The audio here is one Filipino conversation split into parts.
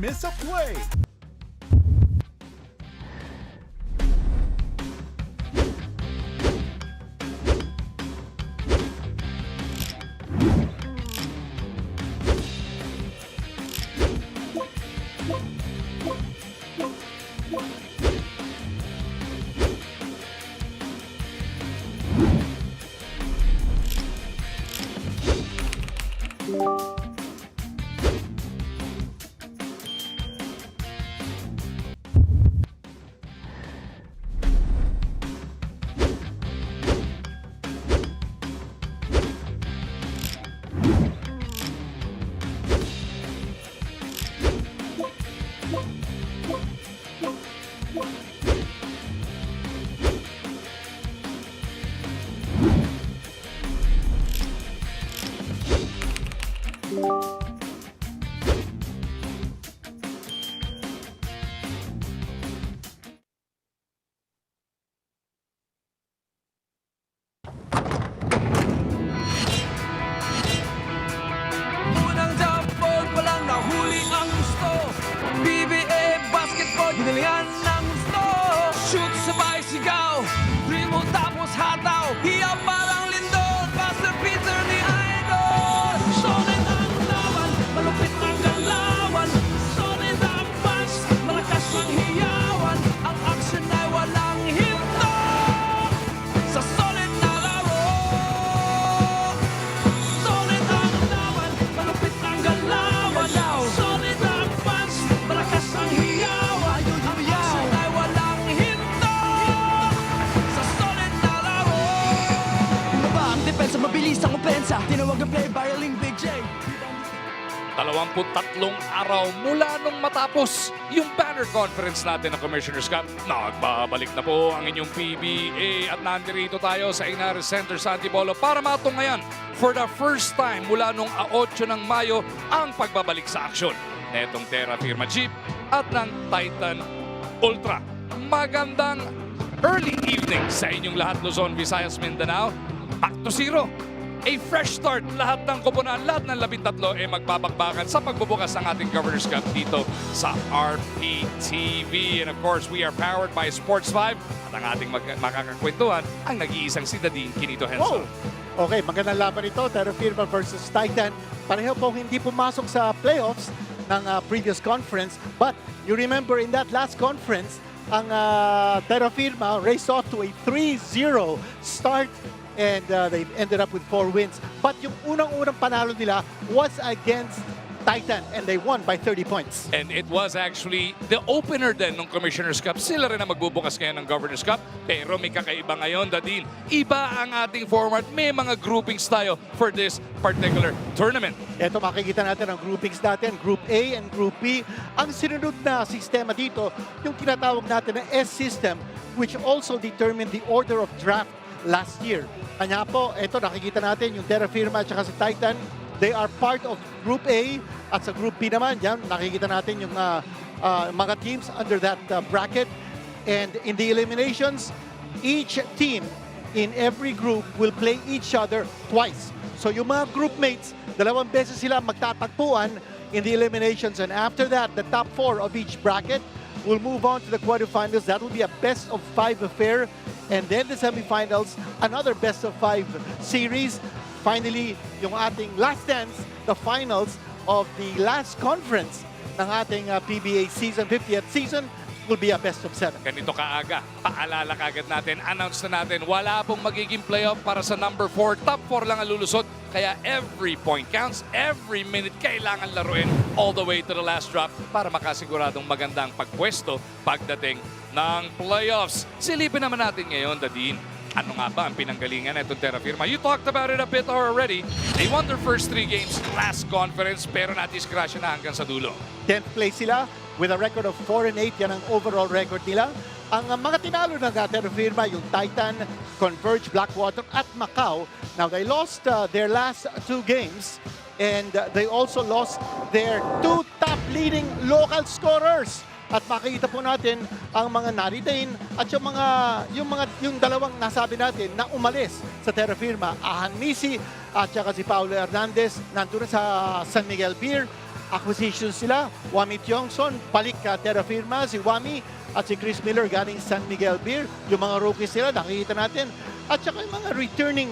miss a play. Unang jump ball pa lang nahuli ang gusto. PBA basketball, ginalingan ng gusto. Shoot sabay sigaw, dribble tapos hataw. Hiyaw parang lindol, Pastor Peter ni Idol. Solid ang laban, malupit ang galawan. Solid ang pass, malakas ang hiyawan. Ang action ay walang hinto. Sa solid na laro. Solid ang laban, malupit ang galawan. Solid ang punch, malakas ang hiyawan. Ang action ay walang hinto. Sa solid na laro. Bumaba ang depensa, mabilis ang opensa. Tinawag ang play, barreling Big J. 23 araw mula nung matapos yung banner conference natin ng Commissioner's Cup. Nagbabalik na po ang inyong PBA at nandito tayo sa Inares Center sa Antipolo para matungayan for the first time mula nung 8 ng Mayo ang pagbabalik sa aksyon netong Terrafirma Dyip at ng Titan Ultra. Magandang early evening sa inyong lahat, Luzon, Visayas, Mindanao. Back to zero. A fresh start. Lahat ng koponan, lahat ng 13 ay magbabakbakan sa pagbubukas ng ating Governor's Cup dito sa RPTV. And of course, we are powered by Sports 5 at ang ating makakakwentuhan ang nag-iisang si Dadine Quinito Henson. Okay, magandang laban ito, Terrafirma versus Titan. Pareho pong hindi pumasok sa playoffs ng previous conference. But you remember in that last conference, ang Terrafirma raced off to a 3-0 start and they ended up with 4 wins. But yung unang-unang panalo nila was against Titan and they won by 30 points. And it was actually the opener din ng Commissioner's Cup. Sila rin na magbubukas ngayon ng Governor's Cup. Pero may kakaiba ngayon, Dadine. Iba ang ating format. May mga groupings tayo for this particular tournament. Ito makikita natin ang groupings natin, Group A and Group B. Ang sinunod na sistema dito, yung tinatawag natin na S-system, which also determined the order of draft last year. Kanya po, ito nakikita natin yung Terrafirma at saka si Titan. They are part of Group A at sa Group B naman, yan, nakikita natin yung mga teams under that bracket. And in the eliminations, each team in every group will play each other twice. So yung mga group mates, 2 beses sila magtatagpuan in the eliminations. And after that, the top 4 of each bracket will move on to the quarterfinals. That will be a best-of-5 affair. And then the semifinals, another best-of-5 series. Finally, yung ating last dance, the finals of the last conference ng ating PBA season, 50th season, will be a best-of-7. Ganito kaaga, paalala kagad natin, announce na natin, wala pong magiging playoff para sa number 4. Top 4 lang ang lulusot. Kaya every point counts, every minute kailangan laruin all the way to the last drop para makasiguradong magandang pagpwesto pagdating ng playoffs. Silipin naman natin ngayon, Dadine, ano nga ba ang pinanggalingan itong Terrafirma? You talked about it a bit already. They won their first 3 games last conference pero natiskrasya na hanggang sa dulo. 10th place sila with a record of 4-8. Yan ang overall record nila. Ang mga tinalo ng Terrafirma, yung Titan, Converge, Blackwater at Macau. Now they lost their last 2 games and they also lost their 2 top leading local scorers. At makikita po natin ang mga na-retain at yung dalawang nasabi natin na umalis sa Terrafirma, Ahan Misi at saka si Paulo Hernandez, nandun sa San Miguel Beer. acquisitions sila. Wami Tiongson, balik ka Terrafirma, si Wami at si Chris Miller galing San Miguel Beer. Yung mga rookies sila, nakikita natin. At saka yung mga returning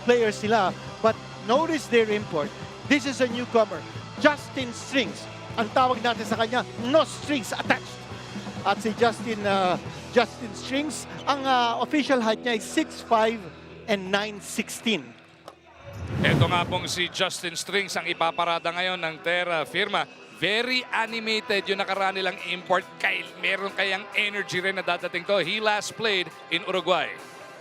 players sila. But notice their import. This is a newcomer, Justin Strings. Ang tawag natin sa kanya, no strings attached. At si Justin Strings, ang official height niya ay 6'5" and 9'16". Ito nga pong si Justin Strings ang ipaparada ngayon ng Terrafirma. Very animated yung nakaraan nilang import. Meron kayang energy rin na dadating to. He last played in Uruguay.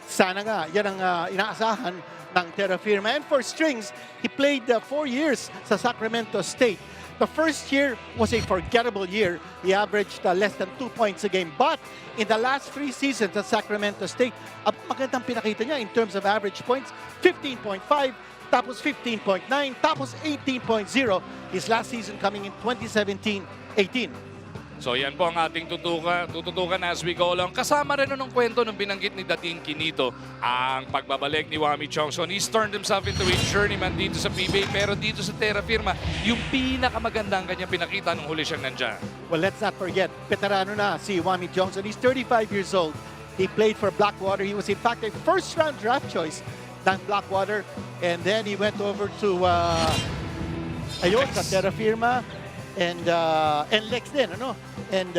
Sana nga, yan ang inaasahan ng Terrafirma. And for Strings, he played 4 years sa Sacramento State. The first year was a forgettable year. He averaged less than 2 points a game. But in the last 3 seasons at Sacramento State, magandang pinakita niya in terms of average points, 15.5, tapos 15.9, tapos 18.0. His last season coming in 2017-18. So yan po ang ating tututukan as we go along. Kasama rin nung kwento nung binanggit ni Dating Kinito ang pagbabalik ni Wami Tiongson. He's turned himself into a journeyman dito sa PBA, pero dito sa Terrafirma, yung pinakamagandang kanyang pinakita nung huli siyang nandyan. Well, let's not forget, veterano na si Wami Tiongson. He's 35 years old. He played for Blackwater. He was in fact a first-round draft choice ng Blackwater. And then he went over to sa Terrafirma. And Lex din, ano? And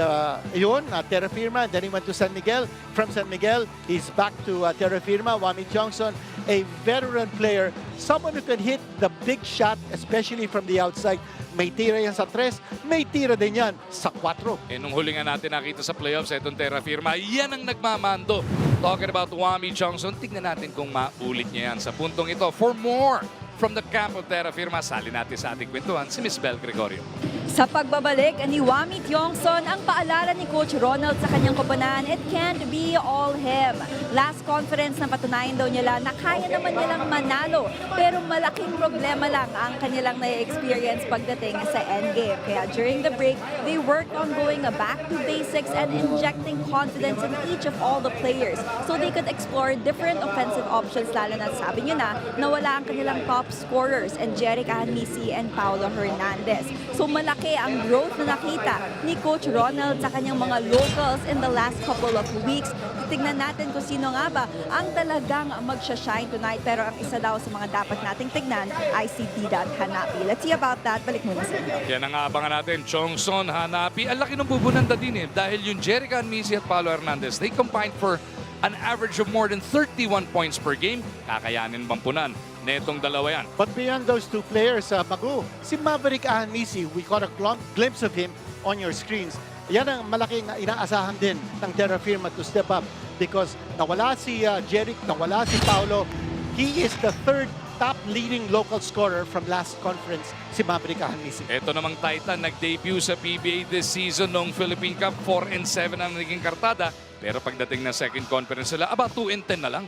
Terrafirma. Then he went to San Miguel. From San Miguel, he's back to Terrafirma. Wami Tiongson, a veteran player. Someone who can hit the big shot, especially from the outside. May tira yan sa 3, may tira din yan sa 4. Nung huli nga natin nakita sa playoffs, itong Terrafirma, yan ang nagmamando. Talking about Wami Tiongson, tignan natin kung maulit niya yan sa puntong ito. For more from the camp of Terrafirma, sali natin sa ating kwentuhan si Miss Bel Gregorio. Sa pagbabalik ni Wami Tiongson, ang paalala ni Coach Ronald sa kanyang koponan, it can't be all him. Last conference na patunayan daw nila na kaya naman nilang manalo, pero malaking problema lang ang kanilang na-experience pagdating sa endgame. Kaya during the break, they worked on going back to basics and injecting confidence in each of all the players so they could explore different offensive options, lalo na sabi nyo na nawala ang kanilang top scorers and Jeric Anmisi and Paulo Hernandez. So malaki ang growth na nakita ni Coach Ronald sa kanyang mga locals in the last couple of weeks. Tignan natin kung sino nga ba ang talagang magsha-shine tonight. Pero ang isa daw sa mga dapat nating tignan ay si Didat Hanapi. Let's see about that. Balik muna sa inyo. Yan ang abangan natin. Tiongson, Hanapi. Ang laki ng bubunanda din dahil yung Jeric Anmisi at Paulo Hernandez, they combined for an average of more than 31 points per game. Kakayanin bang punan netong dalawa yan? But beyond those 2 players, Magu, si Maverick Anmisi, we got a glimpse of him on your screens. Yan ang malaking inaasahan din ng Terrafirma to step up because nawala si Jeric, nawala si Paulo. He is the 3rd top leading local scorer from last conference, si Maverick Anmisi. Ito namang Titan, nag-debut sa PBA this season nung Philippine Cup. 4-7 ang naging kartada. Pero pagdating ng second conference sila, about 2-10 na lang.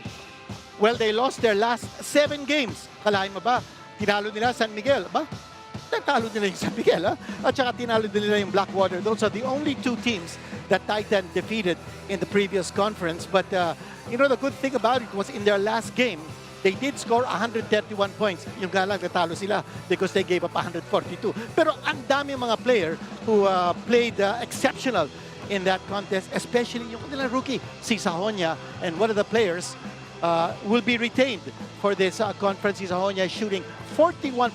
Well, they lost their last 7 games. Kalahin mo ba? Tinalo nila San Miguel. Ba? Natalo nila yung San Miguel, ha? At saka tinalo nila yung Blackwater. Those are the only 2 teams that Titan defeated in the previous conference. But, the good thing about it was in their last game, they did score 131 points. Yung galang natalo sila because they gave up 142. Pero ang dami mga player who played exceptional in that contest, especially yung kanilang rookie, si Sahonia, and one of the players will be retained for this conference. Si Sahonia shooting 41%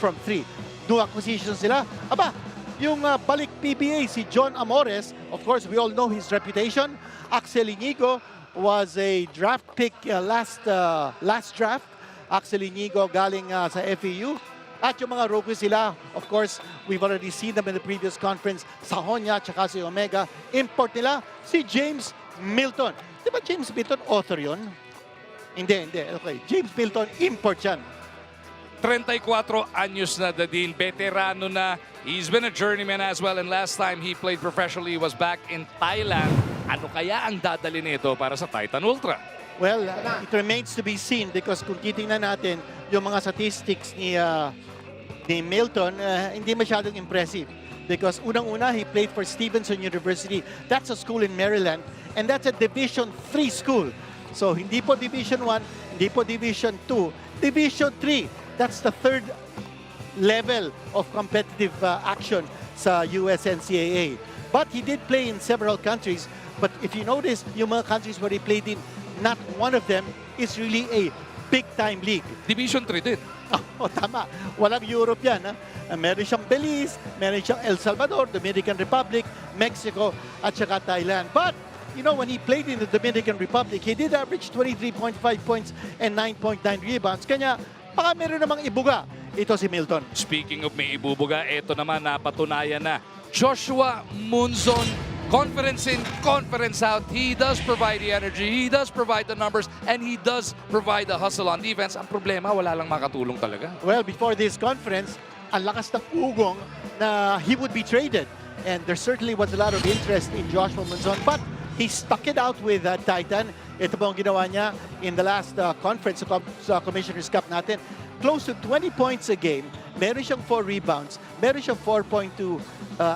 from 3. 2 acquisitions sila. Aba, yung balik PBA, si John Amores, of course, we all know his reputation. Axel Inigo was a draft pick last draft. Axel Inigo galing sa FEU. At yung mga rookies sila, of course, we've already seen them in the previous conference. Sahonia, tsaka si Omega. Import nila, si James Milton. Di ba James Milton, author yun? Hindi. Okay, James Milton, import yan. 34 anyos na Dadin, veterano na. He's been a journeyman as well, and last time he played professionally was back in Thailand. Ano kaya ang dadali nito para sa Titan Ultra? Well, it remains to be seen because kung titingnan natin yung mga statistics ni Milton, hindi masyadong impressive. Because unang-una, he played for Stevenson University. That's a school in Maryland, and that's a Division 3 school. So hindi po Division 1, hindi po Division 2, Division 3. That's the 3rd level of competitive action sa US NCAA. But he did play in several countries. But if you notice, yung mga countries where he played in, not one of them is really a big-time league. Division 3 din. Oh, tama. Walang Europe yan. Ha? Meron siyang Belize, meron siyang El Salvador, Dominican Republic, Mexico, at saka Thailand. But, you know, when he played in the Dominican Republic, he did average 23.5 points and 9.9 rebounds. Kanya, baka meron namang ibuga. Ito si Milton. Speaking of may ibubuga, eto naman napatunayan na. Joshua Munzon, conference in, conference out. He does provide the energy, he does provide the numbers, and he does provide the hustle on defense. Ang problema, wala lang makatulong talaga. Well, before this conference, ang lakas ng ugong na he would be traded. And there certainly was a lot of interest in Joshua Munzon. But he stuck it out with Titan. Ito po ang ginawa niya in the last conference sa Commissioner's Cup natin. Close to 20 points a game. Meron siyang 4 rebounds. Meron siyang 4.2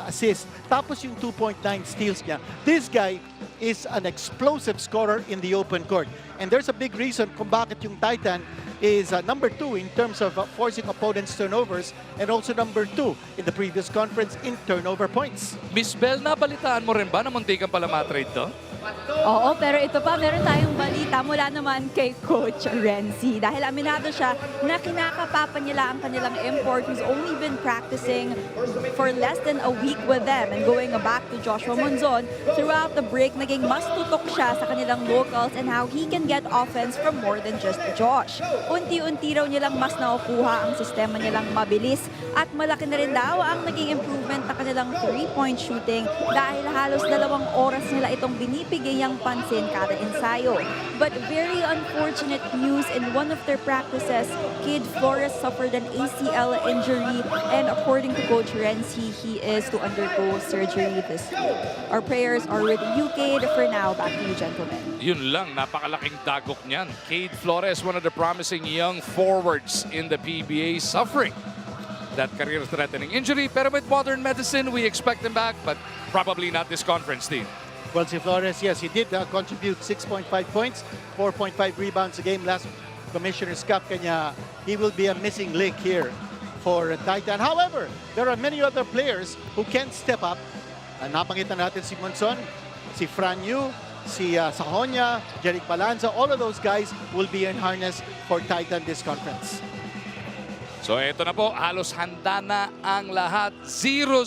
assists. Tapos yung 2.9 steals niya. This guy is an explosive scorer in the open court. And there's a big reason kung bakit yung Titan is number 2 in terms of forcing opponents' turnovers and also number 2 in the previous conference in turnover points. Miss Bell, nabalitaan mo rin ba na muntikan pala matrade to? Oo, pero ito pa, meron tayong balita mula naman kay Coach Renzi. Dahil aminado siya na kinakapapa nila ang kanilang import who's only been practicing for less than a week with them. And going back to Joshua Munzon, throughout the break, naging mas tutok siya sa kanilang locals and how he can get offense from more than just Josh. Unti-unti raw nilang mas nakukuha ang sistema nilang mabilis at malaki na rin daw ang naging improvement na kanilang 3-point shooting dahil halos 2 oras nila itong binibigayang pansin kada ensayo. But very unfortunate news, in one of their practices, Kid Flores suffered an ACL injury and according to Coach Renzi, he is to undergo surgery this week. Our prayers are with you, Kid. For now, back to you, gentlemen. Yun lang, napakalaking dagok niyan. Cade Flores, one of the promising young forwards in the PBA, suffering that career-threatening injury. Pero with modern medicine, we expect him back, but probably not this conference team. Well, si Flores, yes, he did contribute 6.5 points, 4.5 rebounds a game last Commissioner's Cup. Kanya, he will be a missing link here for Titan. However, there are many other players who can step up. Napangitan natin si Munzon, si Fran Yu, si Sahonia, Jeric Palanza. All of those guys will be in harness for Titan this conference. So eto na po, halos handa na ang lahat. 0-0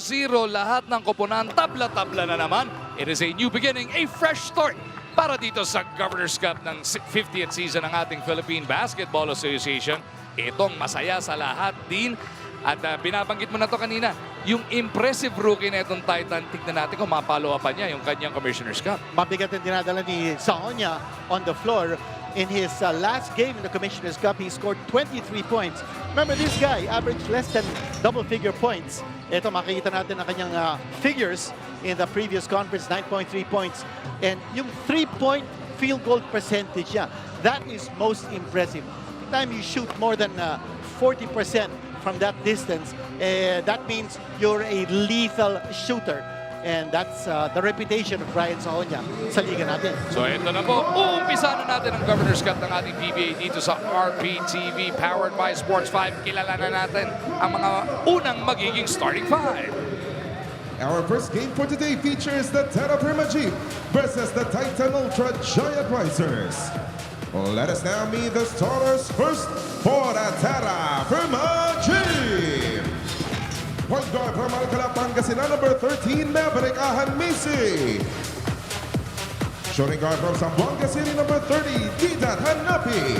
lahat ng koponan. Tabla-tabla na naman. It is a new beginning, a fresh start para dito sa Governor's Cup ng 50th season ng ating Philippine Basketball Association. Itong masaya sa lahat din. At binabanggit mo na to kanina, yung impressive rookie na itong Titan, tignan natin kung mapalo-upan niya yung kanyang Commissioner's Cup. Mabigat ang dinadala ni Sahonia on the floor. In his last game in the Commissioner's Cup, he scored 23 points. Remember, this guy averaged less than double-figure points. Ito, makikita natin ang kanyang figures in the previous conference, 9.3 points. And yung 3-point field goal percentage niya, that is most impressive. The time you shoot more than 40% from that distance, that means you're a lethal shooter. And that's the reputation of Brian Sahonia sa liga natin. So ito na po, uumpisa na natin ang Governor's Cup ng ating PBA dito sa RPTV powered by Sports 5. Kilala na natin ang mga unang magiging starting 5. Our first game for today features the Terrafirma Dyip versus the Titan Ultra Giant Risers. Let us now meet the starters first for the Terrafirma Dyip. Point guard from Alcala, Pangasinan, number 13, Maverick Ahanmisi. Shooting guard from Zamboanga City, number 30, Didat Hanapi.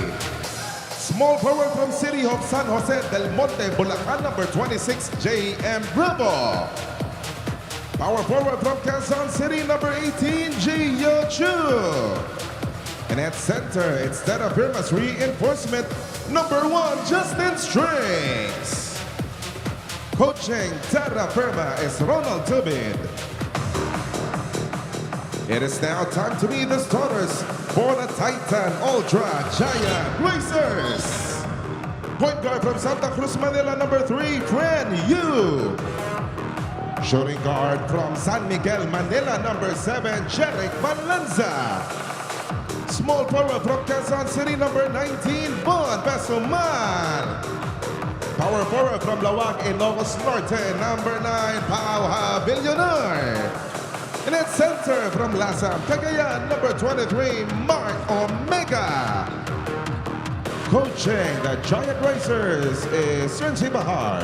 Small forward from City of San Jose del Monte, Bulacan, number 26, J.M. Bravo. Power forward from Quezon City, number 18, Gio Chu. And at center, it's Terrafirma's reinforcement, number 1, Justin Strings. Coaching Terrafirma is Ronald Tubid. It is now time to meet the starters for the Titan Ultra Giant Racers. Point guard from Santa Cruz, Manila, number 3, Fran Yu. Shooting guard from San Miguel, Manila, number 7, Jeric Balanza. Small forward from Quezon City, number 19, Bon Besuman. power forward from Lawag, Ilocos Norte, number 9, Pau Villonar. In its center from Lasam, Cagayan, number 23, Mark Omega. Coaching the Giant Racers is Sergi Bahar.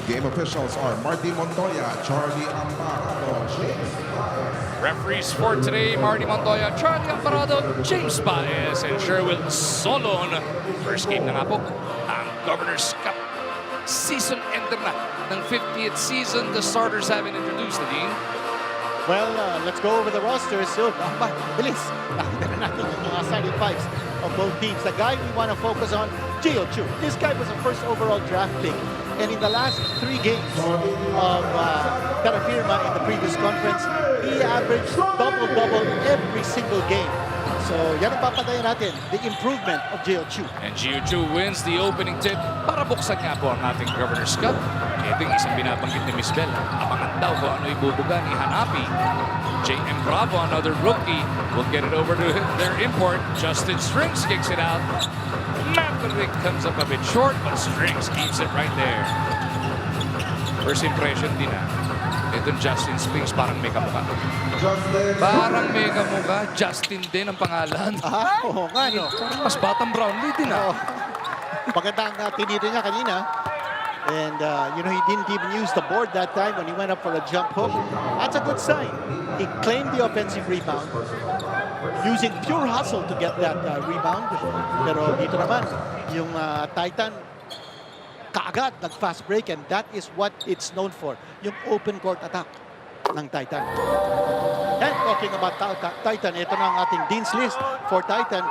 Game officials are Marty Montoya, Charlie Amparado, James Baez. Referees for today, Marty Montoya, Charlie Amparado, James Baez, and Sherwin Solon. First game na nga po, ang Governor's Cup. Season ender na ng 50th season. The starters have been introduced, Nadine. Well, let's go over the rosters. So, bilis. Nakita na natin yung mga starting fives of both teams. The guy we want to focus on, Gio Chu. This guy was a first overall draft pick. And in the last 3 games of Terrafirma in the previous conference, he averaged double-double every single game. So, yan ang papatayan natin, the improvement of Gio Chu. And Gio Chu wins the opening tip para buksan nga po ang ating Governor's Cup. Ito yung isang binabanggit ni Miss Bell. Abangan daw kung ano ibubuga ni Hanapi. J.M. Bravo, another rookie, will get it over to their import. Justin Strings kicks it out. Maverick comes up a bit short, but Strings keeps it right there. First impression din itong Justin Strings parang may kamukha. Parang may kamukha. Justin din ang pangalan. Oo nga, no? Mas batang Brownlee din Maganda ang tinira niya kanina. And, you know, he didn't even use the board that time when he went up for a jump hook. That's a good sign. He claimed the offensive rebound, using pure hustle to get that rebound. Pero dito naman, yung Titan, kaagad nag-fast break, and that is what it's known for, yung open court attack ng Titan. And talking about Titan, ito na ang ating Dean's List for Titan.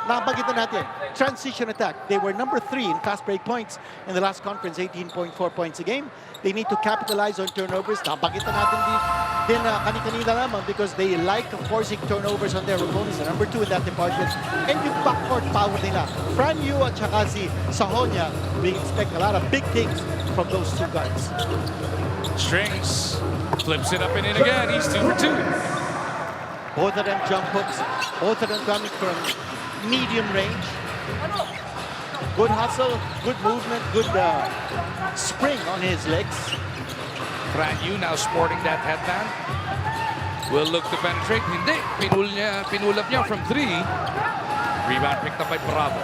Nabanggit na natin, transition attack. They were number 3 in fast break points in the last conference, 18.4 points a game. They need to capitalize on turnovers. Nabanggit na natin din kani-kanina lamang because they like forcing turnovers on their opponents. Number 2 in that department. And yung backcourt power nila, Fran Yu at saka si Sahonia, we expect a lot of big things from those 2 guards. Strings flips it up and in again. He's 2 for 2. Both of them jump hooks. Both of them coming from medium range. Good hustle, good movement, good spring on his legs. Fran Yu now sporting that headband. Will look to penetrate. Hindi. Pinulap niya from 3. Rebound picked up by Bravo.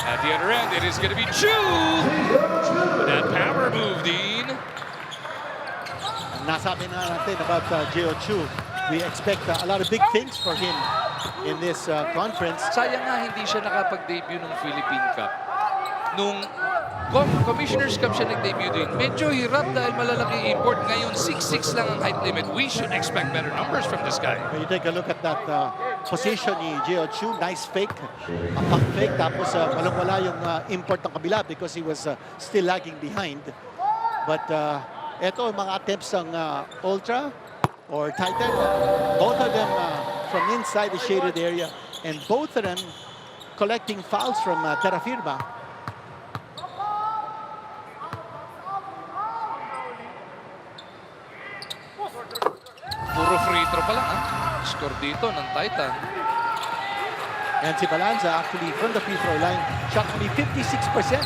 At the other end, it is going to be Chu. That power move, Dean. Nasabi na natin about Gio Chu. We expect a lot of big things for him in this conference. Sayang nga hindi siya nakapag-debut ng Philippine Cup. Nung Commissioner's Cup siya nag-debut din, medyo hirap dahil malalaki import. Ngayon, 6'6 lang ang height limit. We should expect better numbers from this guy. When you take a look at that position ni Gio Chu, nice fake. A pump fake, tapos walang-wala yung import ng kabila because he was still lagging behind. But eto, mga attempts ng Ultra or Titan, both of them from inside the shaded area, and both of them collecting fouls from Terrafirma. Puro free throw pa lang, score dito ng Titan. And si Balanza actually from the free throw line shot only 56%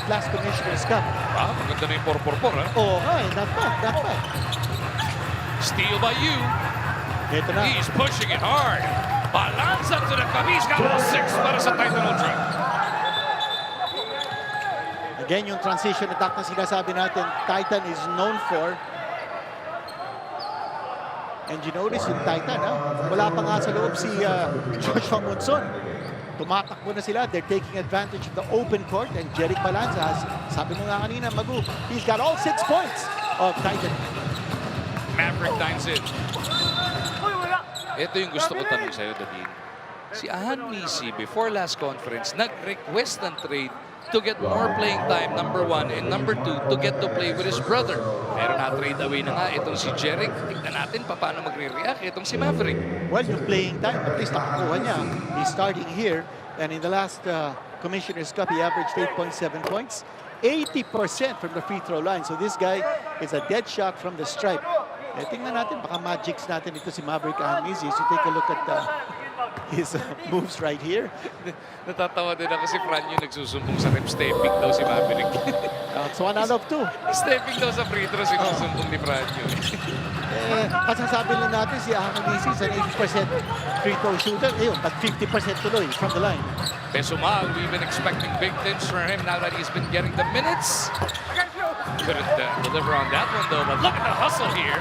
last Commissioner's Cup. Maganda na yung 4-4-4, Oh, hi, not bad, not bad. Steal by you. Ito na. He's pushing it hard. Balanza to the cup. He's got all 6 para sa Titan Ultra. Again, yung transition attack na sinasabi natin, Titan is known for. And you notice yung Titan, wala pa nga sa loob si Joshua Monson. Tumatakbo na sila. They're taking advantage of the open court. And Jeric Balanza, sabi mo nga kanina, Magu, he's got all 6 points of Titan. Maverick dines in. Ito yung gusto ko tanong sa'yo, David. Si Ahan Misi, before last conference, nag-request ng trade to get more playing time, number 1, and number 2, to get to play with his brother. Pero na-trade away na nga itong si Jeric. Tignan natin paano magre-react itong si Maverick. Well, yung playing time, at least nakakuha niya. He's starting here. And in the last Commissioner's Cup, he averaged 8.7 points. 80% from the free throw line. So this guy is a dead shot from the stripe. Tingnan natin, baka magics natin ito si Maverick Ahamizi. So take a look at his moves right here. Natatawa din ako si Fran yung nagsusumbong sa rep. Stepping daw si Maverick. It's 1 out of 2. Stepping daw sa free throw sinusumbong ni Fran yun. Masasabi lang natin si Ahanisi sa 80% free throw shooter. Ayun, but 50% tuloy from the line. Pesumal, we've been expecting big things from him now that he's been getting the minutes. Couldn't deliver on that one though, but look at the hustle here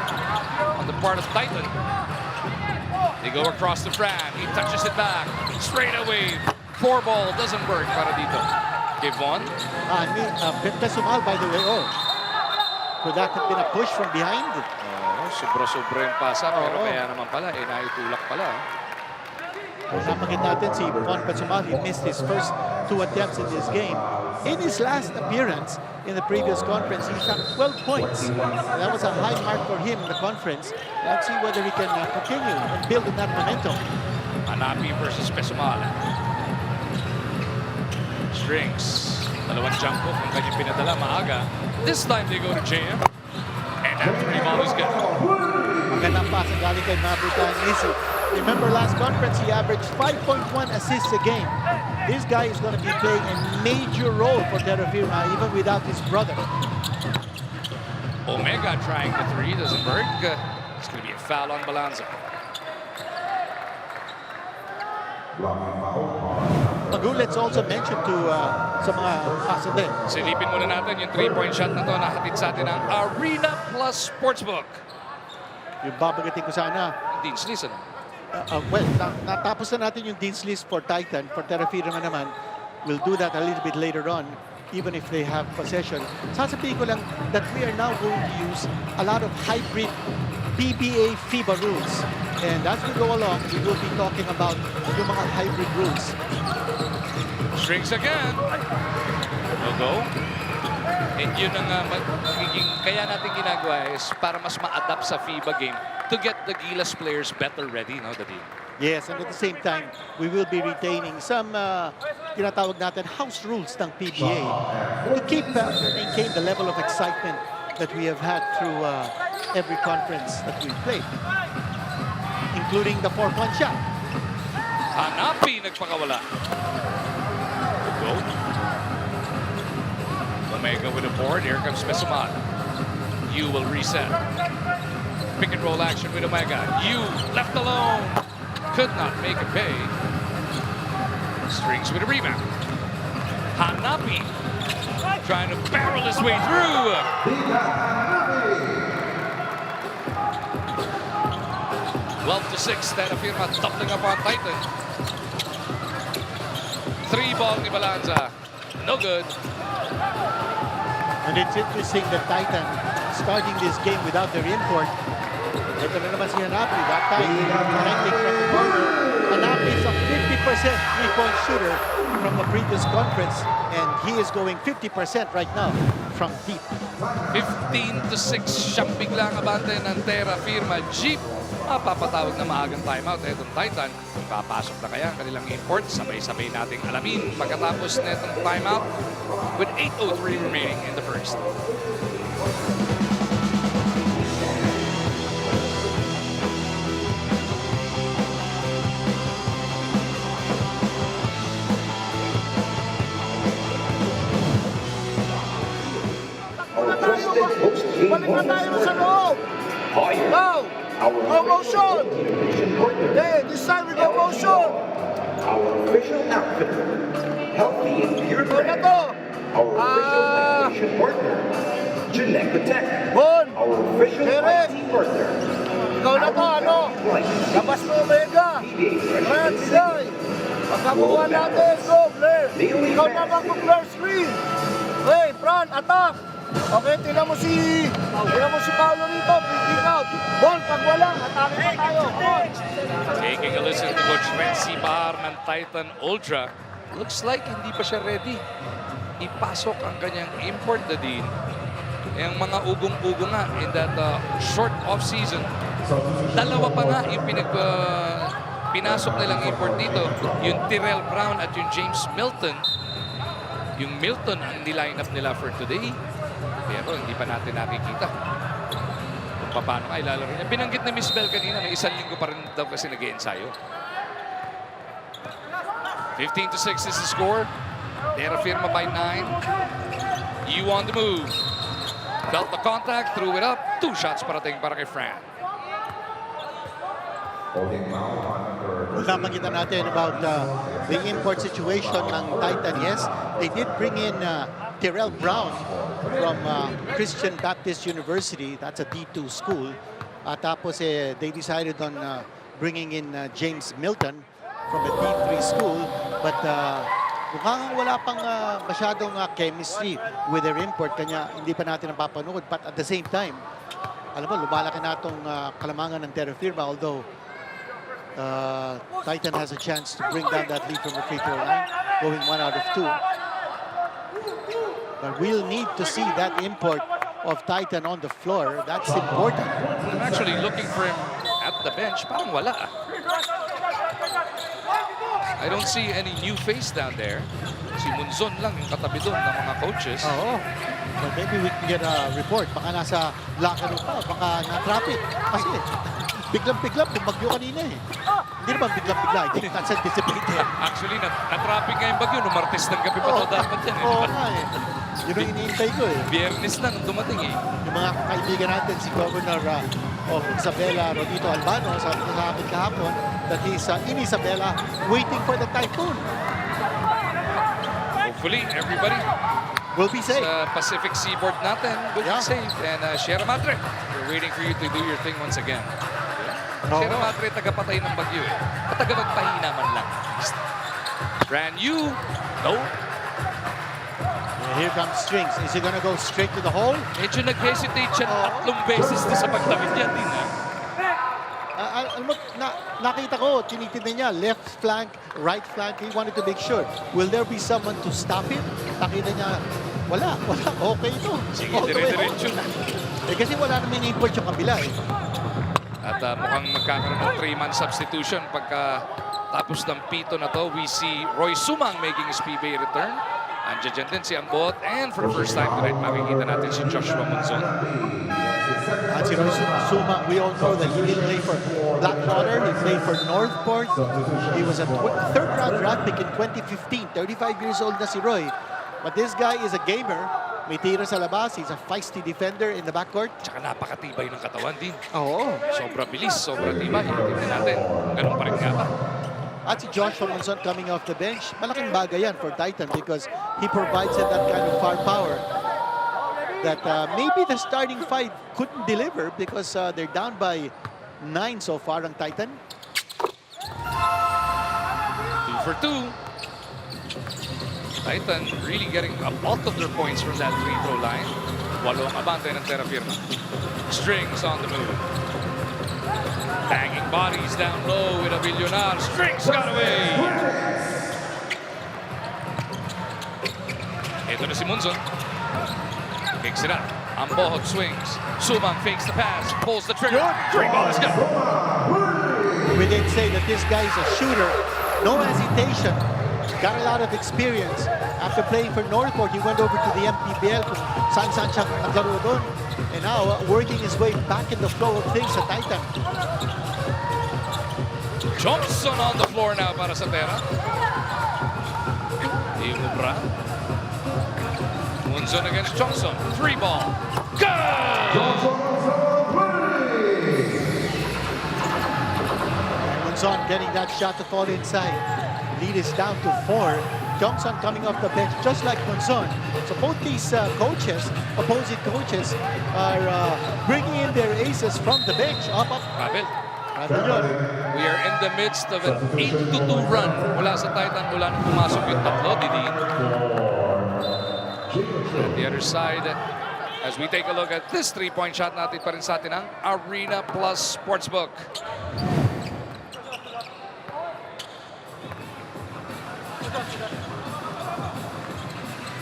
on the part of Titan. They go across the Fran, he touches it back, straight away. 4 ball, doesn't work para dito. Give one. Pesumal, by the way, could that have been a push from behind? Sobra-sobra yung pasa, pero kaya naman pala, naitulak pala. Napakit natin si Von Pesumal, he missed his first 2 attempts in this game. In his last appearance in the previous conference, he shot 12 points. That was a high mark for him in the conference. Let's see whether he can continue and build on that momentum. Hanapi versus Pesumal. Strings. Dalawang jump hook ang kanyang pinadala maaga. This time they go to JM. And that rebound is good. Magandang pasa galing kay Maverick Nisi. Remember last conference, he averaged 5.1 assists a game. This guy is going to be playing a major role for Terrafirma, even without his brother. Omega trying the 3, doesn't work. It's going to be a foul on Balanza. Magulets also mentioned to sa mga pasa din. Silipin muna natin yung 3-point shot na to na hatid sa atin ng Arena Plus Sportsbook. Yung babagating ko sana, Dean's List. well, natapos na natin yung Dean's List for Titan. For Terrafirma naman, we'll do that a little bit later on, even if they have possession. Sasabihin ko lang that we are now going to use a lot of hybrid PBA FIBA rules. And as we go along, we will be talking about yung mga hybrid rules. Strings again. No go. And yun ang kaya natin ginagawa is para mas ma-adapt sa FIBA game to get the Gilas players better ready, no, Daddy? Yes, and at the same time, we will be retaining some tinatawag natin house rules ng PBA to keep maintain the level of excitement that we have had through every conference that we've played, including the 4-point shot. Hanapi nagpakawala. Go. Omega with a board. Here comes Pesumal. You will reset. Pick and roll action with Omega. You left alone. Could not make a pay. Strings with a rebound. Hanapi trying to barrel his way through. 12-6, Terrafirma doubling up on Titan. 3 ball ni Balanza. No good. And it's interesting that Titan starting this game without their import. Ito na naman si Hanapi. That time, connecting from the corner. Hanapi is a 50% 3-point shooter from the previous conference. And he is going 50% right now from deep. 15-6, siyang biglang abante ng Terrafirma Dyip. Mapapatawag na maagang timeout. Etong Titan, papasok na kaya ang kanilang import. Sabay-sabay nating alamin pagkatapos na itong timeout with 8:03 remaining in the first. Balik na tayo sa loob! Now! Go motion! Hey, this time we go motion! Our official outfitter, healthy and pure Go na to! Our official activation partner, Jeanette Patek. Bon! Our official Derek! IT partner, Ikaw na to, ano? Labas mo, Omega! Red, Bigay! Pagkakuha natin, go, Blair! Ikaw na mag-Blair screen! Hey, Fran, attack! Okay, tingnan mo si Paolo rito, big out. Ball, pag wala, atake pa tayo. Taking a listen to Coach Renzi Bahar ng Titan Ultra. Looks like hindi pa siya ready. Ipasok ang kanyang import na din. Yung mga ugong-ugong nga in that short off-season. Dalawa pa nga yung pinasok nilang import dito. Yung Tyrell Brown at yung James Milton. Yung Milton ang niline up nila for today. Pero hindi pa natin nakikita kung paano nga ilalaro niya. Binanggit na Miss Bell kanina, may 1 linggo pa rin daw kasi nag-i-ensayo. 15-6 is the score. Terrafirma by 9. You on the move. Felt the contact, threw it up. 2 shots parating para kay Fran. Napakita natin about the import situation ng Titan. Yes, they did bring in Terrell Brown from Christian Baptist University. That's a D2 school. Tapos they decided on bringing in James Milton from a D3 school. But mukhang wala pang masyadong chemistry with their import. Kanya hindi pa natin napapanood. But at the same time, alam mo, lumalaki na itong kalamangan ng Terrafirma. Although Titan has a chance to bring down that lead from the free throw line, going 1 out of 2. But we'll need to see that import of Titan on the floor. That's important. I'm actually looking for him at the bench. Parang wala. I don't see any new face down there. Si Munzon lang yung katabi doon ng mga coaches. Oo. Well, maybe we can get a report. Baka nasa locker room pa. Baka na-traffic. Kasi biglang-biglang bumagyo kanina eh. Hindi naman biglang-bigla. I think that's anticipated. Actually, na-traffic nga yung bagyo. No, Martes ng gabi pa to dapat yan. Oo nga eh. Yun ang iniintay ko eh. Biyernes lang dumating eh. Yung mga kaibigan natin, si Governor of Isabela, Rodito Albano, sabi ko sa akin kahapon that he's in Isabela waiting for the typhoon. Hopefully, everybody We'll be safe. sa Pacific Seaboard natin will be safe. And Sierra Madre, we're waiting for you to do your thing once again. Sierra Madre, tagapatay ng bagyo eh. At taga-magpahina man lang. Brand new. No. Here comes Strings. Is he gonna go straight to the hole? Medyo nag-hesitate siya 3 beses na sa pagtawid yan din. Alam mo, nakita ko, tinitignan niya, left flank, right flank. He wanted to make sure. Will there be someone to stop him? Nakita niya, wala. Okay ito. Sige, All the way home. dire-diretso. Kasi wala naman import yung kabila eh. At mukhang magkakaroon ng 3-man substitution pagka tapos ng pito na to. We see Roy Sumang making his PBA return. Andiyan din si Ambot. And for the first time tonight, makikita natin si Joshua Munzon. At si Roy Sumang, we all know that he didn't play for Blackwater. He played for Northport. He was a third-round draft pick in 2015. 35 years old na si Roy. But this guy is a gamer. May tira sa labas. He's a feisty defender in the backcourt. Tsaka napakatibay ng katawan din. Oo. Sobra bilis, sobra tibay. Tingnan natin. Ganun pa rin nga ba? At si Joshua Munzon coming off the bench. Malaking bagay yan for Titan because he provides them that kind of firepower that maybe the starting 5 couldn't deliver because they're down by 9 so far ang Titan. 2 for 2. Titan really getting a bulk of their points from that free throw line. 8 ang abante ng Terrafirma. Strings on the move. Banging bodies down low with a Villonar. Strings got away. Ito na si Munzon. Picks it up. Ambohot swings. Sumang fakes the pass. Pulls the trigger. 3 ball is good. We did say that this guy is a shooter. No hesitation. Got a lot of experience. After playing for Northport, he went over to the MPBL kung saan-saan siya naglaro doon. And now, working his way back in the flow of things sa Titan. Johnson on the floor now para sa Terra. Imubra. Munzon against Johnson. 3 ball. Good! Munzon getting that shot to fall inside. Lead is down to 4. Johnson coming off the bench just like Munzon. So both these opposing coaches, are bringing in their aces from the bench. Up. Pavel, Yun. we are in the midst of an 8-2 run mula sa Titan mula nung pumasok yung tatlo, Didin. On the other side, as we take a look at this 3-point shot natin pa rin sa atin ang Arena Plus Sportsbook.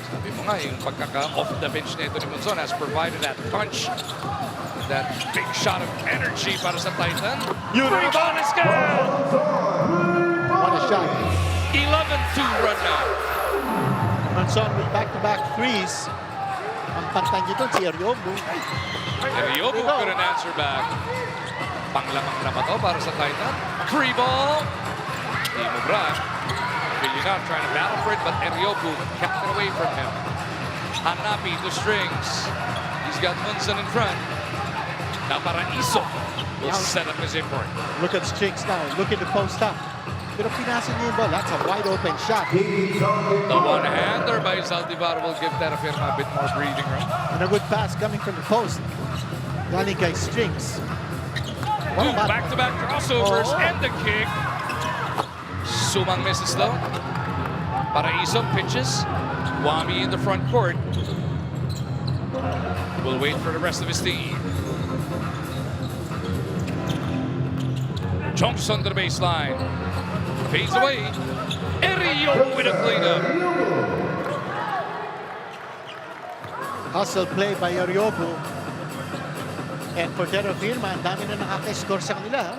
Sabi mo nga, yung pagkaka-off the bench na ito ni Munzon has provided that punch, that big shot of energy para sa Titan. Three ball is good! What a shot. 11-2 run now. Munzon with back-to-back threes. Ang pantang dito, si Ariobu. Ariobu couldn't answer back. Panglamang na ba to para sa Titan? Free ball. Imubra. Villanov trying to battle for it, but Eriobu kept it away from him. Hanapi to Strings. He's got Munson in front. Now Paraiso will set up his import. Look at Strings now. Look at the post up. Pero pinasa niya yung ball. That's a wide open shot. The one-hander by Zaldivar will give Terrafirma a bit more breathing room. And a good pass coming from the post. Galing kay Strings. Two back-to-back crossovers and the kick. Sumang misses though. Paraiso pitches. Wami in the front court. Will wait for the rest of his team. Jumps on the baseline. Fades away. Erio with a cleanup. Hustle play by Ariobu. And for Terrafirma, ang dami na nakaka-score sa kanila.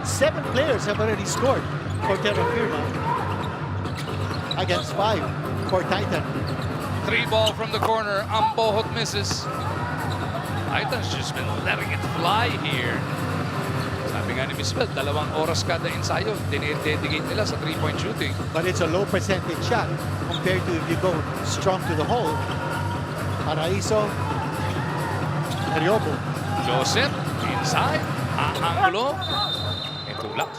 7 players have already scored for Terrafirma against 5 for Titan. 3 ball from the corner. Ambohot misses. Titan's just been letting it fly here. Sabi nga ni Miss Bell, 2 oras kada ensayo dinededicate nila sa 3-point shooting. But it's a low percentage shot compared to if you go strong to the hole. Paraiso, Ariobu. Joseph, inside. Aangulo. Itulak.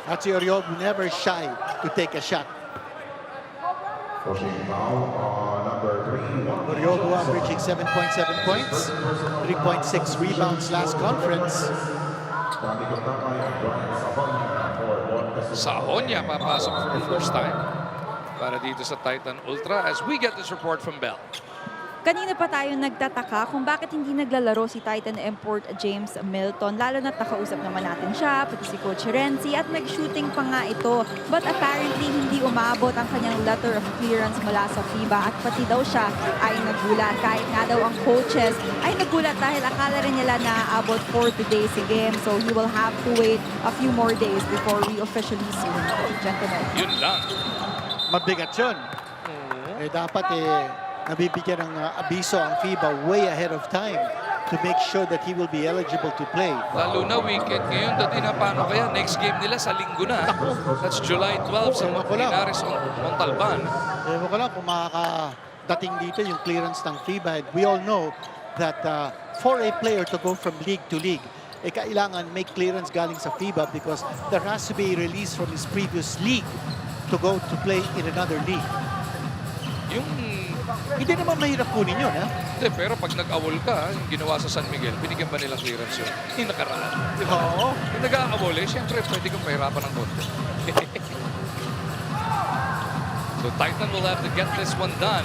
That's Ariobu, never shy to take a shot. Forcing foul on number 3. Ariobu averaging 7.7 points, 3.6 rebounds last conference. Sahonya papasok for the first time para dito sa Titan Ultra as we get this report from Bell. Kanina pa tayo nagtataka kung bakit hindi naglalaro si Titan import James Milton. Lalo na't nakausap naman natin siya, pati si Coach Renzi, at nag-shooting pa nga ito. But apparently, hindi umabot ang kanyang letter of clearance mula sa FIBA at pati daw siya ay nagulat. Kahit nga daw ang coaches ay nagulat dahil akala rin nila na abot for today's game. So he will have to wait a few more days before we officially see him. Gentlemen. Yun lang. Mabigat yun. Eh, dapat nabibigyan ng abiso ang FIBA way ahead of time to make sure that he will be eligible to play. Lalo na weekend ngayon, dati na paano kaya next game nila sa linggo na. That's July 12 sa Linares Montalban. Ewan ko lang kung makakadating dito yung clearance ng FIBA. And we all know that for a player to go from league to league, kailangan may clearance galing sa FIBA because there has to be a release from his previous league to go to play in another league. Yung Hindi naman mahirap kunin yun, ha? Hindi, pero pag nag-awol ka, yung ginawa sa San Miguel, binigyan ba nilang clearance yun? Hindi nakaraan. Di ba? Oo. Yung nag-aawol, siyempre pwede kang mahirapan ng konti. So Titan will have to get this one done.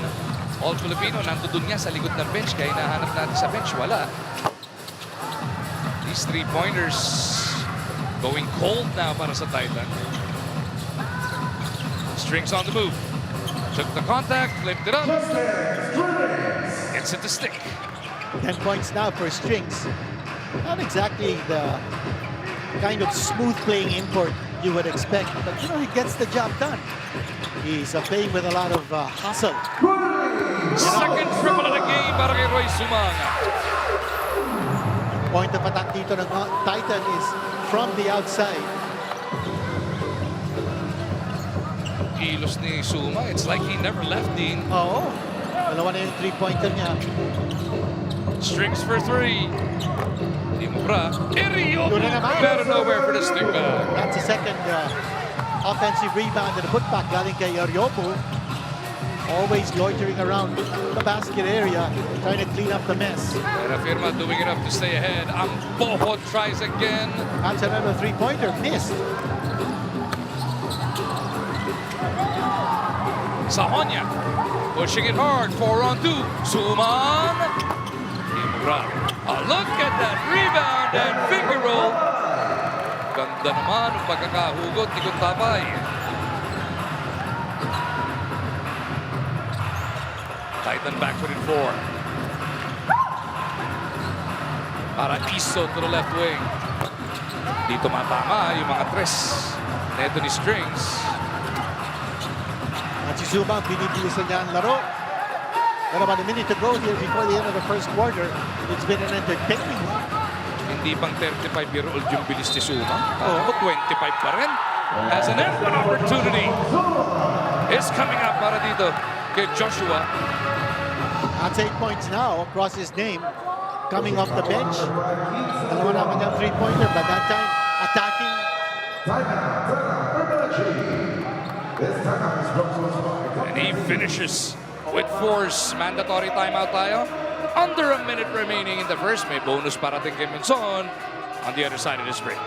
All Filipino, nandun niya sa likod ng bench, kaya hinahanap natin sa bench, wala. These 3-pointers going cold now para sa Titan. Strings on the move. Took the contact, flipped it up. Gets it to stick. 10 points now for Strings. Not exactly the kind of smooth playing import you would expect, but you know, he gets the job done. He's playing with a lot of hustle. Second triple of the game para kay Roy Sumang. Point of attack dito ng Titan is from the outside. Kilos ni Suma, it's like he never left, Dean. Oo. Dalawa na yung 3-pointer niya. Strings for 3. Timura. Erio! Yun na naman. Better nowhere for the stick back. That's the second offensive rebound and a putback galing kay Ariobu. Always loitering around the basket area, trying to clean up the mess. Terrafirma doing enough to stay ahead. Ambohot tries again. That's another 3-pointer. Missed. Sahonya pushing it hard. 4-on-2. Suman. Timura. Look at that rebound and finger roll. Ganda naman ang pagkakahugot ni Kuntapay. Titan back with it 4. Paraiso to the left wing. Dito matama yung mga tres. Neto ni Strings. At si Zuma, binibilisan niya ang laro. But about a minute to go here before the end of the first quarter. It's been an entertaining one. hindi pang 35-year-old yung bilis ni Suma. 25 pa rin. Has an open opportunity. Is coming up para dito kay Joshua. That's 8 points now across his name. Coming off the bench. Dalawa naman yung three-pointer, but that time attacking. And he finishes with force. Mandatory timeout tayo. Under a minute remaining in the first. May bonus parating kay Monson on the other side of this break.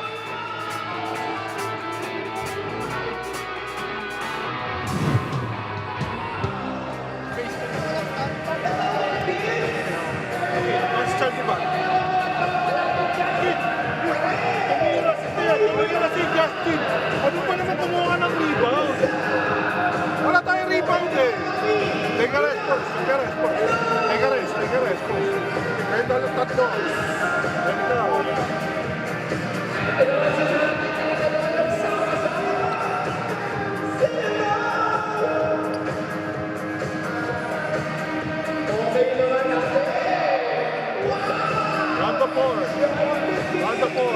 Ano pa naman tumuha ng rebound? Wala tayong rebound eh. Take a rest first. Take a rest first. Take a rest. Take a rest first. Kayo dalo tatlo. Round the four. Round the four.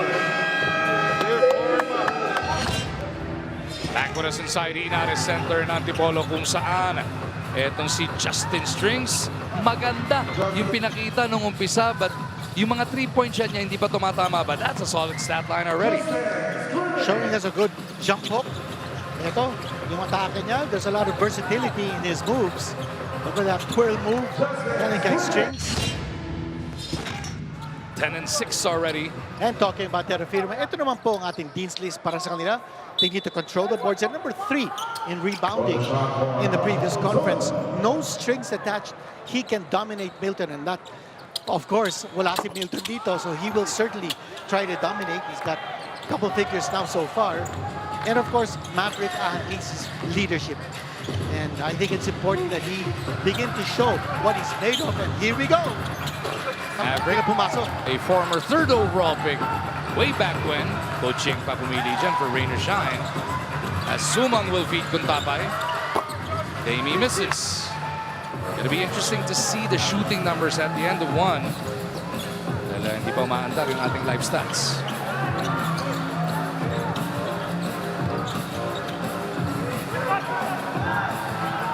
Back with us inside Inares Center ng Antipolo kung saan etong si Justin Strings. Maganda yung pinakita nung umpisa but yung mga 3-point shot niya hindi pa tumatama but that's a solid stat line already. Showing us a good jump hook. Ito, yung atake niya, there's a lot of versatility in his moves. Look at that twirl move. Galing kay Strings. 10 and 6 already. And talking about Terrafirma, ito naman po ang ating Dean's List para sa kanila. They need to control the boards. They're number 3 in rebounding in the previous conference. No strings attached. He can dominate Milton and that, of course, wala si Milton dito, so he will certainly try to dominate. He's got a couple figures now so far. And of course, Maverick Ahangi's leadership. And I think it's important that he begin to show what he's made of. And here we go. Maverick, Pumasok. a former 3rd overall pick way back when. Coaching pa pumili dyan for rain or shine. As Sumang will feed Kuntapay. Damie misses. It'll be interesting to see the shooting numbers at the end of one. Dahil hindi pa umaandar yung ating live stats.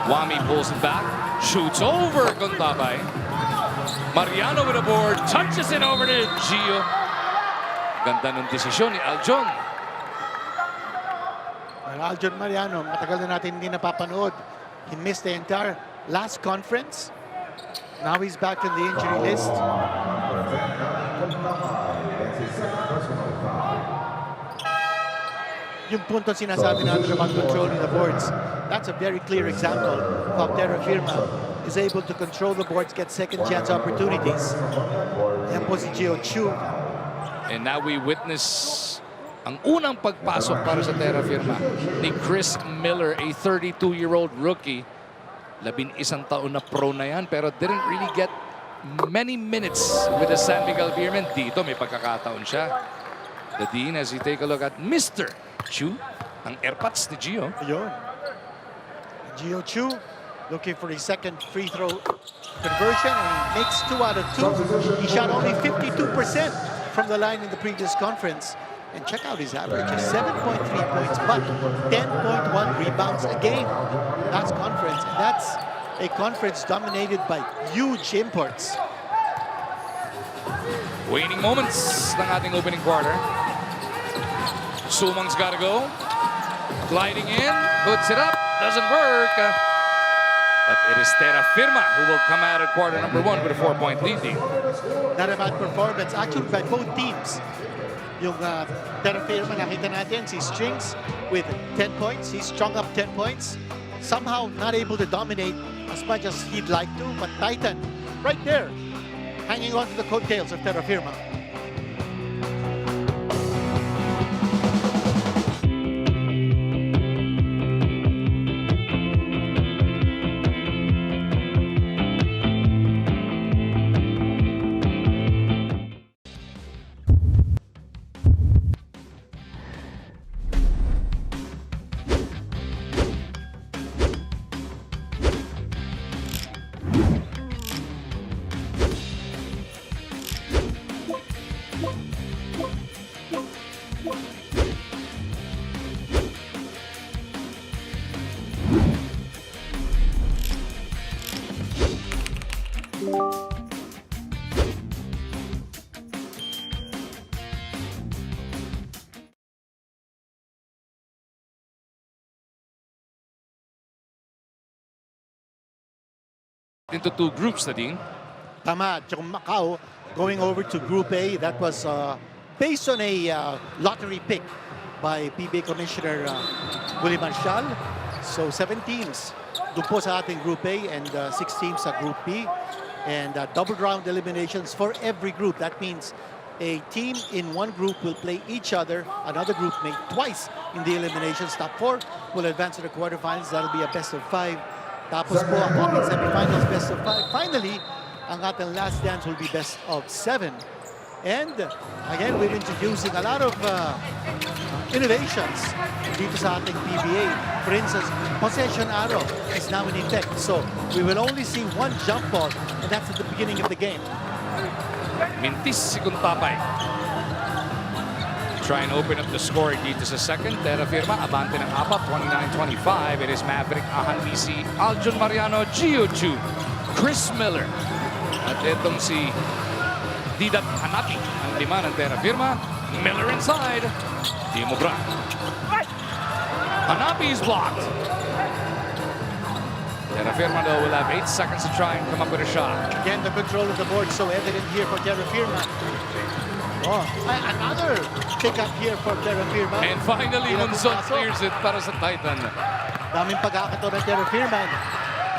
Wami pulls it back. Shoots over Kuntapay. Mariano with a board. Touches it over to Gio. Ganda ng desisyon ni Aljon. Aljon Mariano, matagal na natin hindi napapanood. He missed the entire last conference. Now he's back in the injury list. Yung punto sinasabi natin about controlling the boards, that's a very clear example of how Terrafirma is able to control the boards, get second chance opportunities. Yan po si Gio Chu. And now we witness ang unang pagpasok para sa Terrafirma ni Chris Miller, a 32-year-old rookie. 11 taon na pro na yan pero didn't really get many minutes with the San Miguel Beermen. Dito may pagkakataon siya. The Dean as you take a look at Mr. Chu, ang airpods ni Gio. Ayun. Gio Chu looking for his second free throw conversion and he makes 2 out of 2. He shot only 52% from the line in the previous conference. And check out his average, 7.3 points, but 10.1 rebounds a game. That's conference, and that's a conference dominated by huge imports. Waning moments ng ating opening quarter. Sumang's got to go. Gliding in, puts it up, doesn't work. But it is Terrafirma who will come out at quarter number 1 with a 4-point lead. Not a bad performance, actually, by both teams. Yung Terrafirma, nakita natin, si Strings with 10 points. He strung up 10 points. Somehow not able to dominate as much as he'd like to, but Titan, right there, hanging on to the coattails of Terrafirma. into two groups, Nadine. Tama. Tsaka Macau going over to Group A. That was based on a lottery pick by PBA Commissioner Willie Marshall. So 7 teams doon po sa ating Group A and 6 teams sa Group B. And double round eliminations for every group. That means a team in one group will play each other, another group mate twice in the eliminations. Top 4 will advance to the quarterfinals. That'll be a best of 5. Tapos po ang ating semifinals, best of 5. Finally, ang ating last dance will be best of 7. And again, we're introducing a lot of innovations dito sa ating PBA. For instance, possession arrow is now in effect. So we will only see one jump ball, and that's at the beginning of the game. Mintis si Kuntapay. Try and open up the score dito sa second. Terrafirma, abante ng 4, 29-25. It is Maverick Ahanbisi, Aljon Mariano, Gio Chu, Chris Miller. At itong si Didat Hanapi, ang 5 ng Terrafirma. Miller inside. Timo Bra. Hanapi is blocked. Terrafirma though will have 8 seconds to try and come up with a shot. Again, the control of the board so evident here for Terrafirma. Oh, another pick-up here for Terrafirma. And finally, Munson clears it para sa Titan. Daming pagkakato ng Terrafirma.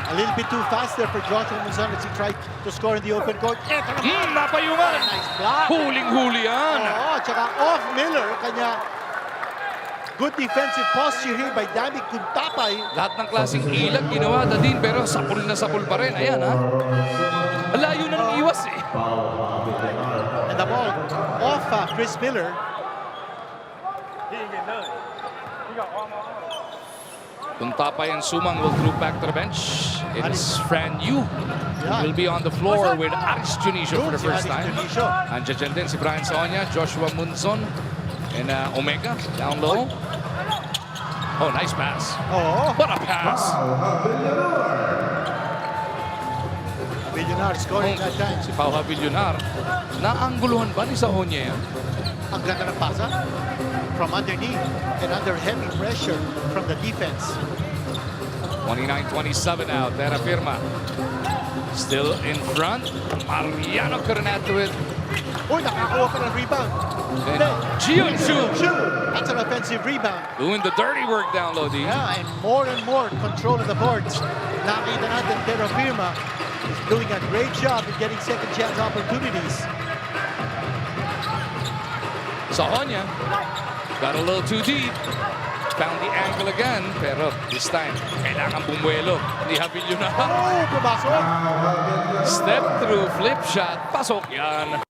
A little bit too fast there for Joshua Munson as he tried to score in the open court. Eto naman! Napayungan! Nice block! Huling-huli yan! Oo, tsaka off Miller. Kanya good defensive posture here by Dami Kuntapay. Lahat ng klaseng ilag ginawa na din pero sapul na sapul pa rin. Ayan ha. Layo na ng iwas eh. And the ball off Chris Miller. Kuntapay and Sumang will throw back to the bench. It is Fran Yu will be on the floor with Aris Junicio for the first time. Andiyan din si Brian Sonia, Joshua Munson, and Omega down low. Oh, nice pass. Oh, What a pass. Villunar scoring that time. Si Pauha Villunar. Naangguluhan ba ni Sonia yan? Ang ganda ng pasa from underneath and under heavy pressure from the defense. 29-27 now, Terrafirma. Still in front. Mariano couldn't add to it. Uy, nakakuha pa ng rebound. And Gio Chu That's an offensive rebound. doing the dirty work down low, D. Yeah, and more control of the boards. Nakita natin Terrafirma is doing a great job in getting second chance opportunities. Sonia got a little too deep. Found the angle again, pero this time, kailangan bumuelo ni Villunar. Oh, pumasok. Step through, flip shot, pasok yan.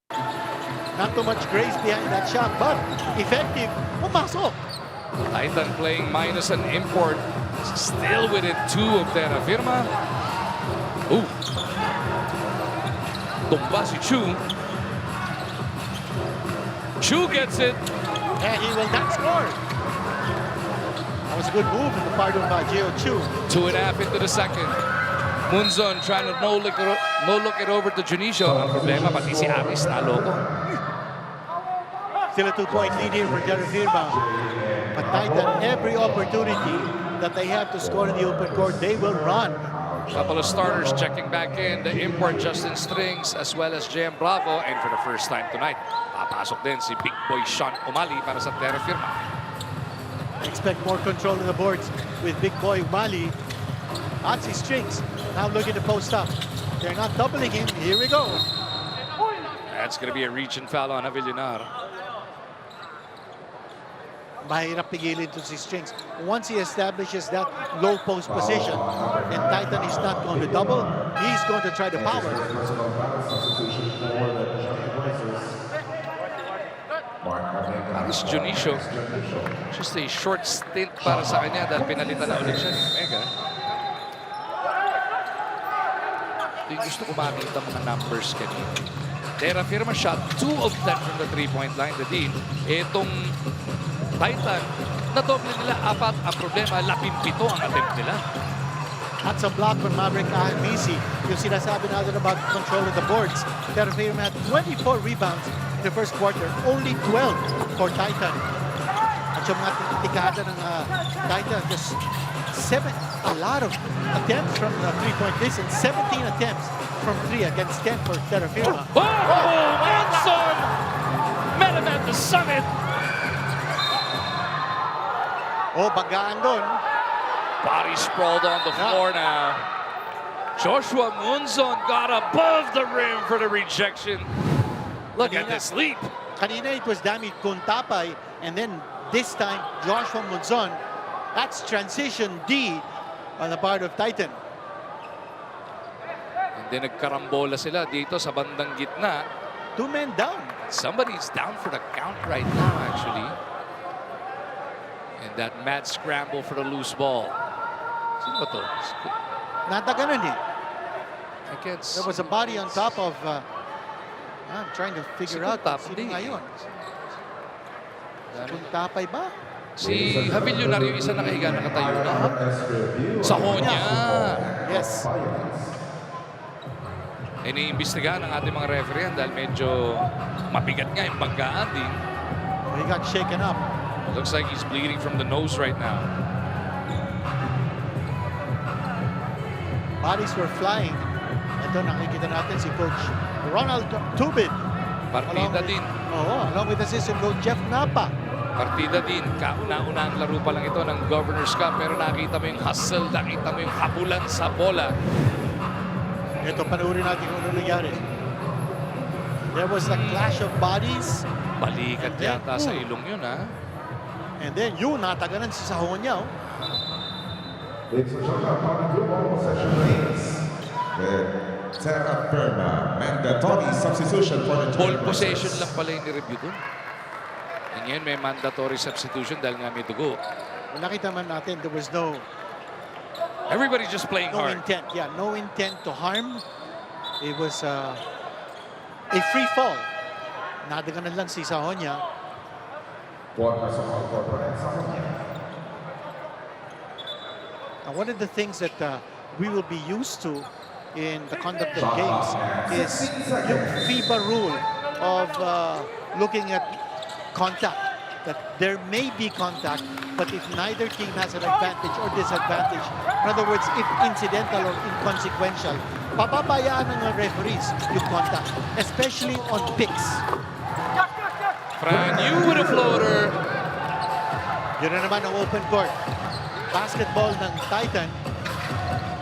Not too much grace behind that shot, but effective. Pumasok. Titan playing minus an import. Still with it, 2 of Terrafirma. Ooh. Tumba si Chu. Chu gets it. And he will not score. That was a good move on the part of Gio Chu. 2.5 into the second. Munzon trying to no look it over to Junicio. Ang problema, pati si Aris naloko. Still a 2-point lead here for Terrafirma. But Titan, every opportunity that they have to score in the open court, they will run. Couple of starters checking back in. The import Justin Strings as well as JM Bravo. And for the first time tonight, papasok din si Big Boy Sean Umali para sa Terrafirma. Expect more control of the boards with Big Boy Umali. That's his strings. Now looking to post up. They're not doubling him. Here we go. That's going to be a reach and foul on Villunar. Mahirap pigilin to si Strings. Once he establishes that low post position, and Titan is not going to double, he's going to try to power. Aris Junicio, just a short stint para sa kanya dahil pinalitan na ulit siya ni Omega. Yung gusto ko makita mga numbers kanina. Terrafirma shot 2 of 10 from the 3-point line. The deal, itong Titan, nadoble nila 4. Ang problema, 17 ang attempt nila. That's a block from Maverick Ahanbisi. Yung sinasabi natin about control of the boards. Terrafirma had 24 rebounds in the first quarter, only 12 for Titan. At yung mga tikada ng Titan, just a lot of attempts from the three-point distance. 17 attempts from 3 against 10 for Terrafirma. Monson! Met him at the summit. Oh, bagaan doon. Body sprawled on the floor now. Joshua Munson got above the rim for the rejection. Look at this leap. Kanina it was Damit Kuntapay, and then this time Joshua Munson. That's transition D on the part of Titan. Hindi nagkarambola sila dito sa bandang gitna. 2 men down. Somebody's down for the count right now, actually. And that mad scramble for the loose ball. Sino ba to? Nataganan eh. I can't see. There was a body on top of... I'm trying to figure out sino nga yun. Kuntapay ba? Si Havillonar yung isa nakahiga nakatayo na. Sa Honya. Yes. Iniimbestigahan ng ating mga referee dahil medyo mabigat nga yung banggaan din. He got shaken up. Looks like he's bleeding from the nose right now. Bodies were flying. Ito nakikita natin si Coach Ronald Tubin. Partida din. Along with assistant coach Jeff Napa. Partida din. Kauna-una ang laro pa lang ito ng Governor's Cup. Pero nakita mo yung hustle, nakita mo yung habulan sa bola. Ito, panoorin natin kung ano nangyari. There was a clash of bodies. Balikat yata sa ilong yun, ha? And then yun, nataganan si Sahonya. Ladies and gentlemen, upon the blue ball possession lanes, with Terrafirma, mandatory substitution for the Ball Giant possession Racers. lang pala yung nireview dun. And ngayon may mandatory substitution dahil nga may dugo. Nakita man natin, there was no Everybody's just playing hard. intent. Yeah, no intent to harm. It was a free fall. Nadaganan lang si Sahonya. Now, one of the things that we will be used to in the conduct of games is yung FIBA rule of looking at contact. That there may be contact, but if neither team has an advantage or disadvantage, in other words, if incidental or inconsequential, papabayaan ng referees yung contact, especially on picks. Franyu with a floater. Yun na naman ang open court. Basketball ng Titan.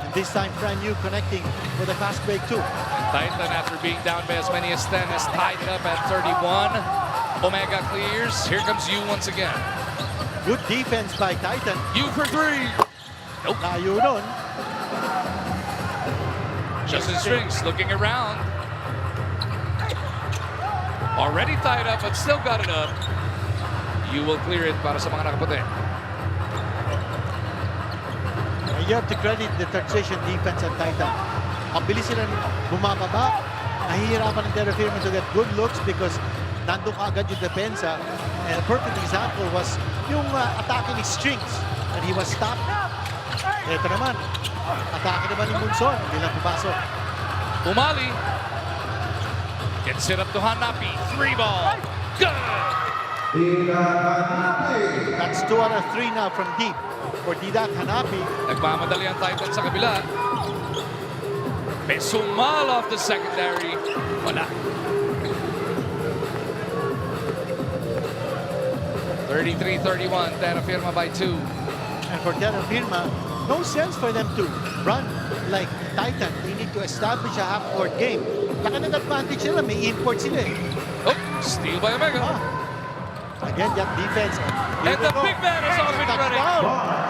And this time, Franyu connecting with a fast break too. Titan, after being down by as many as 10, is tied it up at 31. Omega clears. Here comes you once again. Good defense by Titan. You for 3. Nope. Layo nun. Justin Strings looking around. Already tied up, but still got it up. You will clear it para sa mga nakaputi. You have to credit the transition defense at Titan. Ang bilis sila bumababa. Nahihirapan ng Terrafirma to get good looks because nandun ka agad yung depensa. And a perfect example was yung attacking Strings. And he was stopped. Ito naman. Atake naman ni Munson. Hindi lang pumasok. Umali. Gets it up to Hanapi. 3 ball. Good! That's 2 out of 3 now from deep. For Didak Hanapi. Nagmamadali ang Titan sa kabila. Pesumal off the secondary. Wala. 33-31. Terrafirma by 2. And for Terrafirma, no sense for them to run like Titan. They need to establish a half-court game. Laki ng advantage nila. May import sila eh. Oh, steal by Omega. Again, that defense. And the big man is off and running.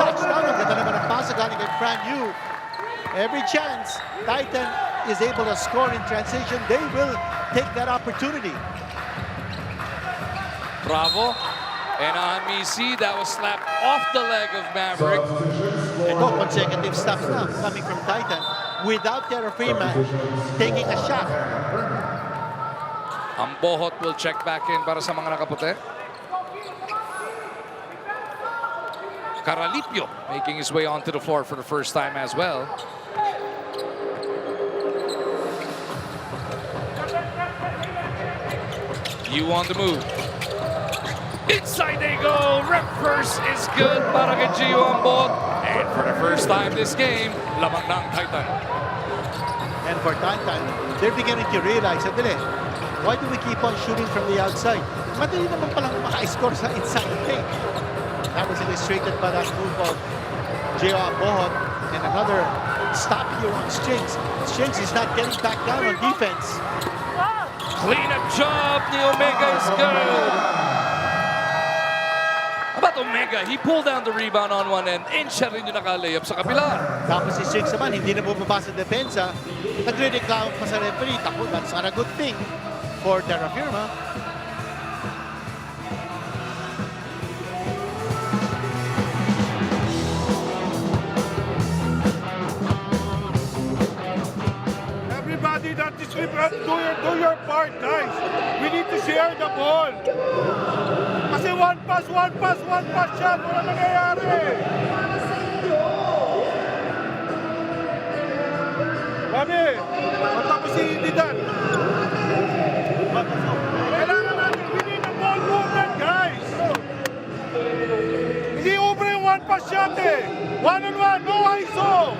Touchdown. Ang ganda naman ang pasa galing kay Franyu. Every chance Titan is able to score in transition, they will take that opportunity. Bravo. And on Misi, that was slapped off the leg of Maverick. Ito, consecutive stops na coming from Titan without Terrafirma taking a shot. Ang Bohot will check back in para sa mga nakaputi. Caralipio making his way onto the floor for the first time as well. You on the move. Inside they go. Reverse is good para kay Gio ang Bohot. And for the first time this game, lamang ng Titan. And for Titan, they're beginning to realize, why do we keep on shooting from the outside? Madali naman palang maka-score sa inside the paint. That was illustrated by that move of Gio Bohot and another stop here on Strings. Strings is not getting back down on defense. Clean-up job ni Omega is good. How about Omega? He pulled down the rebound on one end and siya rin yung naka-layup sa kabila. Tapos si Strings naman, hindi na bumaba sa depensa. Nagre-reclaim pa sa referee. Tako, that's not a good thing for Terrafirma. Everybody that is different, do your part, guys. We need to share the ball. Kasi one pass shot. Wala nangyayari. Mami, matapos si Didan. Kailangan natin, we need a ball movement, guys. Hindi ubre yung one pass shot eh. One-on-one, no ISO.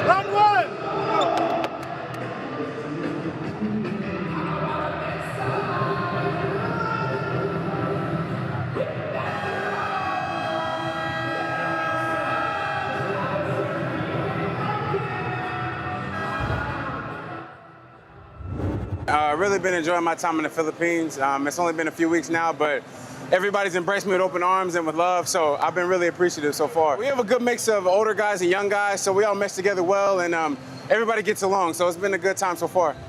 Run one. Really been enjoying my time in the Philippines. It's only been a few weeks now, but everybody's embraced me with open arms and with love, so I've been really appreciative so far. We have a good mix of older guys and young guys, so we all mesh together well, and everybody gets along, so it's been a good time so far.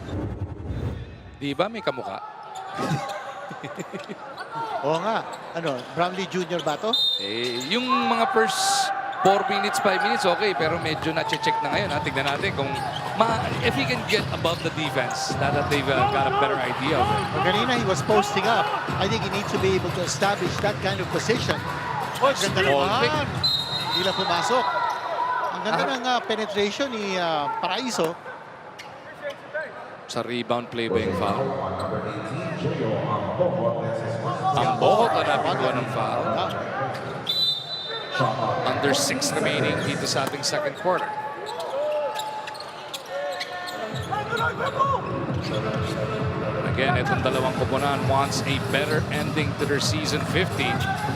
Di ba may kamukha? Oo nga. Brownlee Jr. ba to? Yung mga first 4 minutes, 5 minutes, okay. Pero medyo na-check na ngayon. Tignan natin kung if he can get above the defense, now that they've got a better idea of it. Kanina, he was posting up. I think he needs to be able to establish that kind of position. Ganda naman. Hindi lang pumasok. Ang ganda ng penetration ni Paraiso. Sa rebound play ba yung foul? Ang Bohot na napagawa ng foul. Under 6 remaining dito sa ating second quarter. Again, itong dalawang koponan wants a better ending to their season 15.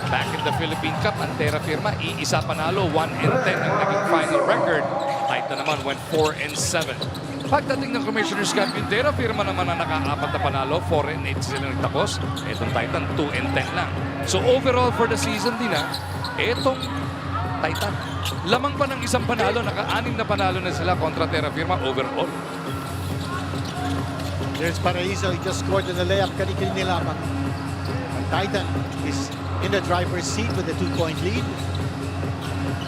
Back in the Philippine Cup, ang Terrafirma, iisa panalo, 1-10 ang naging final record. Titan naman went 4-7. Pagdating ng Commissioner's Cup, yung Terrafirma naman na naka-4 na panalo, 4-8 sila nagtapos. Itong Titan, 2-10 lang. So overall for the season din etong Titan, lamang pa ng isang panalo, naka-6 na panalo na sila kontra Terrafirma overall. There's Paraiso. He just scored in the layup. Kani-kani lamang. And Titan is in the driver's seat with a 2-point lead.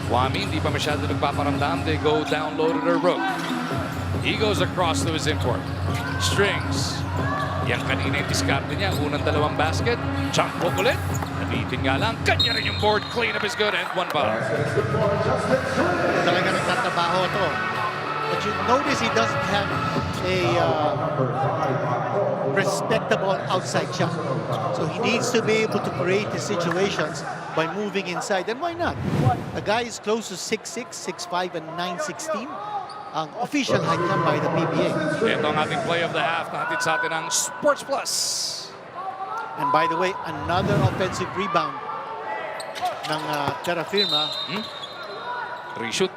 Wami, hindi pa masyado nagpaparamdam. They go down low to their rope. He goes across to his import. Strings. Yan kanina yung diskarte niya. Unang dalawang basket. Jump hook ulit. Nabitin nga lang. Kanya rin yung board. Clean up is good and 1 foul. Talaga nagtatrabaho ito. But you notice he doesn't have a respectable outside shot. So he needs to be able to create the situations by moving inside. And why not? A guy is close to 6'6", 6'5", and 9'16". Ang official height niya by the PBA. Ito ang ating play of the half na hatid sa atin ng Sports Plus. And by the way, another offensive rebound ng Terrafirma. Reshoot.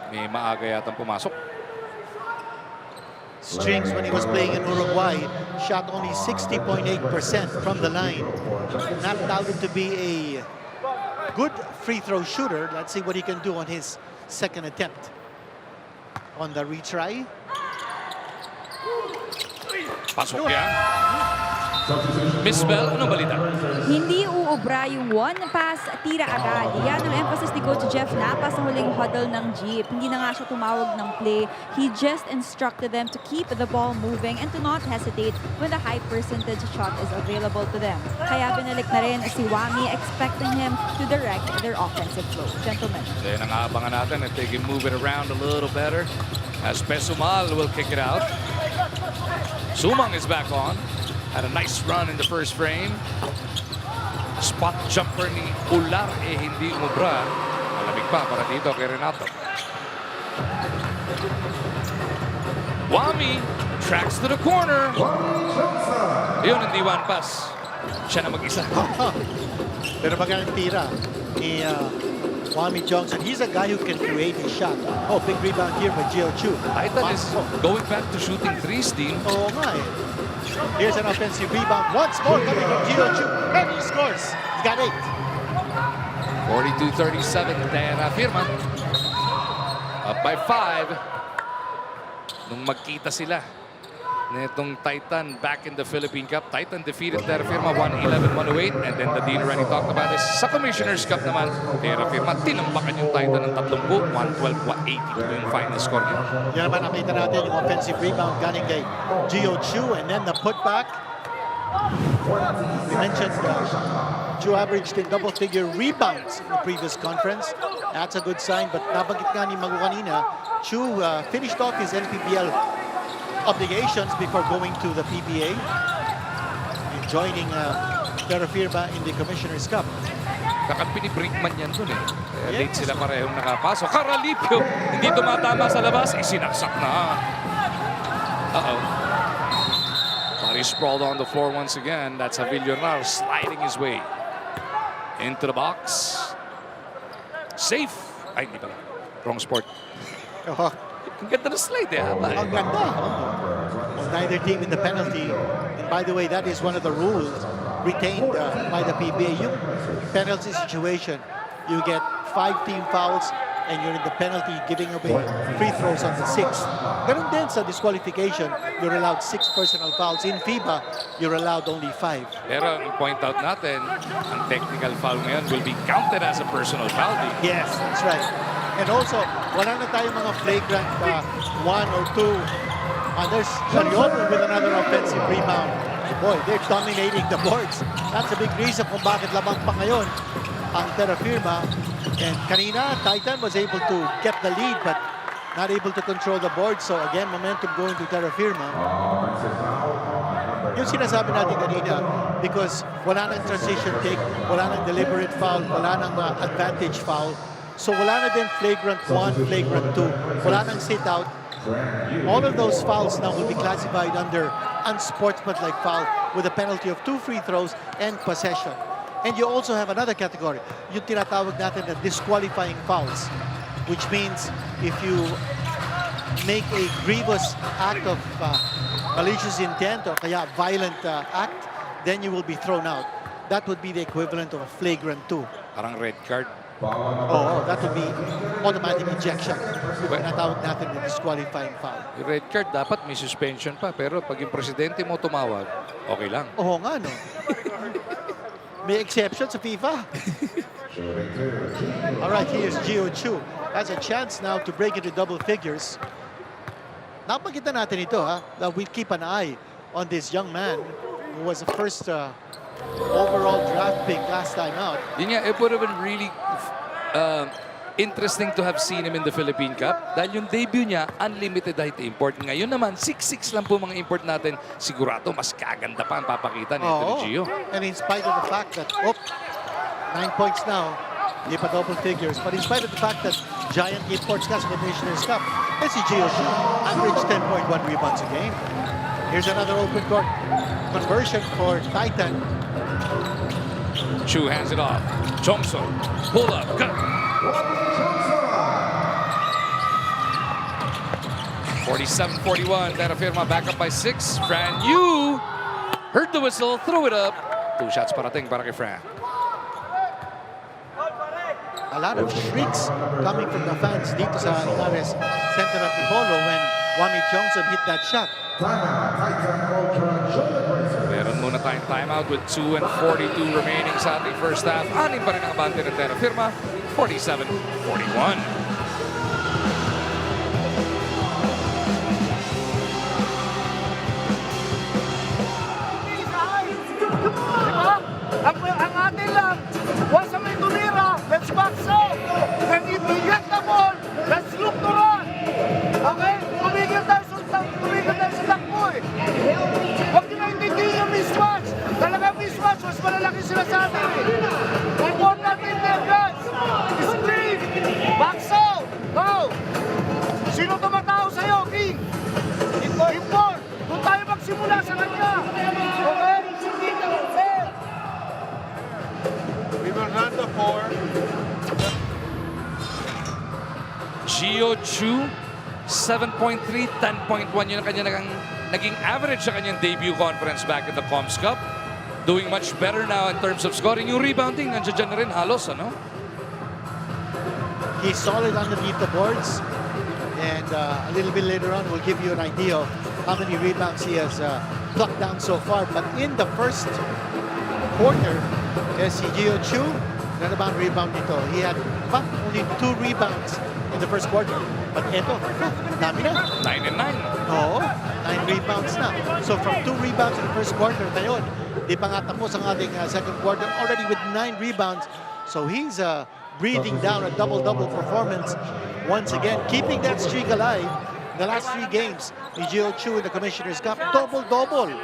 May maaga yatang pumasok. Strings, when he was playing in Uruguay, shot only 60.8% from the line. Not doubted to be a good free throw shooter. Let's see what he can do on his second attempt. On the retry. Pasok yan. Miss Bell, ano balita? Hindi uubra yung one pass, tira agad. Yan ang emphasis ni Coach Jeff Napa sa huling huddle ng Jeep. Hindi na nga siya tumawag ng play. He just instructed them to keep the ball moving and to not hesitate when the high percentage shot is available to them. Kaya binalik na rin si Wami, expecting him to direct their offensive flow. Gentlemen. Then ang aabangan natin if they can move it around a little better as Pesumal will kick it out. Sumang is back on. Had a nice run in the first frame. Spot jumper ni Ular hindi umubra. Malamig pa para dito kay Renato. Wami tracks to the corner. Yun, hindi one pass. Siya na mag-isa. Pero magandang tira ni Wami Johnson. He's a guy who can create a shot. Oh, big rebound here by Gio Chu. Titan is going back to shooting threes, team. Oh my. Here's an offensive rebound. Once more coming from Gio Chu. And he scores. He's got 8. 42-37, Terrafirma. Up by 5. Nung magkita sila nitong Titan back in the Philippine Cup. Titan defeated Terrafirma 111-108. And then the dean already talked about this. Sa Commissioner's Cup naman, Terrafirma tinambakan yung Titan ng 30, 112-180 yung final score niya. Yan naman nakita natin yung offensive rebound galing kay Gio Chu. And then the putback. We mentioned Chu averaged in double-figure rebounds in the previous conference. That's a good sign. But nabanggit nga ni Magu kanina, Chu finished off his NPBL obligations before going to the PBA and joining Terrafirma in the Commissioner's Cup. Kakampi ni Brinkman yan dun eh. Kaya late sila parehong nakapasok. Karalipyo, hindi tumatama sa labas, isinaksak na. Uh-oh. Body sprawled on the floor once again. That's Avillonar sliding his way into the box. Safe. Ay, hindi pala. Wrong sport. Oh, Ang ganda na slide eh. Haba eh. ang ganda. Well, neither team in the penalty. And by the way, that is one of the rules retained by the PBA. Yung penalty situation, you get 5 team fouls and you're in the penalty giving away free throws on the 6th. Ganun din sa disqualification, you're allowed 6 personal fouls. In FIBA, you're allowed only 5. Pero i-point out natin, ang technical foul ngayon will be counted as a personal foul. Yes, that's right. And also, wala na tayong mga flagrant 1 or 2. There's Charioto with another offensive rebound. Boy, they're dominating the boards. That's a big reason kung bakit lamang pa ngayon ang Terrafirma. And kanina, Titan was able to get the lead but not able to control the board. So again, momentum going to Terrafirma. Yung sinasabi natin kanina, because wala nang transition take, wala nang deliberate foul, wala nang advantage foul. So wala na din flagrant 1, flagrant 2. Wala nang sit out. All of those fouls now will be classified under unsportsmanlike foul with a penalty of 2 free throws and possession. And you also have another category, yung tinatawag natin na disqualifying fouls, which means if you make a grievous act of malicious intent or kaya violent act, then you will be thrown out. That would be the equivalent of a flagrant 2. Parang red card. Oh, that would be automatic ejection. Tinatawag natin na disqualifying foul. Yung red card, dapat may suspension pa. Pero pag yung presidente mo tumawag, okay lang. Oo nga, no? May exception sa FIFA. All right, here's Gio Chu. Has a chance now to break into double figures. Napakita natin ito, ha? That we keep an eye on this young man who was the first overall draft pick last time out. Yun nga, it would have been really interesting to have seen him in the Philippine Cup. Dahil yung debut niya, unlimited height import. Ngayon naman, 6'6 lang po mga import natin. Sigurado, mas kaganda pa ang papakita ni Anthony Gio. And in spite of the fact that, 9 points now, hindi pa double figures. But in spite of the fact that giant imports ka sa Commissioner's Cup, let's see Gio Chu, average 10.1 rebounds a game. Here's another open court conversion for Titan. Chu hands it off. Johnson, pull up, cut. 47-41, Terrafirma back up by 6. Fran Yu heard the whistle, threw it up. 2 shots parating para kay Fran. A lot of shrieks coming from the fans dito sa Inares Center of Tipolo when Wami Johnson hit that shot. Meron muna tayong timeout with 2:42 remaining sa ating first half. 6 pa rin ang abante ng Terrafirma, 47-41. Ang atin lang, once may tumira, let's box out. When if we get the ball, let's look to run. Okay? Tumigil tayo sa takbo eh. Huwag nyo naintindihin yung mismatch. Talagang mismatch, mas malalaki sila sa atin eh. Important in there, guys. Screen, Gio Chu, 7.3, 10.1 yun ang kanya naging average sa kanyang debut conference back in the Coms Cup. Doing much better now in terms of scoring. Yung rebounding, nandiyan na rin halos, ano? He's solid underneath the boards. And a little bit later on, we'll give you an idea of how many rebounds he has plucked down so far. But in the first quarter, si Gio Chu, na naman rebound nito. He had only 2 rebounds in the first quarter. But eto, dami na. 9 and 9. Oo, 9 rebounds na. So from 2 rebounds in the first quarter, ngayon, di pa nga tapos ang ating second quarter, already with 9 rebounds. So he's breathing down a double-double performance once again, keeping that streak alive. The last 3 games, ni Gio Chu in the Commissioner's Cup, double-double.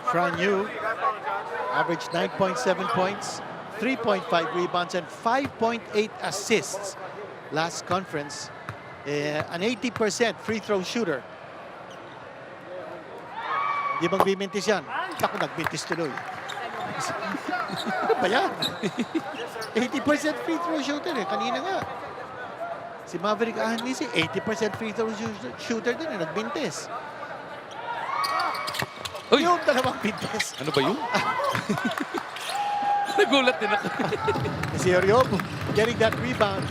Fran Yu averaged 9.7 points, 3.5 rebounds, and 5.8 assists last conference. An 80% free throw shooter. Di bang bimintis yan? Ako nagmintis tuloy. Ano ba yan? 80% free throw shooter eh. Kanina nga. Si Maverick Ahanisi, 80% free throw shooter din eh. Nagbintis. Uy! Yung dalawang bintis. Ano ba yun? Nagulat din ako. Si Oriobu getting that rebound.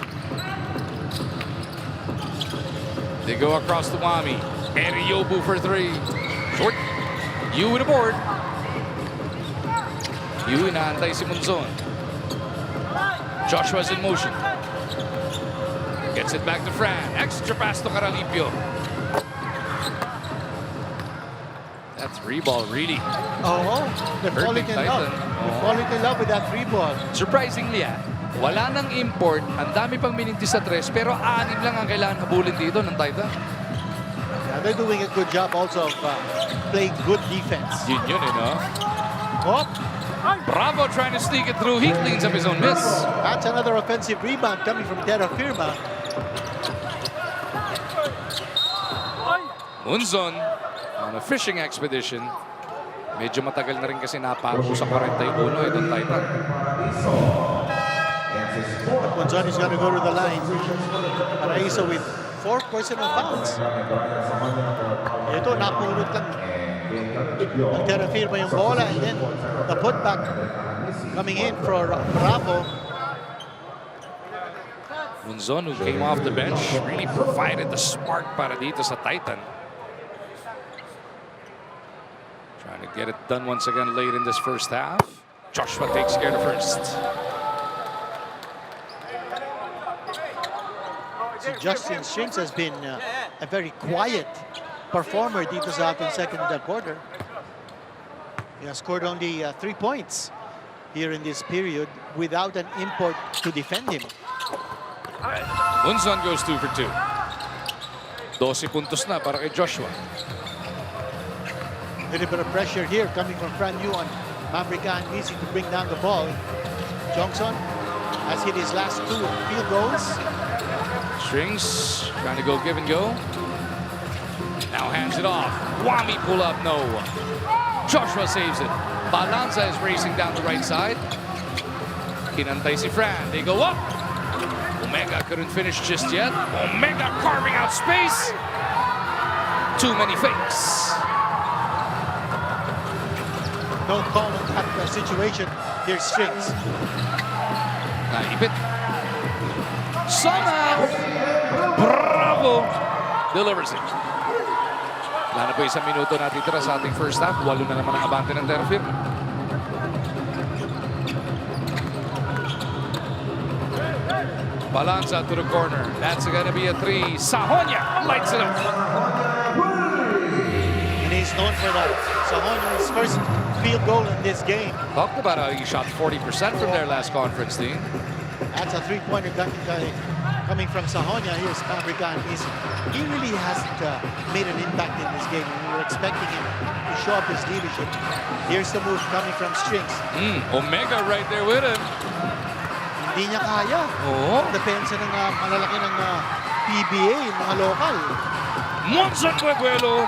They go across the Wami. Oriobu for 3. Short. Yu with a board. Yu inaantay si Munzon. Joshua's in motion. Gets it back to Fran. Extra pass to Caralipio. That 3-ball really. Oh, they're falling in love. They're falling in love with that 3-ball. Surprisingly, wala nang import. Ang dami pang minintis sa 3, pero 6 lang ang kailangan habulin dito ng Titan. Yeah, they're doing a good job also of playing good defense. Yun, no? Oh, Bravo trying to sneak it through. He cleans up his own miss. that's another offensive rebound coming from Terrafirma. Munzon on a fishing expedition. Medyo matagal na rin kasi napako sa 41 itong Titan. Monzon is going to go to the line. Paraiso with 4 personal fouls. Ito, napulot lang ng Terrafirma yung bola, and then the putback coming in for Bravo. Munzon, who came off the bench, really provided the spark para dito sa Titan. Trying to get it done once again late in this first half. Joshua takes care of first. Si Justin Strings has been a very quiet performer dito sa ating second quarter. He has scored only 3 points here in this period without an import to defend him. Munzon goes 2 for 2. 12 puntos na para kay Joshua. A little bit of pressure here coming from Fran Yu on Maverick Ahanisi to bring down the ball. Johnson has hit his last 2 field goals. Strings trying to go give and go. Now hands it off. Wami pull up, no. Joshua saves it. Balanza is racing down the right side. Kinantay si Fran. They go up. Omega couldn't finish just yet. Omega carving out space. Too many fakes. No call on that situation. Here's Strings. Naipit. Somehow, Bravo delivers it. Wala na po 1 minuto na titira sa ating first half. 8 na naman ang abante ng Terrafirma. Balanza to the corner. That's gonna be a 3. Sahonia lights it up. And he's known for that. Sahonia's first field goal in this game. Talked about how he shot 40% from their last conference team. That's a 3-pointer coming from Sahonia. Here's Maverick Ahanisi. He really hasn't made an impact in this game. We were expecting him to show up his leadership. Here's the move coming from Strings. Omega right there with him. Hindi niya kaya. Oo. Depensa ng malalaki ng PBA, mga lokal. Munzon Bueguelo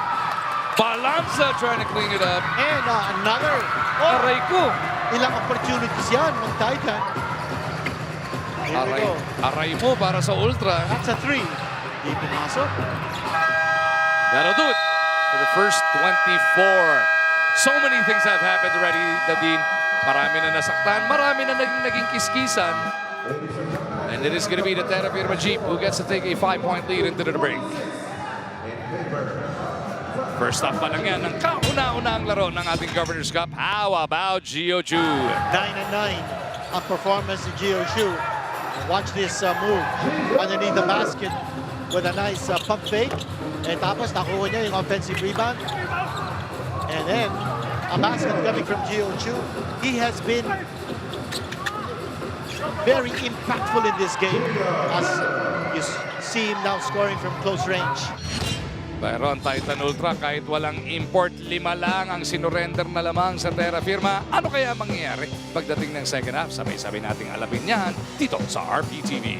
Balanza trying to clean it up. And another. Aray ko. Ilang opportunities yan ng Titan. Here we Aray, go. aray mo para sa Ultra. That's a 3. Di pumasok. That'll do it for the first 24. So many things have happened already, Nadine. Marami na nasaktan, marami na naging kiskisan. And it is going to be the Terrafirma Dyip who gets to take a 5-point lead into the break. First up pa lang yan ng kauna-unang laro ng ating Governor's Cup. How about Gio Chu? 9-9 ang performance ni Gio Chu. Watch this move underneath the basket with a nice pump fake. And tapos nakuha niya yung offensive rebound. And then a basket coming from Gio Chu. He has been very impactful in this game as you see him now scoring from close range. Pero ang Titan Ultra, kahit walang import, 5 lang ang sinurrender na lamang sa Terrafirma. Ano kaya mangyayari pagdating ng second half? Sabay-sabay nating alamin yan dito sa RPTV.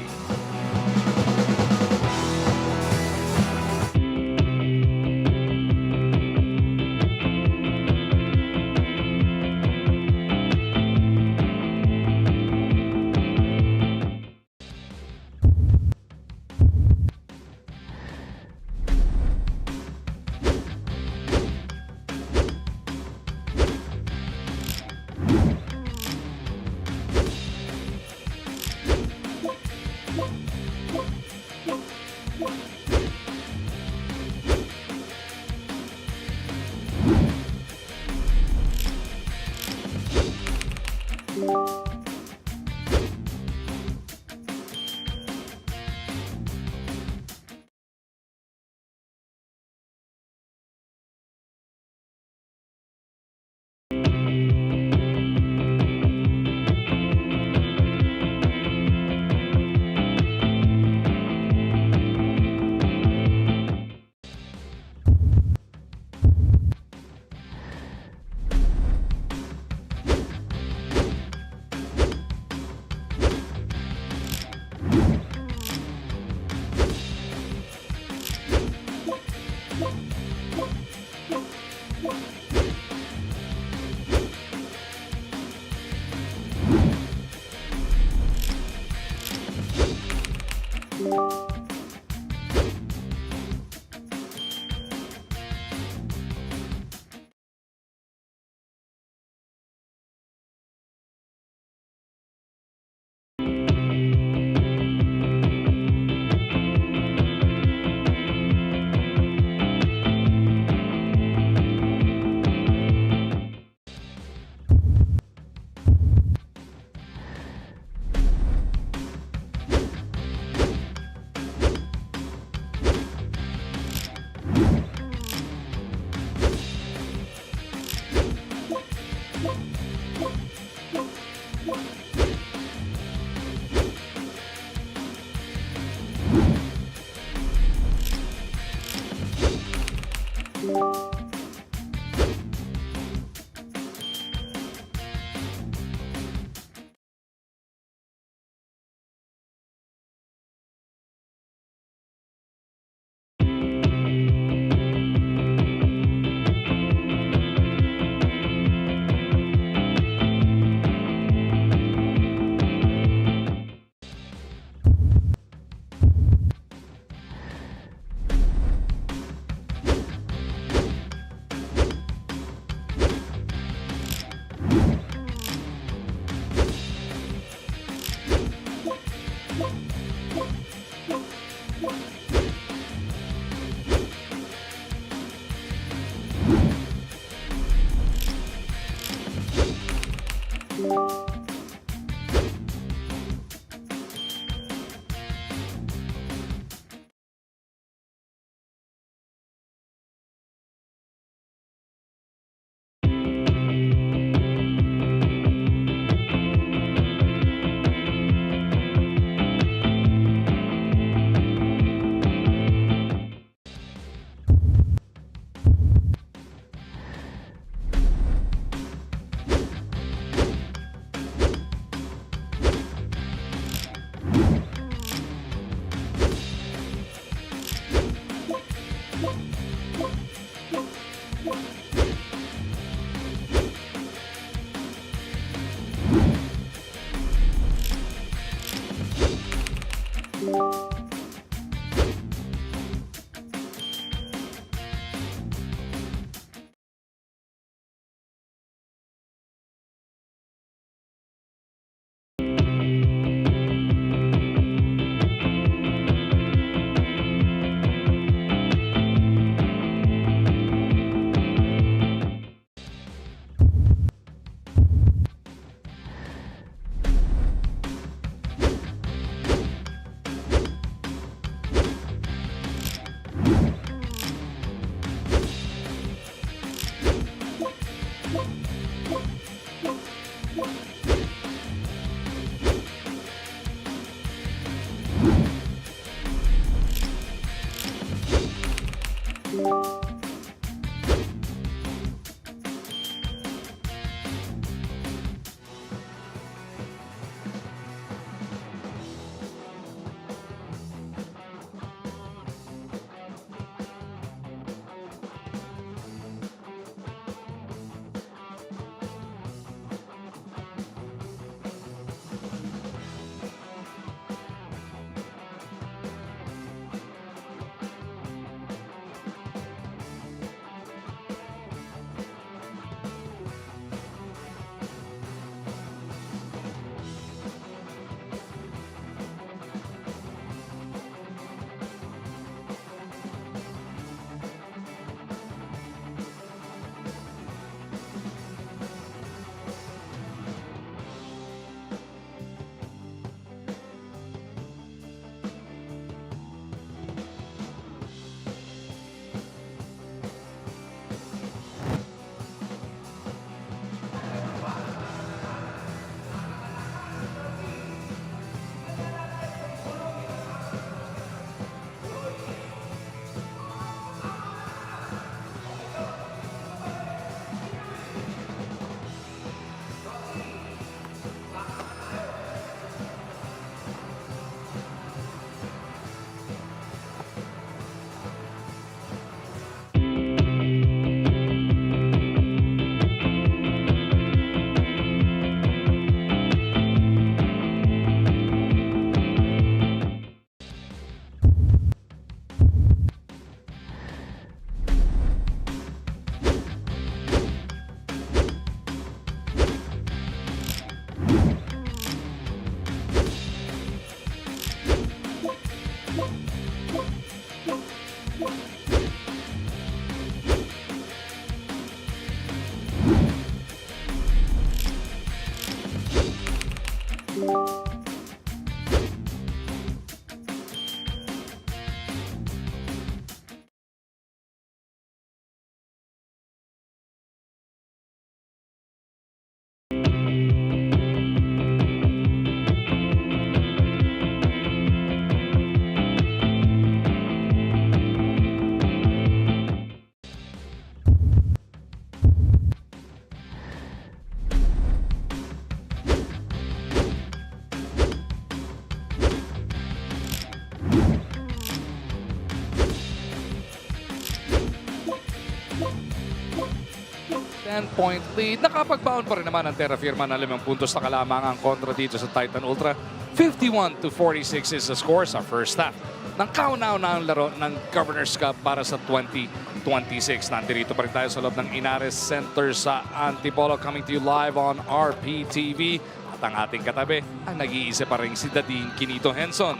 10-point lead. Nakapag-bound pa rin naman ang Terrafirma na 5 puntos na kalamangan kontra dito sa Titan Ultra. 51-46 is the score sa first half ng kauna-unahang laro ng Governor's Cup para sa 2026. Nandito pa rin tayo sa loob ng Inares Center sa Antipolo, coming to you live on RPTV. At ang ating katabi, ang nag-iisa pa rin si Dadine Quinito Henson.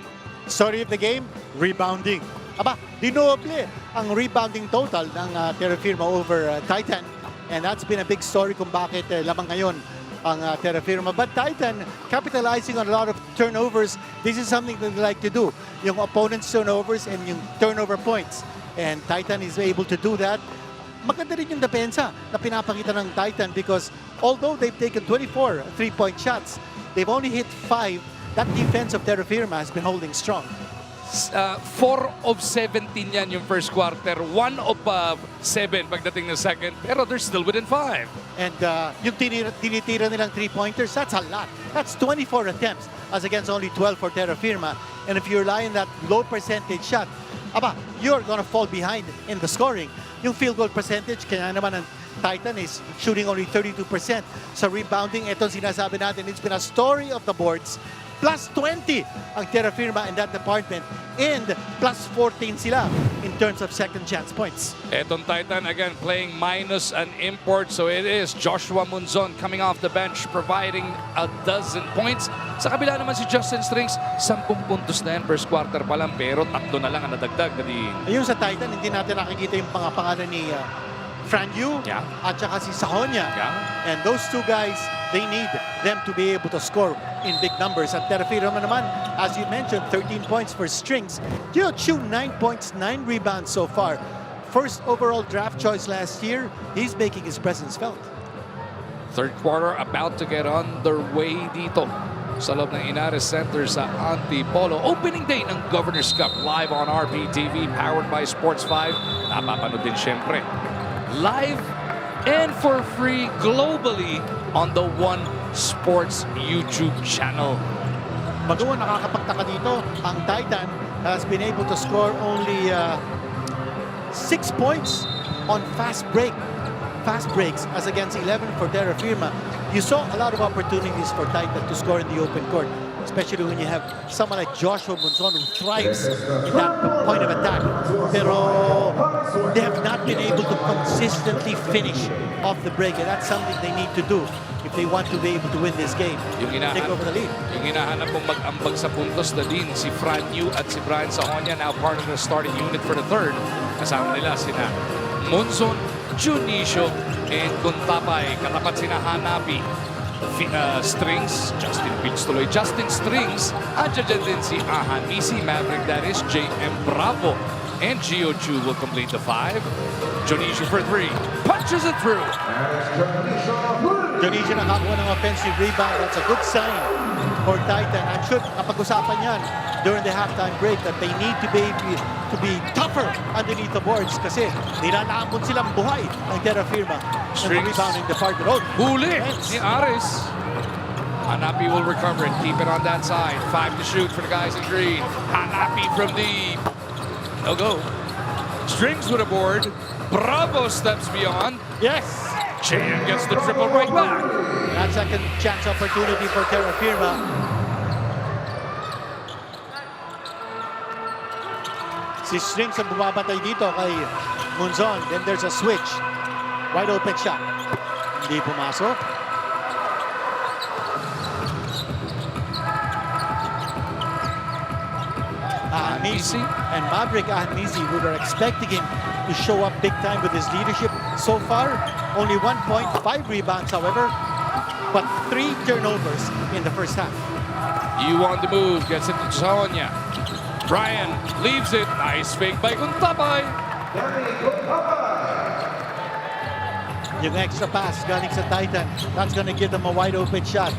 Story of the game, rebounding. Aba, dinoble ang rebounding total ng Terrafirma over Titan. And that's been a big story kung bakit lamang ngayon ang Terrafirma. But Titan, capitalizing on a lot of turnovers, this is something that they like to do. Yung opponent's turnovers and yung turnover points. And Titan is able to do that. Maganda rin yung depensa na pinapakita ng Titan because although they've taken 24 3-point shots, they've only hit 5. That defense of Terrafirma has been holding strong. 4 of 17 yan yung first quarter. 1 of 7 pagdating ng second. Pero they're still within 5. And yung tinitira nilang 3-pointers, that's a lot. That's 24 attempts as against only 12 for Terrafirma. And if you rely on that low percentage shot, aba, you're gonna fall behind in the scoring. Yung field goal percentage, kaya naman ang Titan is shooting only 32%. Sa rebounding, ito sinasabi natin, it's been a story of the boards. Plus 20 ang Terrafirma in that department and plus 14 sila in terms of second chance points. Etong Titan again playing minus an import, so it is Joshua Munzon coming off the bench providing 12 points. Sa kabila naman si Justin Strings, 10 puntos na yan first quarter pa lang pero 3 na lang ang nadagdag na din. Yung sa Titan, hindi natin nakikita yung pangalan ni Fran Yu at saka si Sahonia. And those two guys, they need them to be able to score in big numbers. At Terrafirma naman, as you mentioned, 13 points for Strings. Gio Chu, 9 points, 9 rebounds so far. First overall draft choice last year, he's making his presence felt. Third quarter about to get underway dito sa loob ng Inares Center sa Antipolo. Opening day ng Governor's Cup live on RPTV, powered by Sports 5. Napapanood din syempre live and for free globally on the One Sports YouTube channel. Bago nakakapagtaka dito, ang Titan has been able to score only 6 points on fast breaks as against 11 for Terrafirma. You saw a lot of opportunities for Titan to score in the open court, especially when you have someone like Joshua Munzon who thrives in that point of attack. Pero they have not been able to consistently finish off the break, and that's something they need to do if they want to be able to win this game. Take over the lead. Yung hinahanap mong mag-ambag sa puntos na din si Fran Yu at si Brian Sahonia, now part of the starting unit for the third. Kasama nila sina Munzon, Junicio, and Guntapay. Katapat sina Hanapi, Strings, Justin Fields tuloy, Justin Strings, at dyan din si Ahanisi Maverick, that is JM Bravo. And Gio Chu will complete the 5. Junicio for 3, punches it through. Junicio nakakuha ng offensive rebound. That's a good sign for Titan. I'm sure napag-usapan yan during the halftime break that they need to be tougher underneath the boards kasi nilalakot silang buhay ng Terrafirma in the rebounding department. Oh, huli ni Aris. Hanapi will recover it, keep it on that side. 5 to shoot for the guys in green. Hanapi from deep. No go. Strings with a board. Bravo steps beyond. Yes. Chan gets the triple right back. That second chance opportunity for Terrafirma. Si Strings ang bumabatay dito kay Munzon. Then there's a switch. Wide open shot. Hindi pumasok. Ahanmisi. And Maverick Ahanmisi, we were expecting him to show up big time with his leadership. So far, only 1 point, 5 rebounds, however, but 3 turnovers in the first half. You on the move, gets it to Sonia. Brian leaves it. Nice fake by Guntapay. Yung extra pass galing sa Titan, that's gonna give them a wide open shot.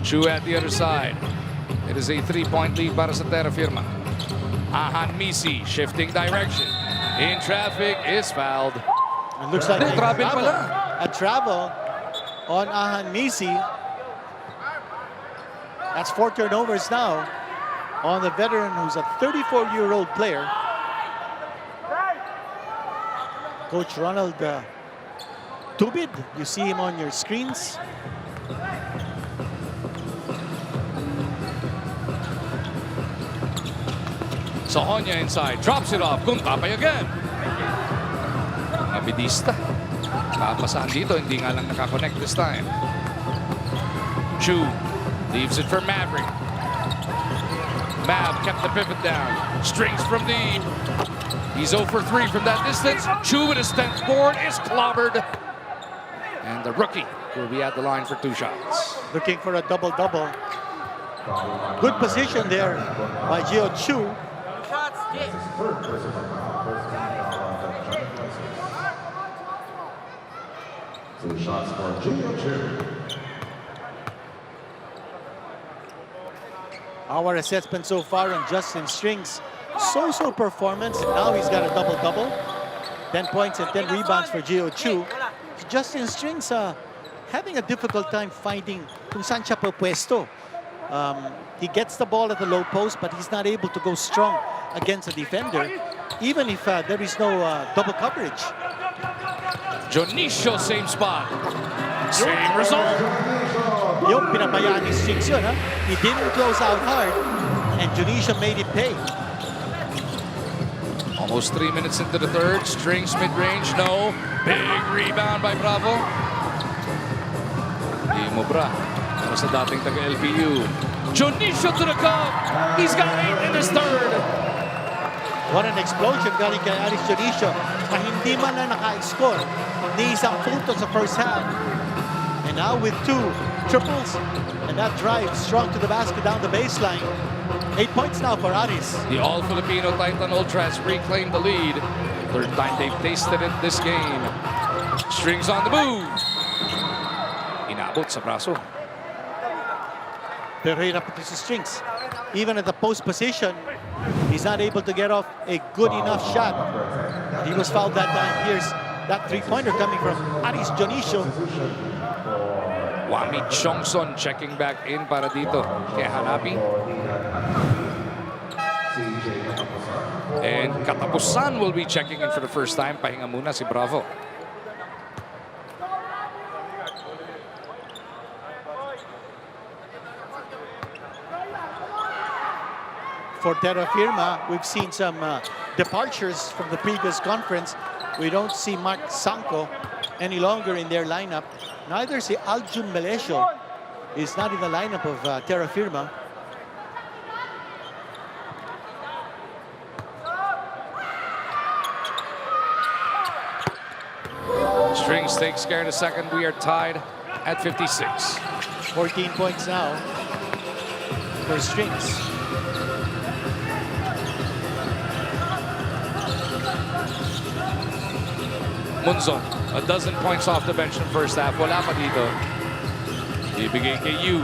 Chu at the other side. It is a 3-point lead para sa Terrafirma. Ahanmisi shifting direction. In traffic, is fouled. It looks like Travel pala. a travel on Ahanmisi. That's 4 turnovers now on the veteran who's a 34-year-old player. Coach Ronald Tubid, you see him on your screens. Sohonia inside, drops it off. Guntapay again. Abidista. Kapasaan dito, hindi nga lang nakakonect this time. Chu leaves it for Maverick. Mav kept the pivot down. Strings from deep. He's 0 for 3 from that distance. Chu with his 10th board is clobbered. And the rookie will be at the line for 2 shots. Looking for a double-double. Good position there by Gio Chu. Two shots for Junior Chu. Our assessment so far on Justin Strings, so-so performance. Now he's got a double-double. 10 points and 10 rebounds for Gio Chu. Justin Strings having a difficult time finding kung saan siya pwesto. He gets the ball at the low post, but he's not able to go strong against a defender, even if there is no double coverage. Jonicio, same spot. Same result. Yung pinabayaan ni Strings yun, ha? He didn't close out hard, and Jonicio made it pay. Almost 3 minutes into the third. Strings mid-range, no. Big rebound by Bravo. Di mo bra. Para sa dating taga-LPU. Jonicio to the cup. He's got 8 in his third. What an explosion galing kay Aris Jonicio na hindi man na naka-score ni isang punto sa first half. And now with 2 triples and that drive strong to the basket down the baseline. 8 points now for Aris. The all-Filipino Titan Ultras reclaim the lead. Third time they've tasted it this game. Strings on the move. Inabot sa braso. Pero hirap ito si Strings. Even at the post position, he's not able to get off a good enough shot. He was fouled that time. Here's that 3-pointer coming from Aris Jonicio. Wami Chongson checking back in para dito kay Hanapi. And Katapusan will be checking in for the first time. Pahinga muna si Bravo. For Terrafirma, we've seen some departures from the previous conference. We don't see Mark Sanko any longer in their lineup. Neither si Aljun Melesio is not in the lineup of Terrafirma. Strings takes care of the second. We are tied at 56. 14 points now for Strings. Munzon, a dozen points off the bench in first half. Wala pa dito. Ibigay kay Yu.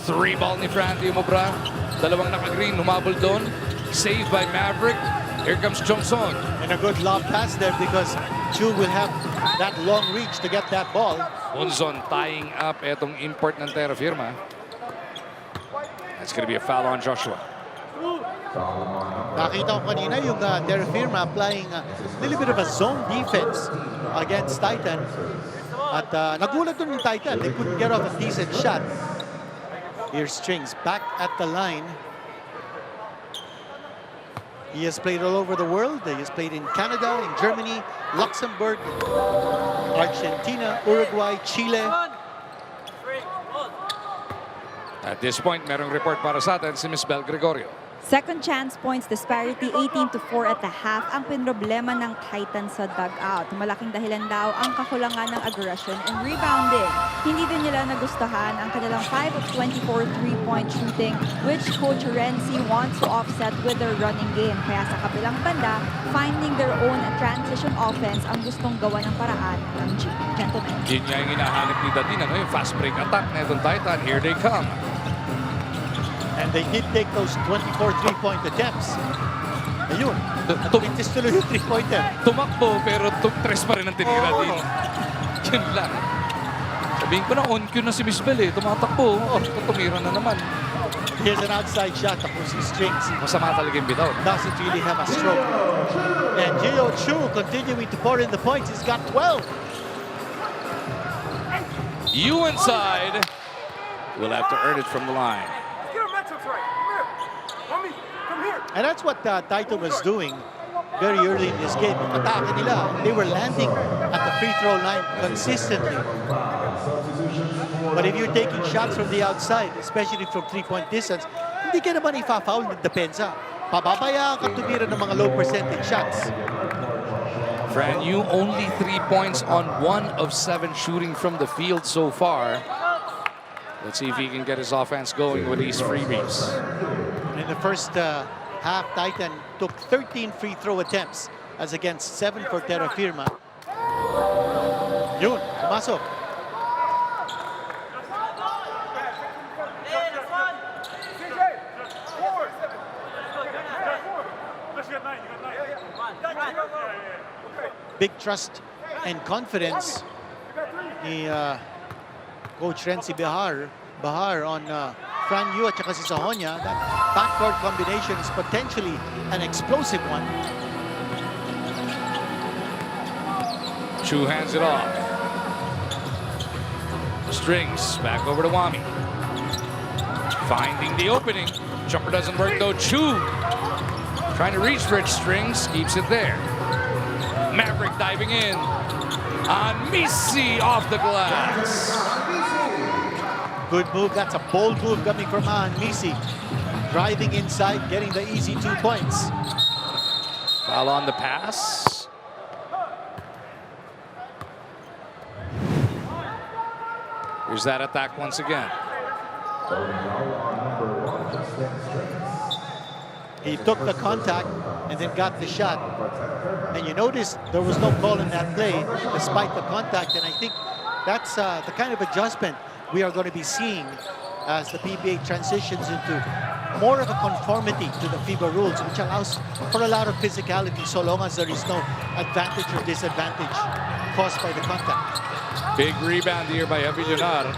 3-ball ni Frankie Mobra. Dalawang naka-green, humabol doon. Saved by Maverick. Here comes Chongson. And a good lob pass there because Chu will have that long reach to get that ball. Munzon tying up etong import ng Terrafirma. That's going to be a foul on Joshua. Nakita ko kanina yung Terrafirma applying a little bit of a zone defense against Titan. At nagulat dun yung Titan. They couldn't get off a decent shot. Here's Strings back at the line. He has played all over the world. He has played in Canada, in Germany, Luxembourg, Argentina, Uruguay, Chile. At this point, merong report para sa atin si Miss Bel Gregorio. Second chance points disparity 18-4 at the half ang pinroblema ng Titans sa dugout. Malaking dahilan daw ang kakulangan ng aggression and rebounding. Hindi din nila nagustuhan ang kanilang 5 of 24 three-point shooting which Coach Renzi wants to offset with their running game. Kaya sa kabilang banda, finding their own transition offense ang gustong gawa ng paraan ng gentlemen. Yun nga yung hinahanap ni Dadin, yung fast break attack na itong Titan. Here they come. And they did take those 24 three-point attempts. Ayun, tumintis tuloy yung three-pointer. Tumakbo pero tres pa rin ang tinira din. Yun lang. Sabihin ko na on cue na si Miss Bel tumatakbo. Tumira na naman. Here's an outside shot tapos si Strings. Masama talaga yung bitaw. Doesn't really have a stroke. And Gio Chu continuing to pour in the points. He's got 12. You inside. Will have to earn it from the line. And that's what Taito was doing very early in this game. Atake nila. They were landing at the free throw line consistently. But if you're taking shots from the outside, especially from three-point distance, hindi ka naman ifa-foul ng depensa. Pababayaan ka tumira ng mga low percentage shots. Fran Yu only 3 points on 1 of 7 shooting from the field so far. Let's see if he can get his offense going with these freebies. In the first half, Titan took 13 free throw attempts as against 7 for Terrafirma. Yun, pumasok. Big trust and confidence ni Coach Renzi Bahar on Fran Yu at saka si Sahonia. That backcourt combination is potentially an explosive one. Chu hands it off. Strings back over to Wami. Finding the opening. Jumper doesn't work though. Chu trying to reach Rich. Strings keeps it there. Maverick diving in on Misi off the glass. Good move. That's a bold move coming from Misi. Driving inside, getting the easy 2 points. Foul on the pass. Here's that attack once again. He took the contact and then got the shot. And you notice there was no call in that play despite the contact. And I think that's the kind of adjustment we are going to be seeing as the PBA transitions into more of a conformity to the FIBA rules, which allows for a lot of physicality so long as there is no advantage or disadvantage caused by the contact. Big rebound here by Avillonar.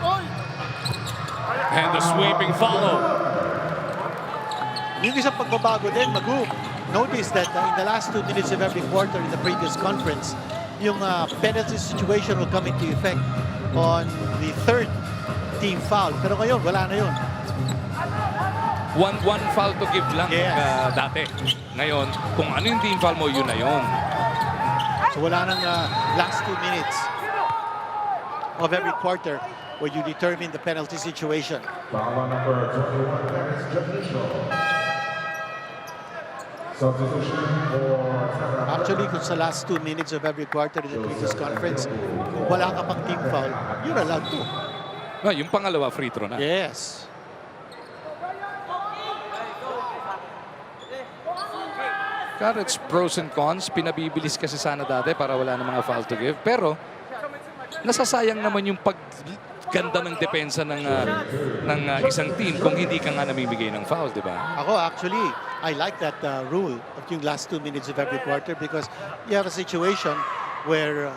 And the sweeping follow. Yung isang pagbabago din, Magu, notice that in the last 2 minutes of every quarter in the previous conference, yung penalty situation will come into effect on the third team foul. Pero ngayon, wala na yun. One foul to give lang dati. Ngayon, kung ano yung team foul mo, yun na yun. So wala nang last 2 minutes of every quarter where you determine the penalty situation. Foul number 21, Dennis Jefferson. Substitution for Actually, kung sa last 2 minutes of every quarter in the previous conference, kung wala ka pang team foul, you're allowed to. No, yung pangalawa, free throw na. Yes. God, it's pros and cons. Pinabibilis kasi sana dati para wala na mga foul to give. Pero, nasasayang naman yung pagganda ng depensa ng isang team kung hindi ka nga namimigay ng foul, di ba? Ako, actually, I like that rule of yung last 2 minutes of every quarter because you have a situation where,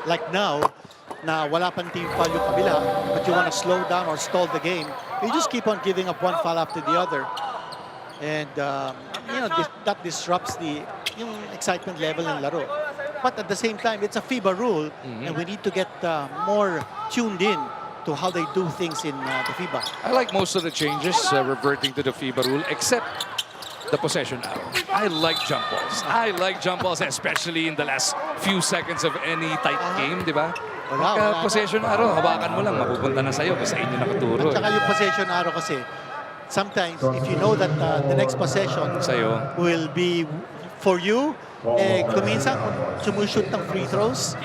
like now, na wala pang team foul yung kabila, but you want to slow down or stall the game, you just keep on giving up one foul after the other. And, you know, that disrupts the yung excitement level ng laro. But at the same time, it's a FIBA rule, and we need to get more tuned in to how they do things in the FIBA. I like most of the changes reverting to the FIBA rule, except the possession arrow. I like jump balls. I like jump balls, especially in the last few seconds of any tight game, di ba? Pagka possession arrow, hawakan mo lang, mapupunta na sa'yo kung sa inyo nakaturo. At saka yung possession arrow kasi, sometimes if you know that the next possession Sa'yo. will be for you, kuminsan kung sumushoot ng free throws,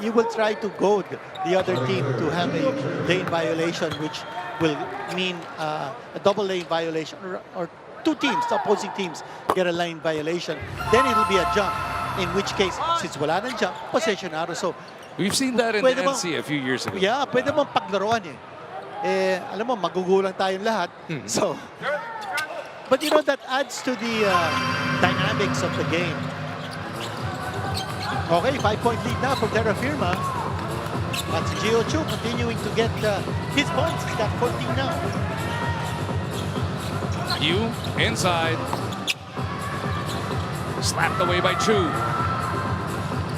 you will try to goad the other team to have a lane violation, which will mean a double lane violation, or two teams, opposing teams, get a lane violation. Then it'll be a jump, in which case, since wala nang jump, possession arrow. So, We've seen that in the Pwede bang- NC a few years ago. yeah, pwede mong paglaruan alam mo, magugulang tayong lahat. So, but you know, that adds to the dynamics of the game. Okay, 5-point lead now for Terrafirma. That's Gio Chu continuing to get his points. He's got 14 now. You inside. Slapped away by Chu.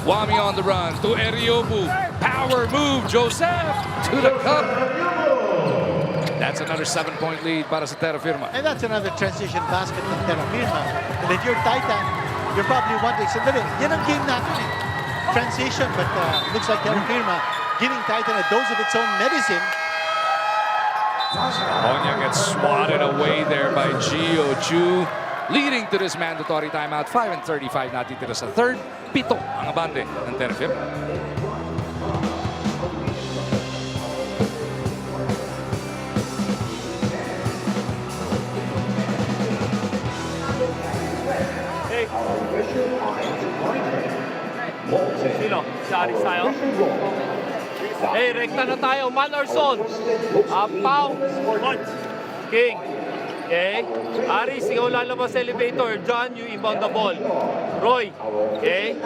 Wami on the run to Eriobu. Power move, Joseph to the cup. That's another 7-point lead para sa Terrafirma. And that's another transition basket ng Terrafirma. And if you're Titan, you're probably wondering, sandali, yan ang game natin Transition, but looks like Terrafirma giving Titan a dose of its own medicine. Onya gets swatted away there by Gio Chu, leading to this mandatory timeout. 5:35 natitira sa third. 7 ang abante ng Terrafirma. Sino? Si Aris tayo? Hey, rekta na tayo. Man or zone? Pau. King. Okay. Aris, ikaw lalabas sa elevator. John, you inbound the ball. Roy. Okay.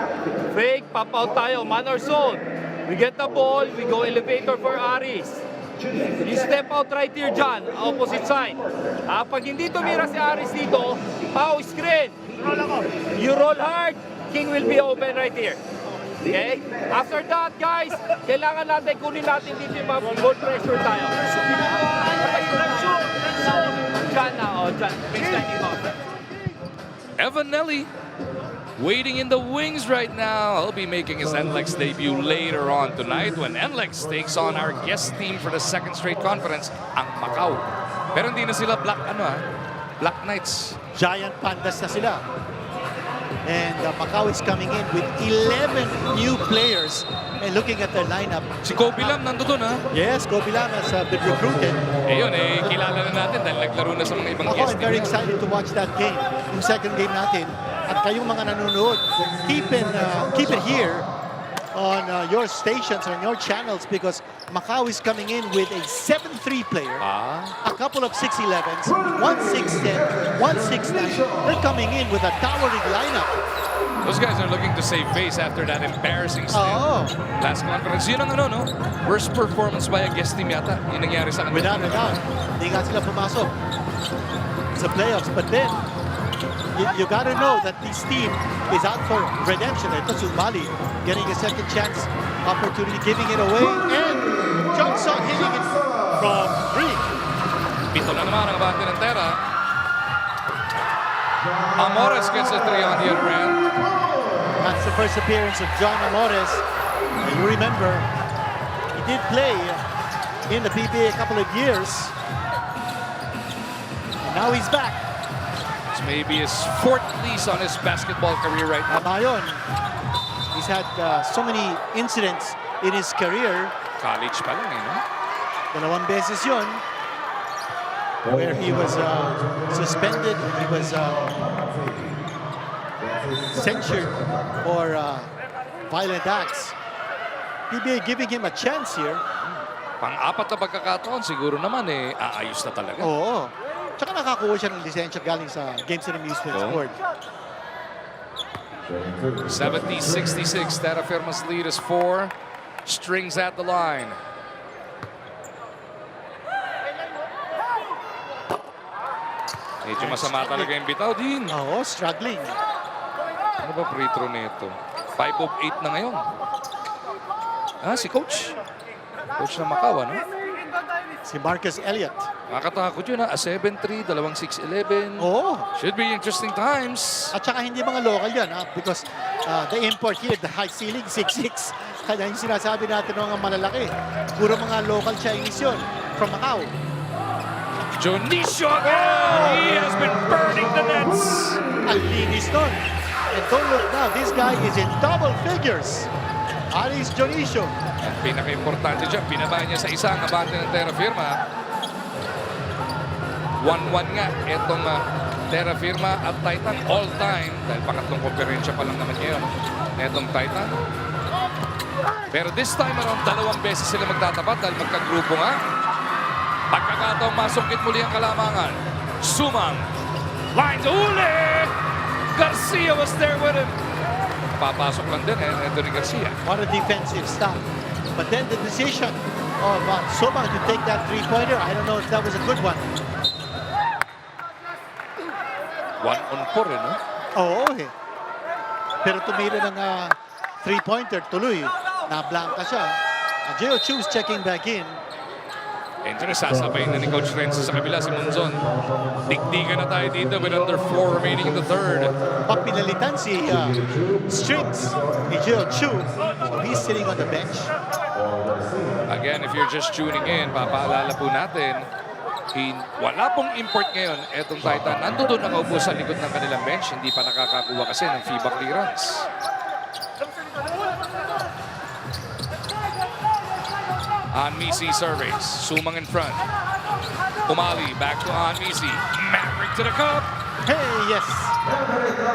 Fake, pop out tayo. Man or zone? We get the ball. We go elevator for Aris. You step out right here, John. Opposite side. Pag hindi tumira si Aris dito, Pau, screen. You roll hard. King will be open right here. Okay? After that, guys, kailangan natin kunin natin dito yung mga ball pressure tayo. Dyan na, dyan. Evan Nelly waiting in the wings right now. He'll be making his NLEX debut later on tonight when NLEX takes on our guest team for the second straight conference, ang Macau. Pero hindi na sila Black Knights. Giant Pandas na sila. And Macau is coming in with 11 new players. And looking at their lineup. Si Kobe Lam nandoon Yes, Kobe Lam has been recruited. Yun kilala na natin dahil naglaro na sa mga ibang guest I'm very team. excited to watch that game. Yung second game natin. At kayong mga nanonood, keep it here on your stations, on your channels, because Macau is coming in with a 7-3 player, a couple of 6'11s, 1 6'10, 1 6'9. They're coming in with a towering lineup. Those guys are looking to save face after that embarrassing stint. Last conference, yun ang worst performance by a guest team yata. Yung nangyari sa kanila. Without a doubt, hindi nga sila pumasok sa playoffs. But then, you gotta know that this team is out for redemption. Ito Sumali getting a second chance opportunity, giving it away, and Johnson hitting it from 3. 7 na naman ang abante ng Terra. Amores gets a 3 on the other end. That's the first appearance of John Amores. And you remember, he did play in the PBA a couple of years. And now he's back. It's maybe his 4th lease on his basketball career right now. Tama yun. He's had so many incidents in his career. College pa lang no? Dalawang beses yun, where he was suspended, he was censured for violent acts. PBA giving him a chance here. Pang-apat na pagkakataon, siguro naman aayos na talaga. Oo. Tsaka nakakuha siya ng lisensya galing sa Games and Amusements Board. 70-66, Terrafirma's lead is 4. Strings at the line. Medyo masama talaga yung bitaw din. Oo, struggling. Ano ba free throw nito? 5 of 8 na ngayon. Si Coach. Coach ng Macau, Si Marcus Elliott. Nakakatakot yun ha. A 7-3, dalawang 6-11. Oo. Should be interesting times. At saka hindi mga local yan, because the import here, the high ceiling, 6'6". Kaya yung sinasabi natin ng mga malalaki, puro mga local Chinese yun from Macau. Dionisio again! He has been burning the nets. Ang linis nun. And don't look now, this guy is in double figures. Aris Dionisio. Ang pinaka-importante dyan, binaba niya sa isang abante ng Terrafirma. 1-1 nga itong Terrafirma at Titan all-time. Dahil pangatlong komperensya pa lang naman ngayon itong Titan. Pero this time around, dalawang beses sila magtatapat dahil magkagrupo nga. Pagkakataong masungkit muli ang kalamangan. Sumang. Line to uli! Garcia was there with him. Papasok lang din Anthony Garcia. What a defensive stop. But then the decision of Sumang to take that three-pointer, I don't know if that was a good one. 1-on-4 no? Oo eh. Pero tumira ng three-pointer tuloy. Na-blanca siya. Gio Chu's checking back in. Enter na sasabay na ni Coach Renzo sa kabila si Monzon. Digdigan na tayo dito with under 4 remaining in the third. Pinalitan si Strings ni Gio Chu. So he's sitting on the bench. Again, if you're just tuning in, papaalala po natin, wala pong import ngayon etong Titan. Nandoon nakaupo sa likod ng kanilang bench. Hindi pa nakakakuha kasi ng FIBA clearance. Anmisi surveys. Sumang in front. Umali back to Anmisi. Maverick to the cup. Hey, yes.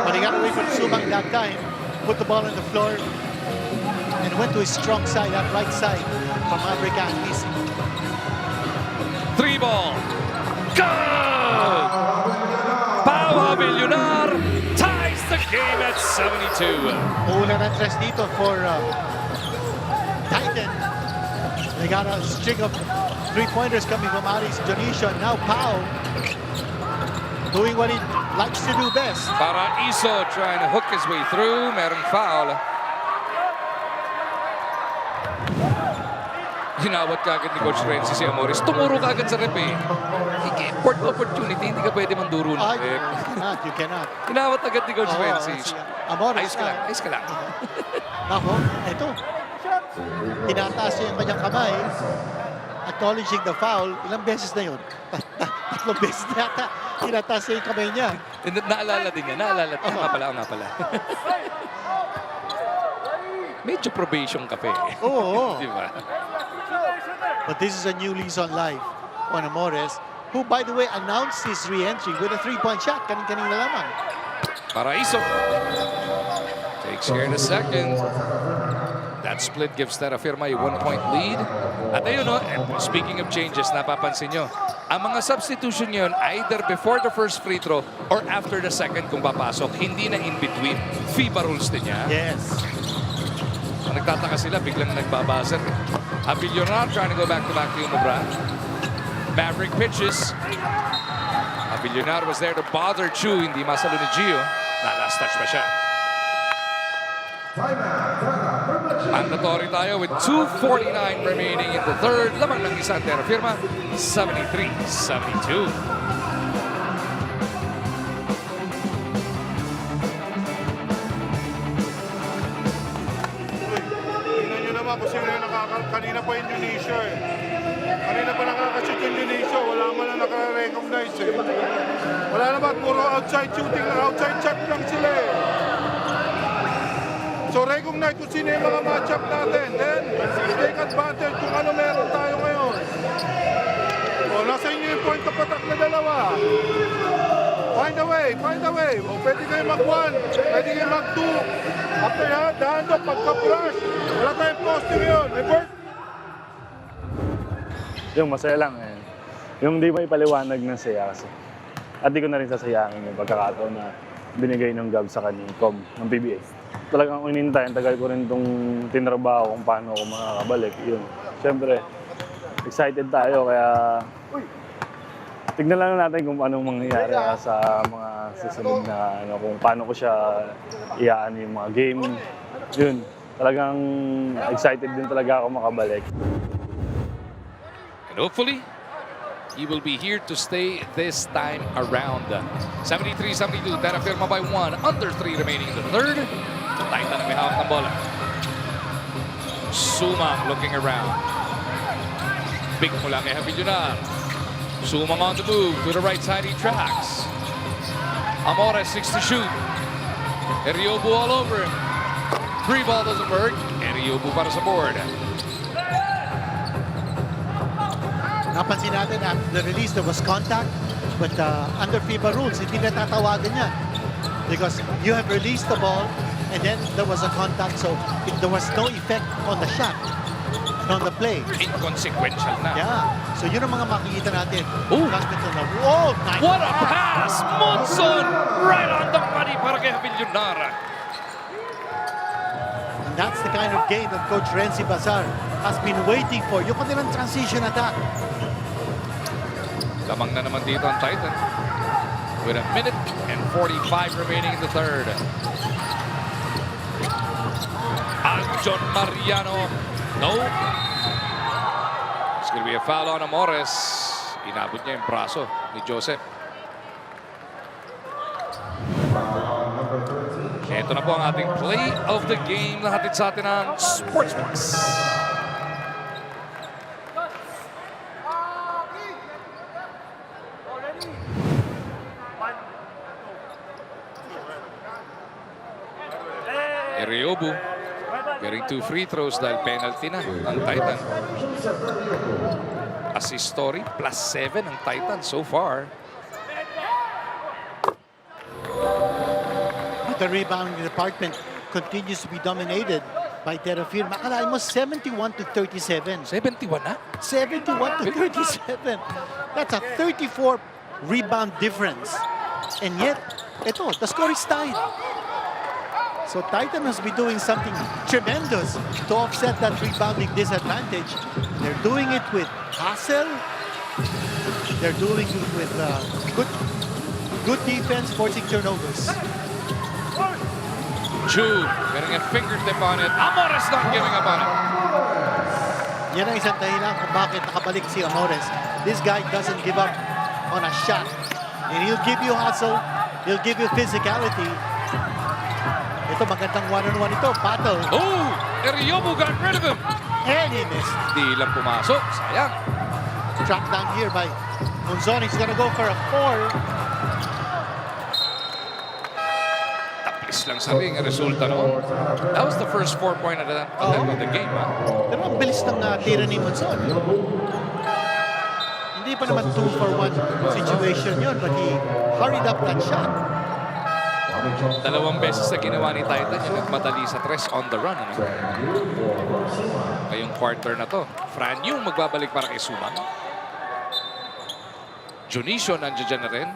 But he got away from Sumang that time. Put the ball on the floor. And went to his strong side, that right side from Maverick Anmisi. 3 ball. Good! Pau Avillonar ties the game at 72. Ulan ang tres dito for Titan. They got a string of three-pointers coming from Aris Dionisio. Now Pau doing what he likes to do best. Para Iso trying to hook his way through. Merong foul. Hinawat kagad ni Coach Renzi si Amoris. Tumuro kagad sa rep eh. Import opportunity, hindi ka pwede manduro ng rep. You cannot. Hinawat agad ni Coach Renzi. Amoris Ayos ka lang. Ako, ito. Tinataas niya yung kanyang kamay. Acknowledging the foul. Ilang beses na yun? Tatlong beses na yata. Tinataas niya yung kamay niya. Naalala din niya. Nga pala. Medyo probation ka pa eh. Oo. Diba? But this is a new lease on life on Amores, who, by the way, announced his re-entry with a three-point shot. Kanina lamang. Para Iso. Takes care in a second. That split gives Terrafirma a 1-point lead. At ayun speaking of changes, napapansin nyo, ang mga substitution yun, either before the first free throw or after the second kung papasok. Hindi na in between. FIBA rules din niya. Yes. Nagtataka sila, biglang nagbabuzzer. Avillonar trying to go back-to-back to Umubra. Maverick pitches. Avillonar was there to bother Chu. Hindi masalo ni Gio. Last touch pa siya. Mandatory tayo with 2:49 remaining in the third. Lamang ng isang Terrafirma, 73-72. Tingnan nyo naman kung sino yung kanina pa Indonesia eh. Kanina pa nakakashoot yung Indonesia, wala man lang nakaka-recognize eh. Wala naman, puro outside shooting lang, outside shot lang sila eh. So recognize kung sino yung mga matchup natin. Then, take advantage kung ano meron tayo ngayon. O, nasa inyo yung point of attack na dalawa. Find a way. O, pwede kayo mag-1, pwede kayo mag-2. After that, dahan-dok, pagka-flush. Wala tayong posting yun. Yung masaya lang eh. Yung di ba ipaliwanag ng saya kasi. At di ko na rin sasayangin yung pagkakataon na binigay ng Gab sa kanyang ng PBA. Talagang inintay, tagal ko rin itong tinrabaho kung paano ako makakabalik. Yun. Siyempre, excited tayo kaya tignan lang natin kung anong mangyayari sa mga susunod na kung paano ko siya iyaan yung mga game. Yun. Talagang excited din talaga ako makabalik. And hopefully, He will be here to stay this time around. 73-72, Terrafirma by 1. Under 3 remaining in the third. Titan may hawak ng bola. Sumang looking around. Big mula kay Havillunar. Sumang on the move. To the right side he tracks. Amores 6 to shoot. Eriobu all over him. Free ball doesn't work. Eriobu para sa board. Napansin natin after the release there was contact, but under FIBA rules, hindi na tatawagan yan. Because you have released the ball and then there was a contact, so there was no effect on the shot, on the play. Inconsequential na. Yeah. So yun ang mga makikita natin. Ooh. Oh, nice. What a pass! Monson! Right on the money para kay Havillunar. And that's the kind of game that Coach Renzi Bazar has been waiting for. Yung kanilang transition attack. Lamang na naman dito ang Titan. With a minute and 45 remaining in the third. John Mariano. No. It's going to be a foul on Amores. Inabot niya yung braso ni Joseph. Ito na po ang ating play of the game na hatid sa atin ng Sportsbox. Eriobu getting 2 free throws dahil penalty na ang Titan. Assist story, +7 ang Titan so far. But the rebounding department continues to be dominated by Terrafirma. Akalain mo 71 to 37. 71 na? 71 to 37. That's a 34 rebound difference. And yet, ito, the score is tied. So Titan must be doing something tremendous to offset that rebounding disadvantage. They're doing it with hustle. They're doing it with good defense, forcing turnovers. Chu getting a fingertip on it. Amores not giving up on it. Yan ang isang dahilan kung bakit nakabalik si Amores. This guy doesn't give up on a shot. And he'll give you hustle. He'll give you physicality. Ito, magandang one-on-one ito. Battle. Oh! Eriobu got rid of him. And he missed. Di lang pumasok. Sayang. Tracked down here by Monzon. He's gonna go for a 4. Tapis lang sa ring ang resulta, no? That was the first 4-point attempt of the game, ha? Pero ang bilis ng tira ni Monzon. Hindi pa naman 2-for-1 situation yun, but he hurried up that shot. Dalawang beses na ginawa ni Titan yung nagmadali sa 3 on the run. Ano? Ngayong quarter na to. Fran yung magbabalik para kay Sumang. Junicio nandiyan na rin.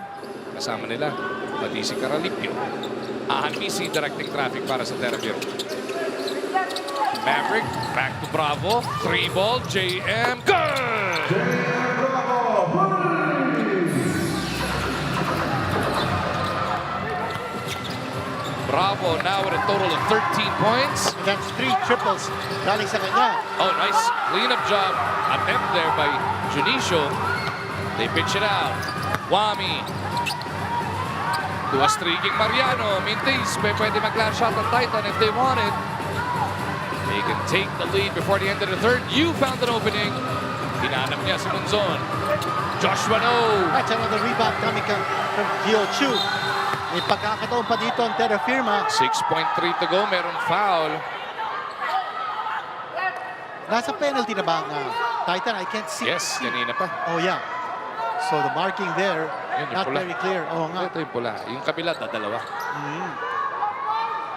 Kasama nila. Pati si Caralipio. Ahanmisi directing traffic para sa Terrafirma. Maverick back to Bravo. 3-ball. JM. Good! Bravo now with a total of 13 points. That's 3 triples galing sa kanya. Oh, nice cleanup job. Attempt there by Junicio. They pitch it out. Wami. To a streaking Mariano. Mintis, pwede mag-last shot ang Titan if they want it. They can take the lead before the end of the third. You found an opening. Hinanap niya si Monzon. Joshua No. That's another rebound coming from Gio Chu. May pagkakataon pa dito ang Terrafirma. 6.3 to go. Meron foul. Nasa penalty na ba ang Titan? I can't see. Yes, kanina pa. Oh, yeah. So the marking there, Yun, yung not pula. very clear. Oo nga. Ito yung pula. Yung kabila, dadalawa.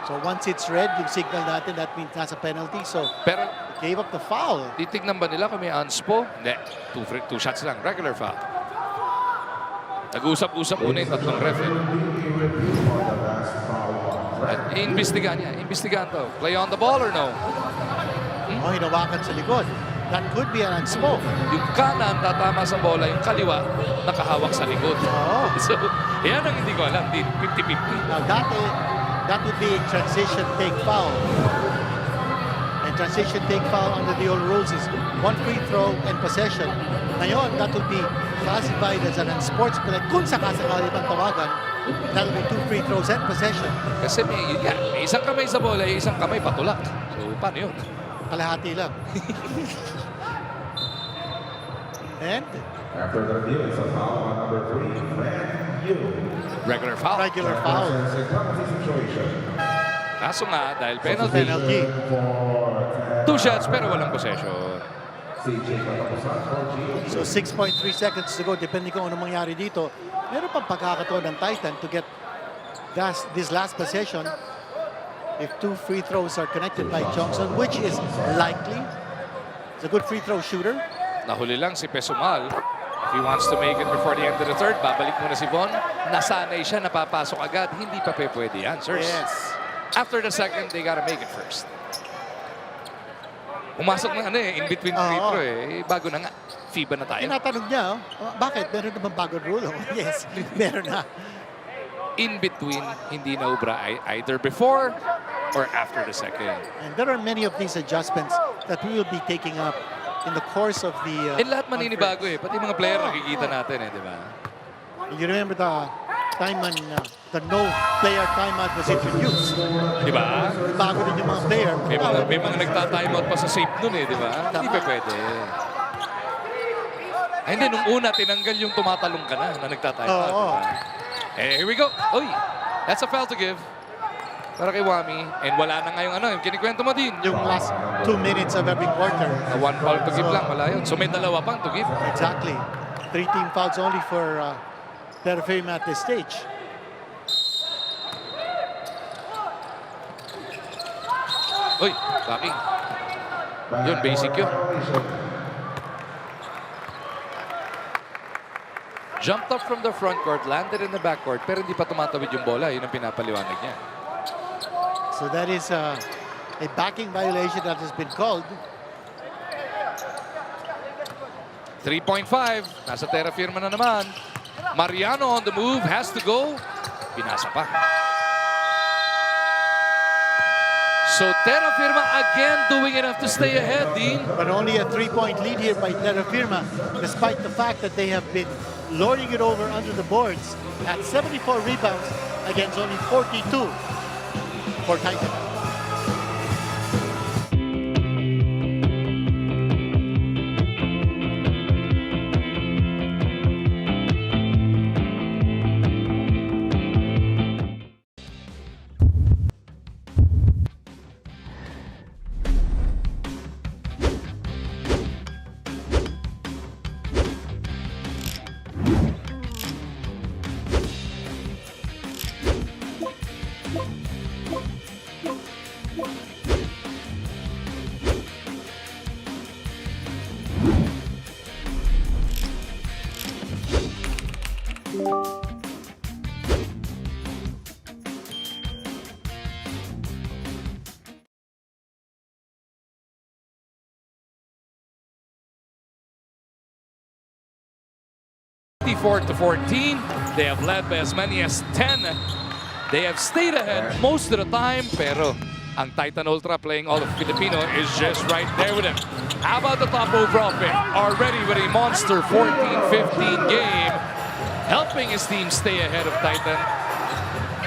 So once it's red, yung signal natin, that means nasa penalty. So Pero gave up the foul. titignan ba nila kung may unspo? Hindi. 2 shots lang. Regular foul. Nag-usap-usap muna yung tatlong ref. At iimbestigahan niya. Iimbestigahan to. Play on the ball or no? Oh, hinawakan sa likod. That could be an unspoke. Yung kanan tatama sa bola, yung kaliwa nakahawak sa likod. Oo. So, yan ang hindi ko alam. 50-50. Now that would be a transition take foul. And transition take foul under the old rules is 1 free throw and possession. Ngayon, that would be classified as an unsportsmanlike kung sakasakali pang tawagan. That'll be 2 free throws and possession. Kasi may isang kamay sa bola, isang kamay patulak. So, paano yun? Kalahati lang. And After the review, it's a foul on number 3, Fran Yu. Regular foul. regular foul. It's a penalty situation. Kaso nga, dahil penalty, Penalty. 2 shots pero walang possession. CJ Patapusan for GOP. So 6.3 seconds to go. Depende kung ano mangyari dito. Meron pang pagkakataon ng Titan to get this last possession if 2 free throws are connected by Johnson, which is likely. He's a good free throw shooter. Nahuli lang si Pesumal. If he wants to make it before the end of the third, babalik muna si Von. Nasanay siya, napapasok agad. Hindi pa pwede yan, sirs. Yes. After the second, they gotta make it first. Pumasok na in between free Oo. throw Bago na nga. FIBA na tayo. Tinatanong niya, bakit? Meron naman bagong rule. Yes, meron na. In between, hindi na ubra either before or after the second. And there are many of these adjustments that we will be taking up in the course of the... Lahat maninibago Pati mga player nakikita natin di ba? You remember the time when the no player timeout was introduced. Di ba? Bago din yung mga player. May mga nagta-timeout pa sa safe nun di ba? Hindi pa pwede. Ay, hindi, nung una, tinanggal yung tumatalong ka na nagta-timeout. Oo. Here we go. Uy, that's a foul to give. Para kay Wami. And wala na ngayong yung kinikwento mo din. Yung last 2 minutes of every quarter. A 1 foul to give lang, wala yun. So may dalawa pang to give. Exactly. 3 team fouls only for Terrafirma at this stage. Uy, backing. Yun, basic yun. Jumped up from the front court, landed in the back court, pero hindi pa tumatawid yung bola. Yun ang pinapaliwanag niya. So that is a backing violation that has been called. 3.5. Nasa Terrafirma na naman. Mariano on the move, has to go. Pinasa pa. So Terrafirma again doing enough to stay ahead, Dean. But only a 3-point lead here by Terrafirma, despite the fact that they have been lording it over under the boards at 74 rebounds against only 42 for Titan. To 14. They have led by as many as 10. They have stayed ahead most of the time, pero ang Titan Ultra playing all of Filipino is just right there with him. How about the top overall pick? Already with a monster 14-15 game, helping his team stay ahead of Titan.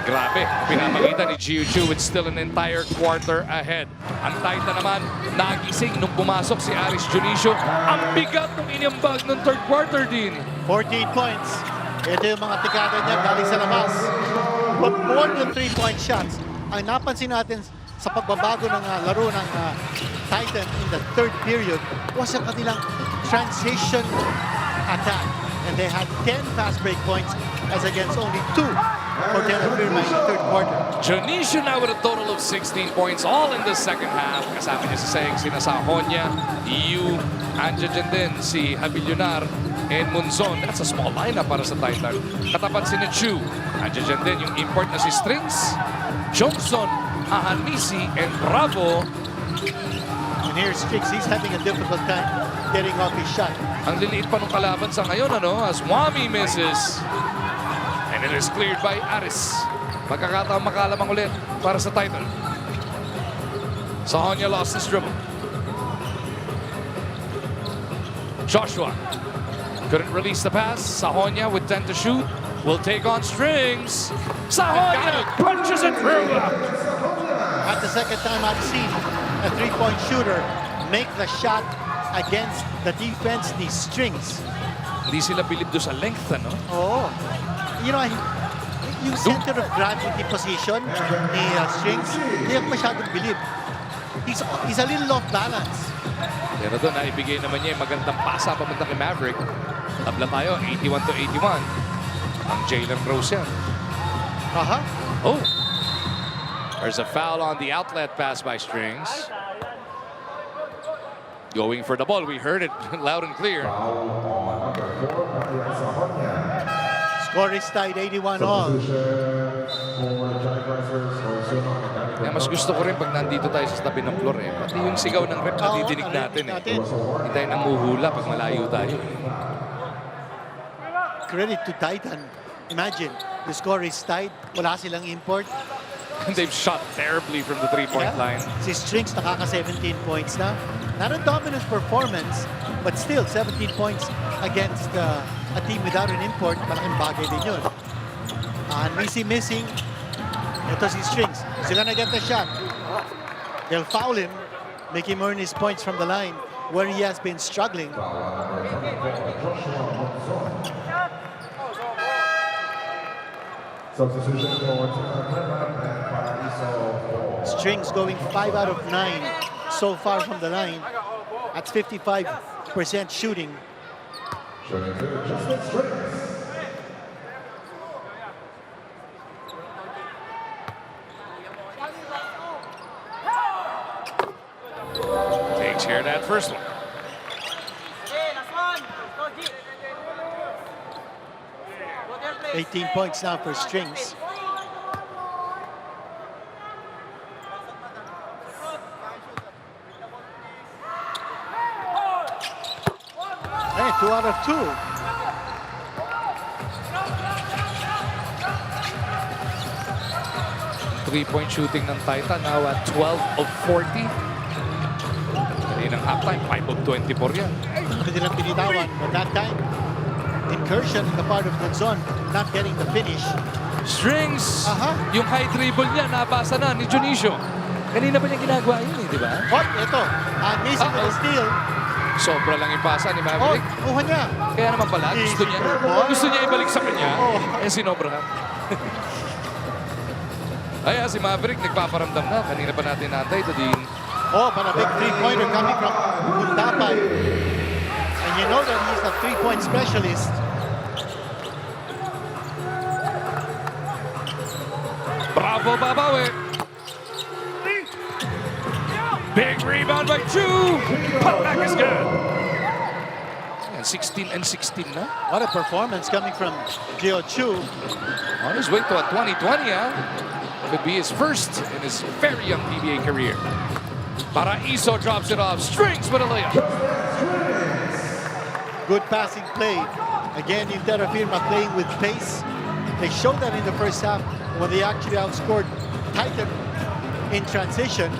Grabe, pinamagita ni Jiu with still an entire quarter ahead. Ang Titan naman, nagising nung pumasok si Aris Junicio. Ang bigat ng iniambag ng third quarter din. 14 points. Ito yung mga tikada niya galing sa labas. But more than 3-point shots. Ang napansin natin sa pagbabago ng laro ng Titan in the third period was ang kanilang transition attack. And they had 10 fast break points as against only 2 for Terrafirma in the third quarter. Junicio now with a total of 16 points, all in the second half. Kasama niya si Seng, Sinasahonya, Yu, andyan dyan din si Habilionar, and Munzon. That's a small lineup para sa Titan. Katapat si Chu. Andyan dyan din yung import na si Strings, Johnson, Ahanisi, and Bravo. And here's Strix. He's having a difficult time getting off his shot. Ang liliit pa ng kalaban sa ngayon, as Wami misses. And it is cleared by Aris. Magkakataong makalamang ulit para sa Titan. Sahonya lost his dribble. Joshua. Couldn't release the pass. Sahonia with 10 to shoot. Will take on Strings. Sahonia punches it through. At the second time I've seen a three-point shooter make the shot against the defense ni Strings. Hindi sila bilib doon sa length, ano? Oo. You know, yung center of gravity position ni Strings, hindi ako masyadong bilib. He's a little off balance. Pero doon, naibigay naman niya yung magandang pasa papunta kay Maverick. Tabla tayo, 81-81. Ang Jalen Rose yan. Oh! There's a foul on the outlet pass by Strings. Going for the ball. We heard it loud and clear. Score is tied 81 all. Kaya mas gusto ko rin pag nandito tayo sa tabi ng floor eh. Pati yung sigaw ng rep nadidinig natin eh. Hindi tayo nanguhula pag malayo tayo. Credit to Titan. Imagine, the score is tied. Wala silang import. They've shot terribly from the three-point line. Si Strings nakaka 17 points na. Not a dominant performance, but still 17 points against a team without an import. Malaking bagay din yun. Missing. Ito si Strings. He's gonna get the shot. They'll foul him, make him earn his points from the line where he has been struggling. Strings going 5 out of 9 so far from the line. That's 55% shooting. Takes care of that first one. Hey, 18 points now for Strings. Hey, 2 out of 2. Three-point shooting ng Titan now at 12 of 40. Kaninang halftime, 5 of 24 yan. Hindi nilang pinitawan, but that time, incursion in the part of Gonzon, not getting the finish. Strings, yung high dribble niya, nabasa na ni Junicio. Kanina pa niya ginagawa yun eh, di ba? Ito, missing with the steal. Sobra lang yung pasa ni Maverick. Kuha niya. Kaya naman pala, gusto niya ibalik sa kanya. Eh, sinobrahan. Ay, si Maverick nagpaparamdam na. Kanina pa natin natay ito din. But a big three-pointer coming from Gundapay. And you know that he's a three-point specialist. Bravo, Babawi. Big rebound by Chu. Putback is good. And 16 and 16 na. What a performance coming from Gio Chu. On his way to a 2020, Could be his first in his very young PBA career. Paraiso drops it off. Strings with a layup. Good passing play. Again, in Terrafirma playing with pace. They showed that in the first half when they actually outscored Titan in transition.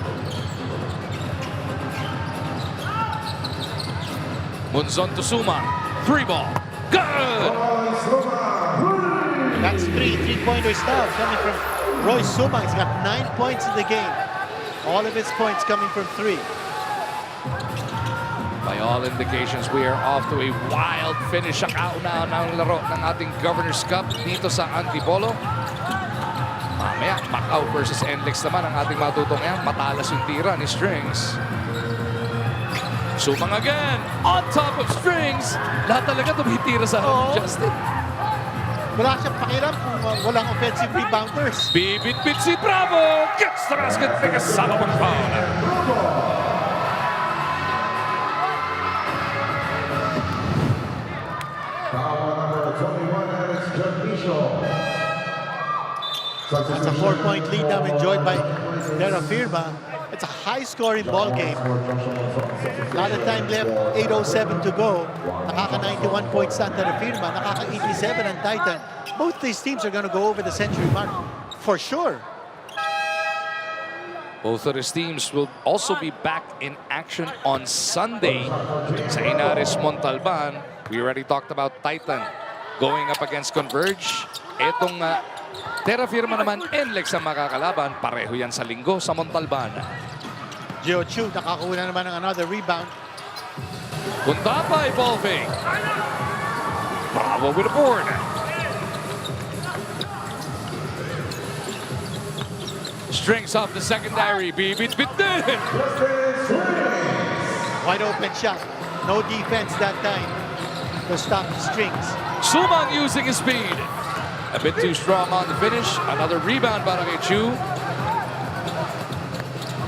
Munzon to Suma. 3 ball. Good! That's three-pointers now coming from Roy Suma. He's got 9 points in the game. All of his points coming from 3. By all indications, we are off to a wild finish sa kauna-unang laro ng ating Governor's Cup dito sa Antipolo. Mamaya, Macau versus NLEX naman ang ating matutungyan. Matalas yung tira ni Strings. Sumang again, on top of Strings. Lahat talaga tumitira sa Justin. Wala siyang pakiram kung walang offensive rebounders. Bibit-bit si Bravo. Gets the basket. May kasama pang foul. That's a 4-point lead now enjoyed by Terrafirma. It's a high-scoring ball game. A lot of time left, 8:07 to go. Nakaka-91 points na Terrafirma, nakaka-87 ang Titan. Both these teams are going to go over the century mark for sure. Both of his teams will also be back in action on Sunday sa Inares Montalban. We already talked about Titan going up against Converge. Etong Terrafirma naman, NLEX ang makakalaban. Pareho yan sa linggo sa Montalban. Gio Chu nakakuha naman ng another rebound. Kuntapay, ball fake. Bravo with the board. Strings off the secondary. Bibit-bit din. Wide open shot. No defense that time to stop the strings. Sumang using his speed. A bit too strong on the finish. Another rebound para kay Chu.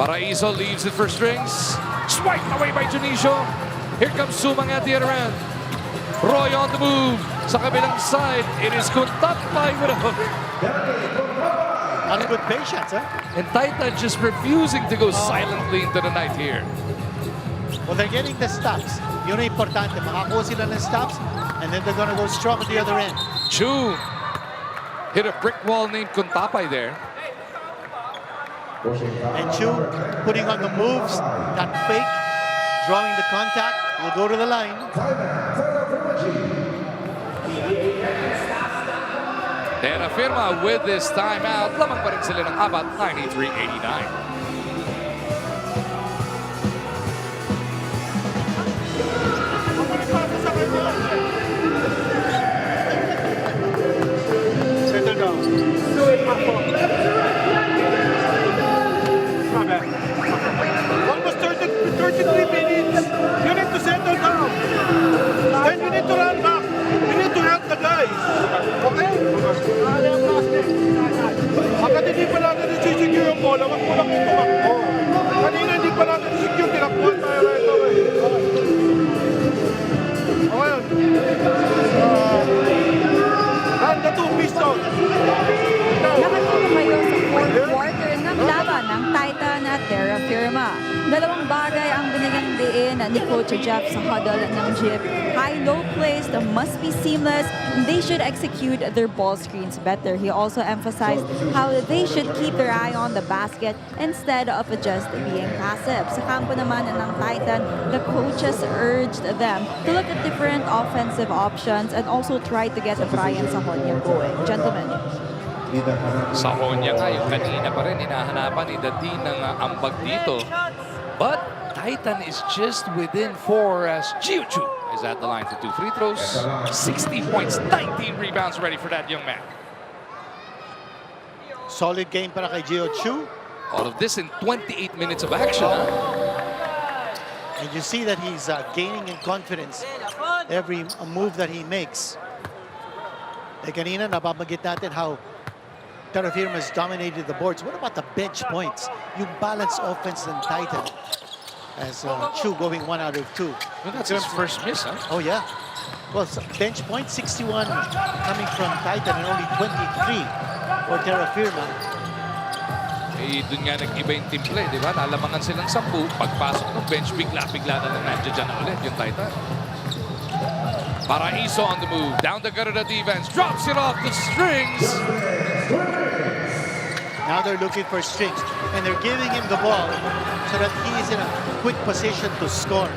Paraiso leaves it for strings. Swiped away by Junicio. Here comes Sumang at the other end. Roy on the move. Sa kabilang side, it is Kuntapay with a hook. On good patience, huh? And Titan just refusing to go silently into the night here. Well, they're getting the stops. Yun ang importante. Makakuha sila ng stops, and then they're gonna go strong at the other end. Chu hit a brick wall named Kuntapay there. And Chu putting on the moves, that fake, drawing the contact, will go to the line. Terrafirma with this timeout. Lamang pa rin sila ng abat, 93-89. Settle down. Almost 33 minutes. You need to settle down. Then you need to run back. You need to help the guys. Okay? Hanggat hindi pa natin i-secure yung bola, wag mo lang itumakbo. Kanina hindi pa natin i-secure, tinakbuhan tayo right away. Okay yun. And the two pistons. Nakatuto kayo sa fourth quarter ng laban ng Titan at Terrafirma. Dalawang bagay ang binigyang diin ni Coach Jeff sa huddle ng Dyip. High-low plays that must be seamless. They should execute their ball screens better. He also emphasized how they should keep their eye on the basket instead of just being passive. Sa kampo naman ng Titan, the coaches urged them to look at different offensive options and also try to get Brian Sahonia going. Gentlemen. Sahonia nga yung kanina pa rin hinahanapan ni Dati ng ambag dito. But Titan is just within 4 as Gio Chu is at the line for 2 free throws. 60 points, 19 rebounds ready for that young man. Solid game para kay Gio Chu. All of this in 28 minutes of action. And you see that he's gaining in confidence every move that he makes. Eh kanina, nababanggit natin how Terrafirma has dominated the boards. What about the bench points? Yung balanced offense ng Titan. As Chu going 1 out of 2. Well, that's his first miss, huh? Oh, yeah. Well, bench points, 61 coming from Titan and only 23 for Terrafirma. Eh, dun nga nag-iba yung timple, di ba? Nalamangan silang 10. Pagpasok ng bench, bigla-bigla na lang nandiyan dyan na ulit yung Titan. Paraiso on the move. Down the gutter to defense. Drops it off the strings. Now they're looking for strings. And they're giving him the ball so that he is in a quick position to score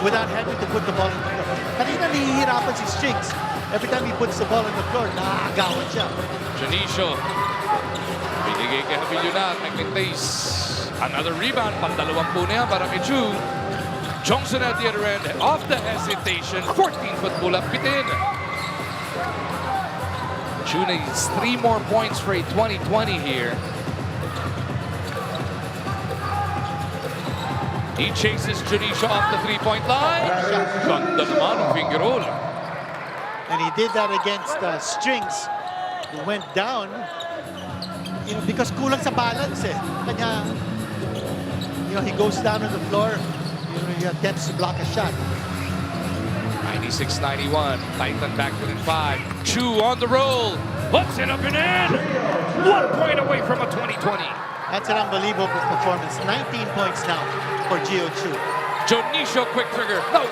without having to put the ball on the floor. Kanina nahihirapan si Strings. Every time he puts the ball on the floor, nakagawan siya. Junicio. Binigay kay Habilionat. Nag-maintains. Another rebound. Pang-20 na yan para kay Chu. Johnson at the other end. Off the hesitation. 14-foot pull-up. Bitin. Chu needs 3 more points for a 20-20 here. He chases Junicio off the 3-point line. Ganda naman ang finger roll. And he did that against Strings. He went down, you know, because kulang sa balance eh. Kanya, you know, he goes down on the floor. You know, he attempts to block a shot. 96-91. Titan back within 5. Chu on the roll. Puts it up and in. 1 point away from a 20-20. That's an unbelievable performance. 19 points now for Gio Chu. Junicio quick trigger. No.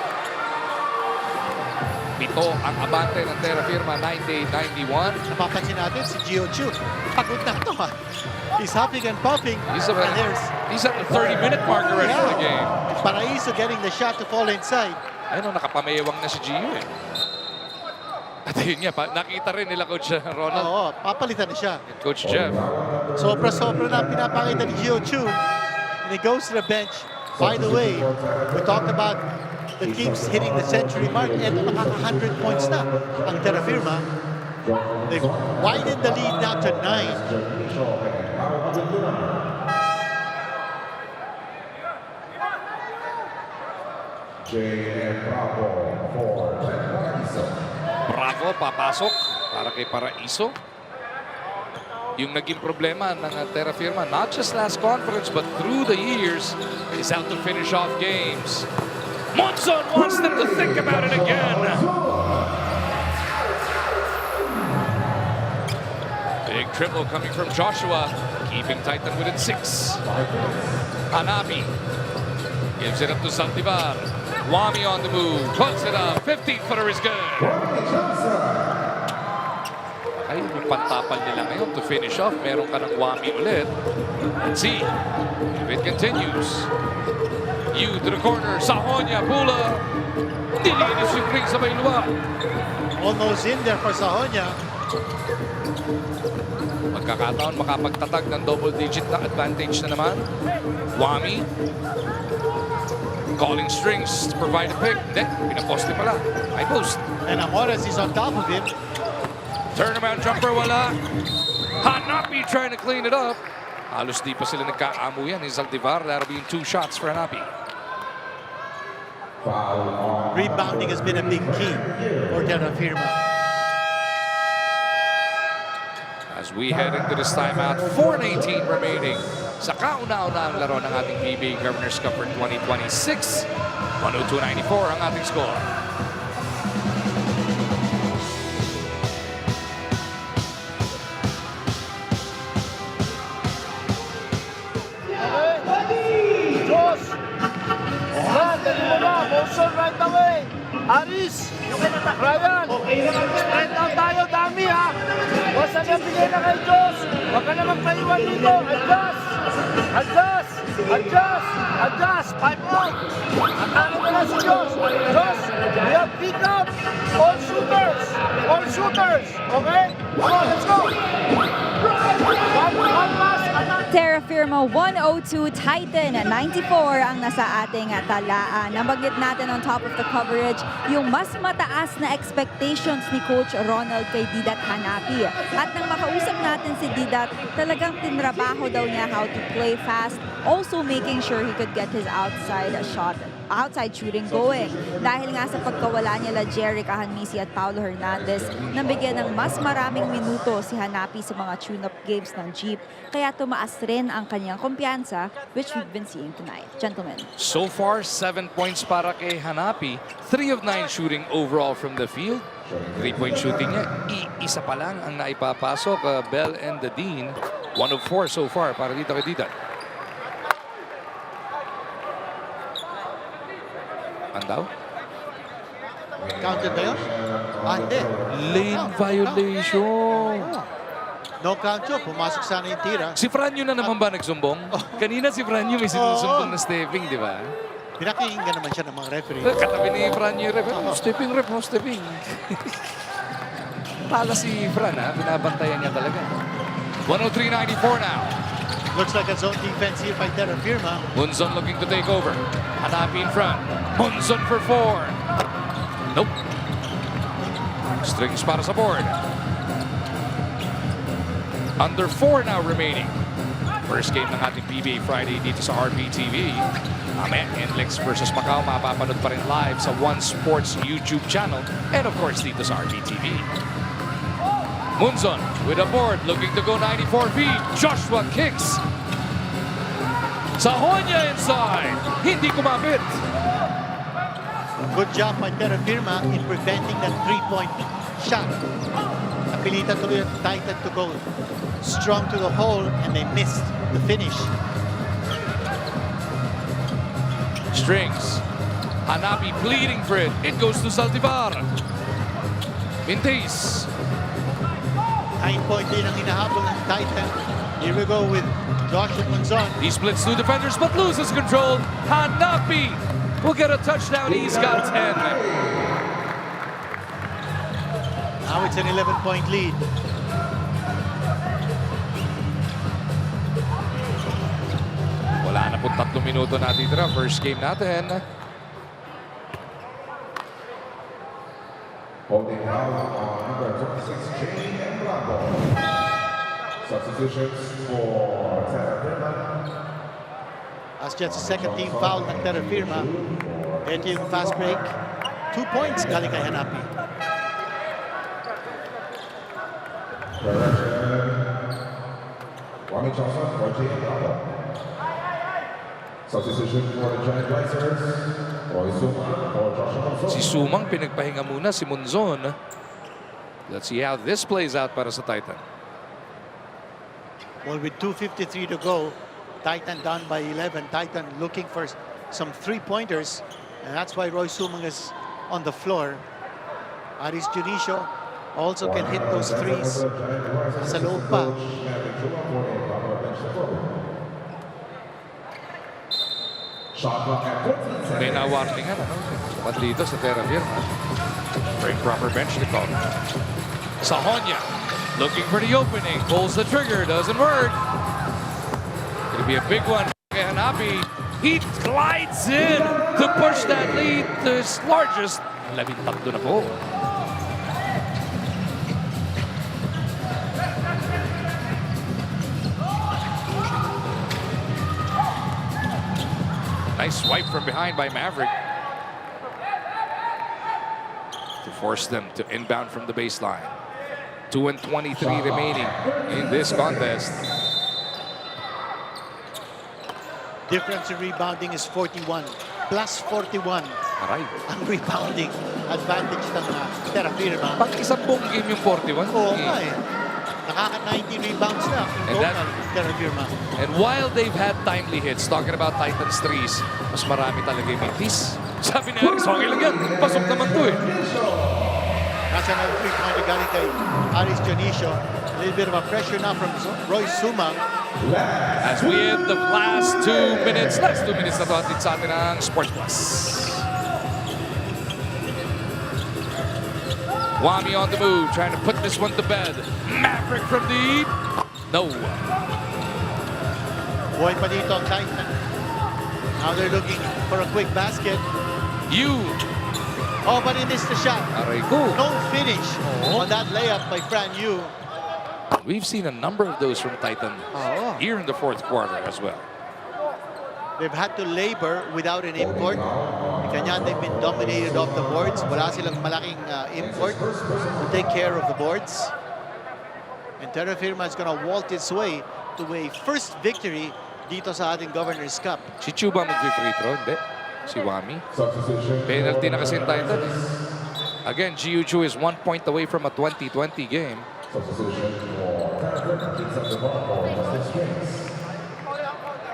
Pito ang abante ng Terrafirma, 98-91. Napapansin natin si Gio Chu. Pagod na ito ha. He's huffing and puffing. He's And there's at the 30-minute mark already of the game. Paraiso getting the shot to fall inside. Ayun, nakapamayawang na si Gio eh. At ayun nga, nakita rin nila Coach Ronald Oo, papalitan na siya. at Coach Jeff. Sobra-sobra na ang pinapakita ni Gio Chu. And he goes to the bench. By the way, we talked about the teams hitting the century mark. Ito nakaka-100 points na ang Terrafirma. They've widened the lead now to 9. Bravo, papasok para kay Paraiso. Yung naging problema ng Terrafirma, not just last conference, but through the years, is out to finish off games. Monzon wants them to think about it again. Big triple coming from Joshua, keeping Titan within 6. Hanapi gives it up to Saldivar. Wami on the move, puts it up, 15-footer is good. Ay, yung pantapan nila ngayon to finish off. Meron ka ng Wami ulit. Let's see if it continues. You to the corner, Sahonia, Pula. Nilinis yung ring sa may luwa. Almost in there for Sahonia. Magkakataon makapagtatag ng double-digit na advantage na naman. Wami. Calling strings to provide a pick. Hindi, pinaposte pala. High post. And Amores is on top of him. Turnaround jumper, wala. Hanapi trying to clean it up. Halos di pa sila nagkaamo yan. Ni Zaldivar, that'll be 2 shots for Hanapi. Rebounding has been a big key for Terrafirma. As we head into this timeout, 4:18 remaining sa kauna-una ang laro ng ating PBA Governor's Cup for 2026. 102-94 ang ating score. Diyos! Brad, dali mo na. Motion right away. Aris! Ryan! Spread out tayo. Dami ha. Basta na bigay na kay Diyos. Huwag ka na magpaiwan dito. Adjust! Adjust! Adjust! Adjust! Pipe out! Atake na lang si Diyos. Diyos! We have pick up all shooters! All shooters! Okay? Come on, let's go! One pass! Terrafirma 102, Titan 94 ang nasa ating talaan. Nabanggit natin on top of the coverage yung mas mataas na expectations ni Coach Ronald kay Didat Hanapi. At nang makausap natin si Didat, talagang tinrabaho daw niya how to play fast, also making sure he could get his outside shooting going. Dahil nga sa pagkawala nila Jerry Cahanmisi at Paulo Hernandez, nabigyan ng mas maraming minuto si Hanapi sa mga tune-up games ng Jeep. Kaya tumaas rin ang kanyang kumpiyansa, which we've been seeing tonight. Gentlemen. So far, 7 points para kay Hanapi. 3 of 9 shooting overall from the field. 3-point shooting niya. Isa pa lang ang naipapasok. Bell and the Dean. 1 of 4 so far para dito kay Didat. Andaw? Counted ba yun? Hindi. Lane violation. No count yun. Pumasok sana yung tira. Si Franyo na naman ba nagsumbong? Kanina si Franyo may sinusumbong na stepping, di ba? Pinakinggan naman siya ng mga referee. Katabi ni Franyo yung referee. Stepping, ref, no stepping. Tala si Fran, ha? Binabantayan niya talaga. 103-94 now. Looks like a zone defense here by Terrafirma. Munzon looking to take over. Hanapi in front. Munzon for 4. Nope. Strings para sa board. Under 4 now remaining. First game ng ating PBA Friday dito sa RPTV. Mamaya, NLEX versus Macau, mapapanood pa rin live sa One Sports YouTube channel and of course dito sa RPTV. Munzon with a board, looking to go 94 feet. Joshua kicks. Sahonia inside. Hindi kumapit. Good job by Terrafirma in preventing that three-point shot. Napilitan tuloy ang Titan to go strong to the hole and they missed the finish. Strings. Hanapi pleading for it. It goes to Saldivar. Mintis. 9-point lead ang hinahabol ng Titan. Here we go with Joshua Monzon. He splits 2 defenders but loses control. Hanapi will get a touchdown. He's got 10. Now it's an 11-point lead. Wala na po 3 minuto natitira. First game natin. Holding foul on number 26, Jamie and Bravo. Substitutions for Terrafirma. That's just a second team foul ng Terrafirma. Ito yung fast break. 2 points galing kay Hanapi. Wami Johnson for Jamie and Bravo. Substitution for the Giant Racers. Roy Suma for Joshua Monzon. Si Sumang pinagpahinga muna si Monzon. Let's see how this plays out para sa Titan. Well, with 2:53 to go, Titan down by 11. Titan looking for some three-pointers, and that's why Roy Sumang is on the floor. Aris Junicio also can hit those threes sa loob pa. May na-warningan, ano? Dapat dito sa Terrafirma. For improper bench to call. Sahonya looking for the opening. Pulls the trigger. Doesn't work. Gonna be a big one. Kay Hanapi. He glides in to push that lead to his largest. 13 na po. Nice swipe from behind by Maverick to force them to inbound from the baseline. 2:23 remaining in this contest. Difference in rebounding is 41. Plus 41 Aray. ang rebounding advantage ng Terrafirma. Pag isang buong game yung 41. Oo nga eh. Nakaka-90 rebounds na ang total Terrafirma. And while they've had timely hits, talking about Titans threes, mas marami talaga yung mintis. Sabi ni Aris, okay lang yan. Pasok naman to eh. That's another three-pointer galing kay Aris Junicio. A little bit of a pressure now from Roy Sumang. As we end the last 2 minutes, last 2 minutes na to atin sa atin ang Sports Plus. Wami on the move, trying to put this one to bed. Maverick from deep. No. Buhay pa dito ang Titan. Now they're looking for a quick basket. Oh, but he missed the shot. Aray ko. No finish on that layup by Fran Yu. We've seen a number of those from Titan here in the fourth quarter as well. They've had to labor without an import. Kanya they've been dominated off the boards. Wala silang malaking import to take care of the boards. And Terrafirma is going to vault its way to a first victory dito sa ating Governor's Cup. Si Chuba mag-free throw, hindi. Si Wami. Penalty na kasi yung Titan. Again, Jiu Chu is 1 point away from a 20-20 game.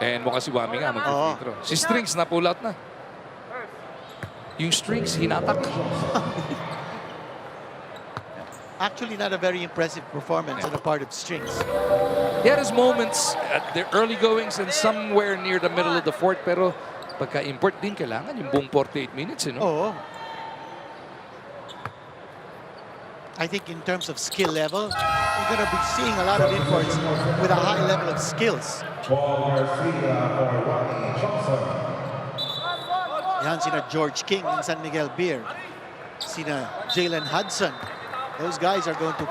And mukha si Wami nga mag-free throw. Si Strings na pull out na. Yung Strings, hinatak. Actually, not a very impressive performance on the part of Strings. He had his moments at the early goings and somewhere near the middle of the fourth, pero pagka-import din kailangan yung buong 48 minutes, you know? Oo. I think in terms of skill level, you're going to be seeing a lot of imports with a high level of skills. Yan sina George King ng San Miguel Beer. Sina Jalen Hudson. Those guys are going to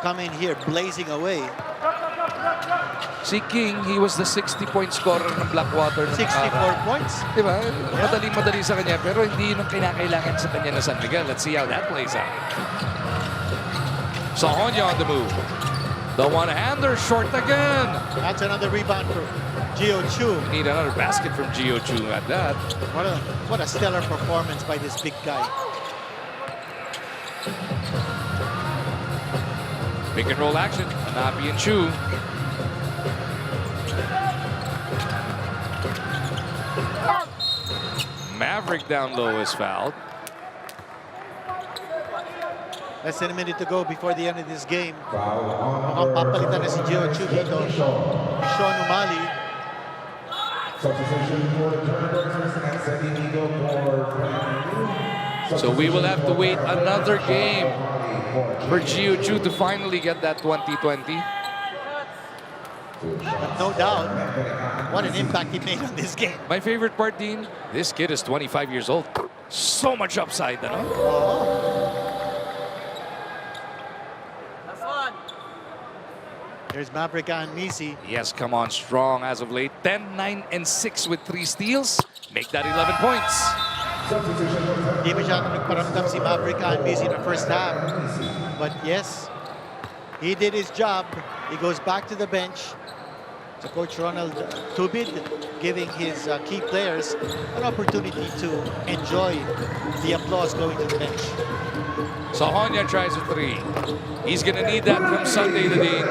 come in here blazing away. Si King, he was the 60-point scorer ng Blackwater. 64 points. Diba? Madaling-madali sa kanya, pero hindi yun ang kinakailangan sa kanya na San Miguel. Let's see how that plays out. Sahonya on the move. The one-hander short again. That's another rebound for Gio Chu. Need another basket from Gio Chu at that. What a stellar performance by this big guy. Pick and roll action. Hanapi and Chu. Maverick down low is fouled. Less than a minute to go before the end of this game. Mukhang papalitan na si Gio Chu dito. Sean Umali. Substitution for Jordan Burgess and Sandy Nigo for So we will have to wait another game for Gio Chu to finally get that 2020. But no doubt, what an impact he made on this game. My favorite part, Dean, this kid is 25 years old. So much upside, ano? There's Maverick and Misi. Yes, come on, strong as of late. 10, 9, and 6 with 3 steals. Make that 11 points. Hindi masyadong nagparamdam si Maverick and Misi in the first half. But yes, he did his job. He goes back to the bench. So Coach Ronald Tubid giving his key players an opportunity to enjoy the applause going to the bench. So Honya tries a 3. He's gonna need that from Sunday to Dean.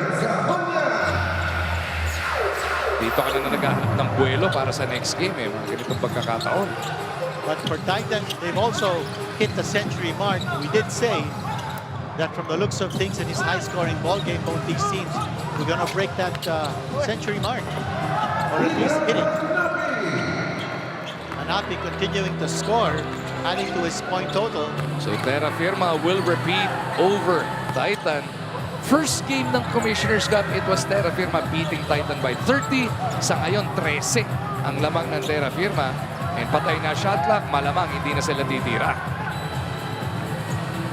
Dito ka na naghahanap ng buwelo para sa next game eh. Mga ganitong pagkakataon. But for Titan, they've also hit the century mark. We did say that from the looks of things in this high-scoring ball game, both these teams, we're gonna break that century mark, or at least hit it. Anapi continuing to score, adding to his point total. So Terrafirma will repeat over Titan. First game ng Commissioner's Cup, it was Terrafirma beating Titan by 30. Sa ngayon, 13 ang lamang ng Terrafirma. And patay na shot clock, malamang hindi na sila titira.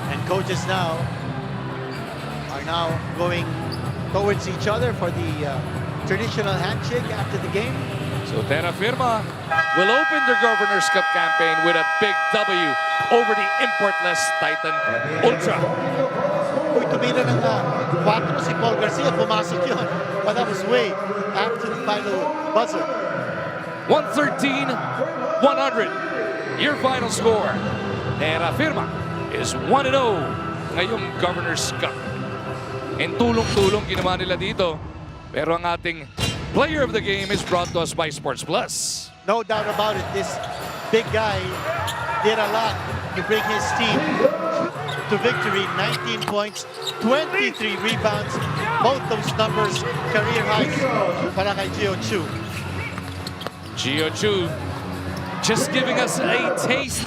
And coaches now are now going towards each other for the traditional handshake after the game. So Terrafirma will open their Governor's Cup campaign with a big W over the importless Titan Ultra. Uy, tumira ng 4 si Paul Garcia, pumasok yun. But that was way after the final buzzer. 113-100. Your final score. Terrafirma is 1-0 ngayong Governor's Cup. And tulong-tulong ginawa nila dito. Pero ang ating player of the game is brought to us by Sports Plus. No doubt about it, this big guy did a lot to bring his team to victory. 19 points, 23 rebounds. Both those numbers career highs para kay Gio Chu. Gio Chu just giving us a taste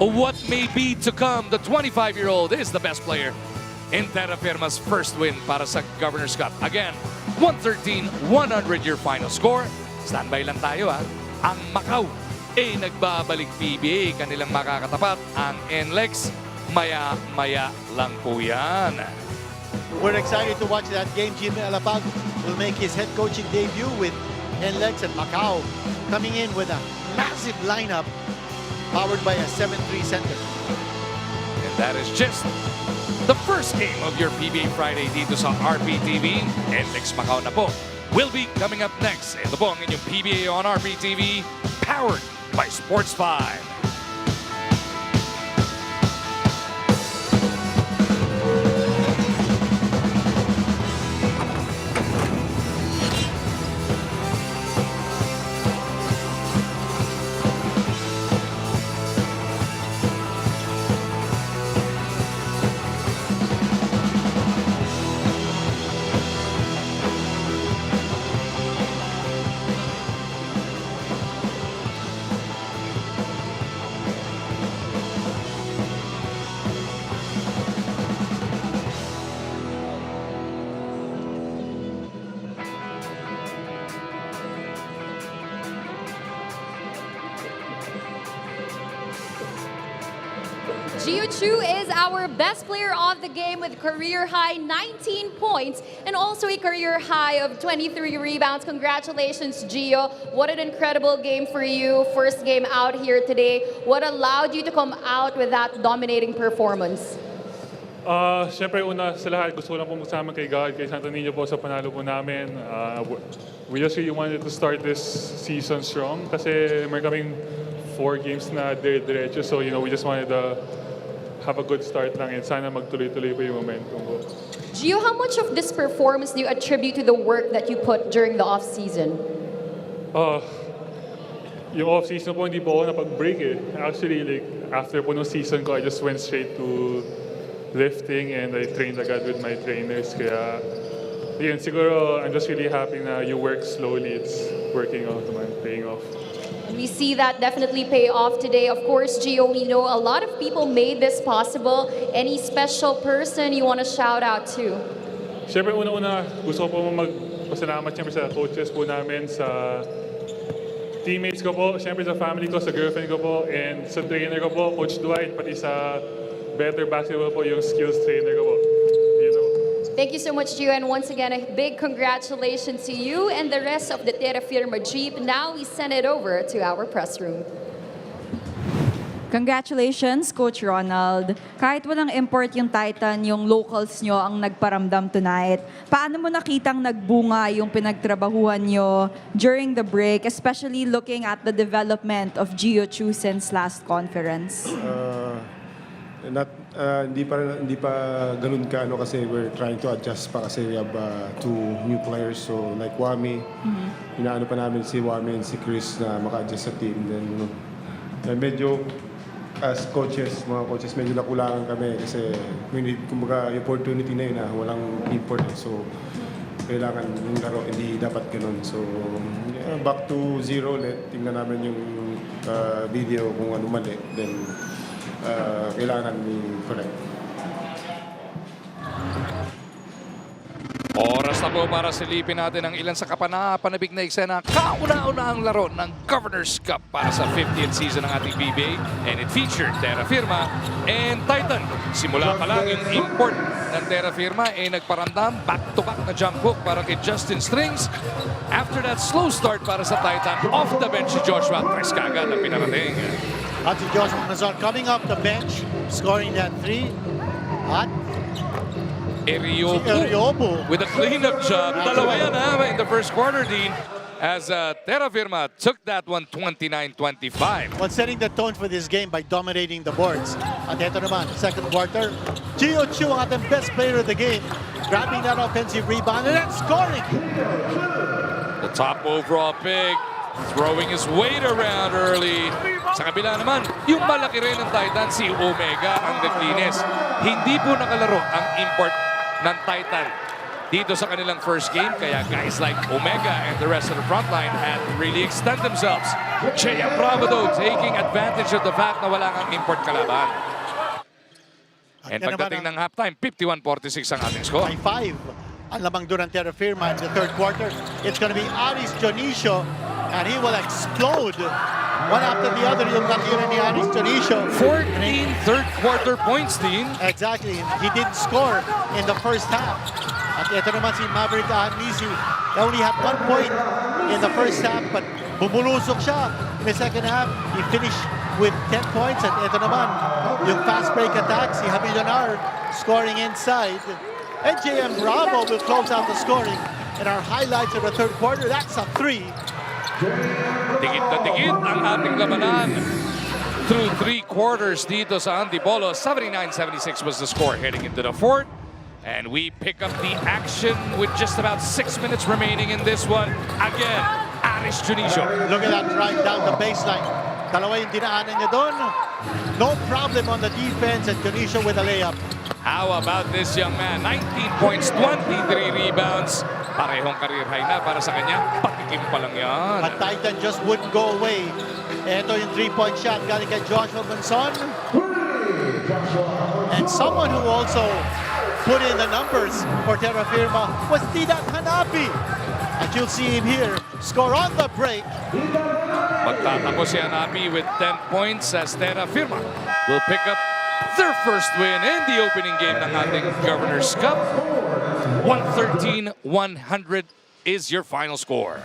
of what may be to come. The 25-year-old is the best player in Terrafirma's first win para sa Governor's Cup. Again, 113-100 your final score. Standby lang tayo ha. Ang Macau ay nagbabalik PBA. Kanilang makakatapat ang NLEX. Maya-maya lang po yan. We're excited to watch that game. Jimmy Alapag will make his head coaching debut with NLEX and Macau coming in with a massive lineup powered by a 7-3 center. And that is just the first game of your PBA Friday dito sa RPTV. NLEX Macau na po will be coming up next. Ito po ang inyong PBA on RPTV, powered by Sports 5. Gio Chu is our best player of the game with career high 19 points and also a career high of 23 rebounds. Congratulations, Gio. What an incredible game for you. First game out here today. What allowed you to come out with that dominating performance? Siyempre, una sa lahat, gusto ko lang po magsama kay God, kay Santo Niño po sa panalo po namin. We just really wanted to start this season strong kasi may kaming 4 games na dire-diretso. So, we just wanted to have a good start lang and sana magtuloy-tuloy po yung momentum po. Gio, how much of this performance do you attribute to the work that you put during the off-season? Yung off-season po, hindi po ako napag-break eh. Actually, after po nung season ko, I just went straight to lifting and I trained agad with my trainers. Kaya, yun, siguro I'm just really happy na you work slowly. It's working off naman, paying off. We see that definitely pay off today. Of course, Gio, we know a lot of people made this possible. Any special person you want to shout out to? Siyempre, una-una, gusto ko po magpasalamat siyempre sa coaches po namin, sa teammates ko po, siyempre sa family ko, sa girlfriend ko po, and sa trainer ko po, Coach Dwight, pati sa Better Basketball po, yung skills trainer ko po. You know. Thank you so much, Gio. And once again, a big congratulations to you and the rest of the Terrafirma Dyip. Now we send it over to our press room. Congratulations, Coach Ronald. Kahit walang import yung Titan, yung locals nyo ang nagparamdam tonight. Paano mo nakitang nagbunga yung pinagtrabahuan nyo during the break, especially looking at the development of Gio Chu since last conference? Hindi pa ganun ka ano kasi we're trying to adjust pa kasi we have two new players, so like Wami, inaano pa namin si Wami and si Chris na maka-adjust sa team. Then medyo as coaches, mga coaches, medyo nakulangan kami kasi we need, kumbaga, yung opportunity na yun na walang import, so kailangan yung laro, hindi dapat ganun. So back to zero ulit, tingnan namin yung video kung ano mali, then kailangan i-correct. Oras na po para silipin natin ang ilan sa kapanapanabik na eksena kauna-una ang laro ng Governor's Cup para sa 50th season ng ating PBA, and it featured Terrafirma and Titan. Simula pa lang yung import ng Terrafirma ay nagparamdam back-to-back na jump hook para kay Justin Strings. After that slow start para sa Titan, off the bench si Joshua Tres kagad ang pinarating. At si Joshua Nazar coming off the bench, scoring that three. At Eriobu with a cleanup job. Dalawa yan in the first quarter, Dean, as Terrafirma took that one 29-25. Well, setting the tone for this game by dominating the boards. At ito naman, second quarter, Gio Chu ang ating best player of the game, grabbing that offensive rebound and then scoring. The top overall pick, throwing his weight around early. Sa kabila naman, yung malaki rin ng Titan, si Omega ang naglinis. Hindi po nakalaro ang import ng Titan dito sa kanilang first game, kaya guys like Omega and the rest of the front line had to really extend themselves. Chea Bravo though, taking advantage of the fact na wala kang import kalaban. And pagdating ng halftime, 51-46 ang ating score. By 5, ang lamang doon ng Terrafirma in the third quarter. It's gonna be Aris Dionisio, and he will explode one after the other. Yung latira ni Aris Dionisio. 14 third quarter points, Dean. Exactly. He didn't score in the first half. At ito naman si Maverick Ahanisi. He only had 1 point in the first half, but bumulusok siya. In the second half, he finished with 10 points. At ito naman, yung fast break attack, si Hamidonar scoring inside. And JM Bravo will close out the scoring. In our highlights of the third quarter, that's a 3. Tigit na tigit ang ating labanan through 3 quarters dito sa Antipolo. 79-76 was the score heading into the fourth. And we pick up the action with just about 6 minutes remaining in this one. Again, Aris Dionisio. Look at that drive down the baseline. Dalawa yung dinaanan niya doon. No problem on the defense, and Dionisio with a layup. How about this young man? 19 points, 23 rebounds. Parehong career high na para sa kanya. Patikim pa lang yan. But Titan just wouldn't go away. Ito yung 3-point shot galing kay Joshua Monson. And someone who also put in the numbers for Terrafirma was Didat Hanapi. And you'll see him here score on the break. Magtatapos si Hanapi with 10 points as Terrafirma will pick up their first win in the opening game ng ating Governor's Cup. 113-100 is your final score.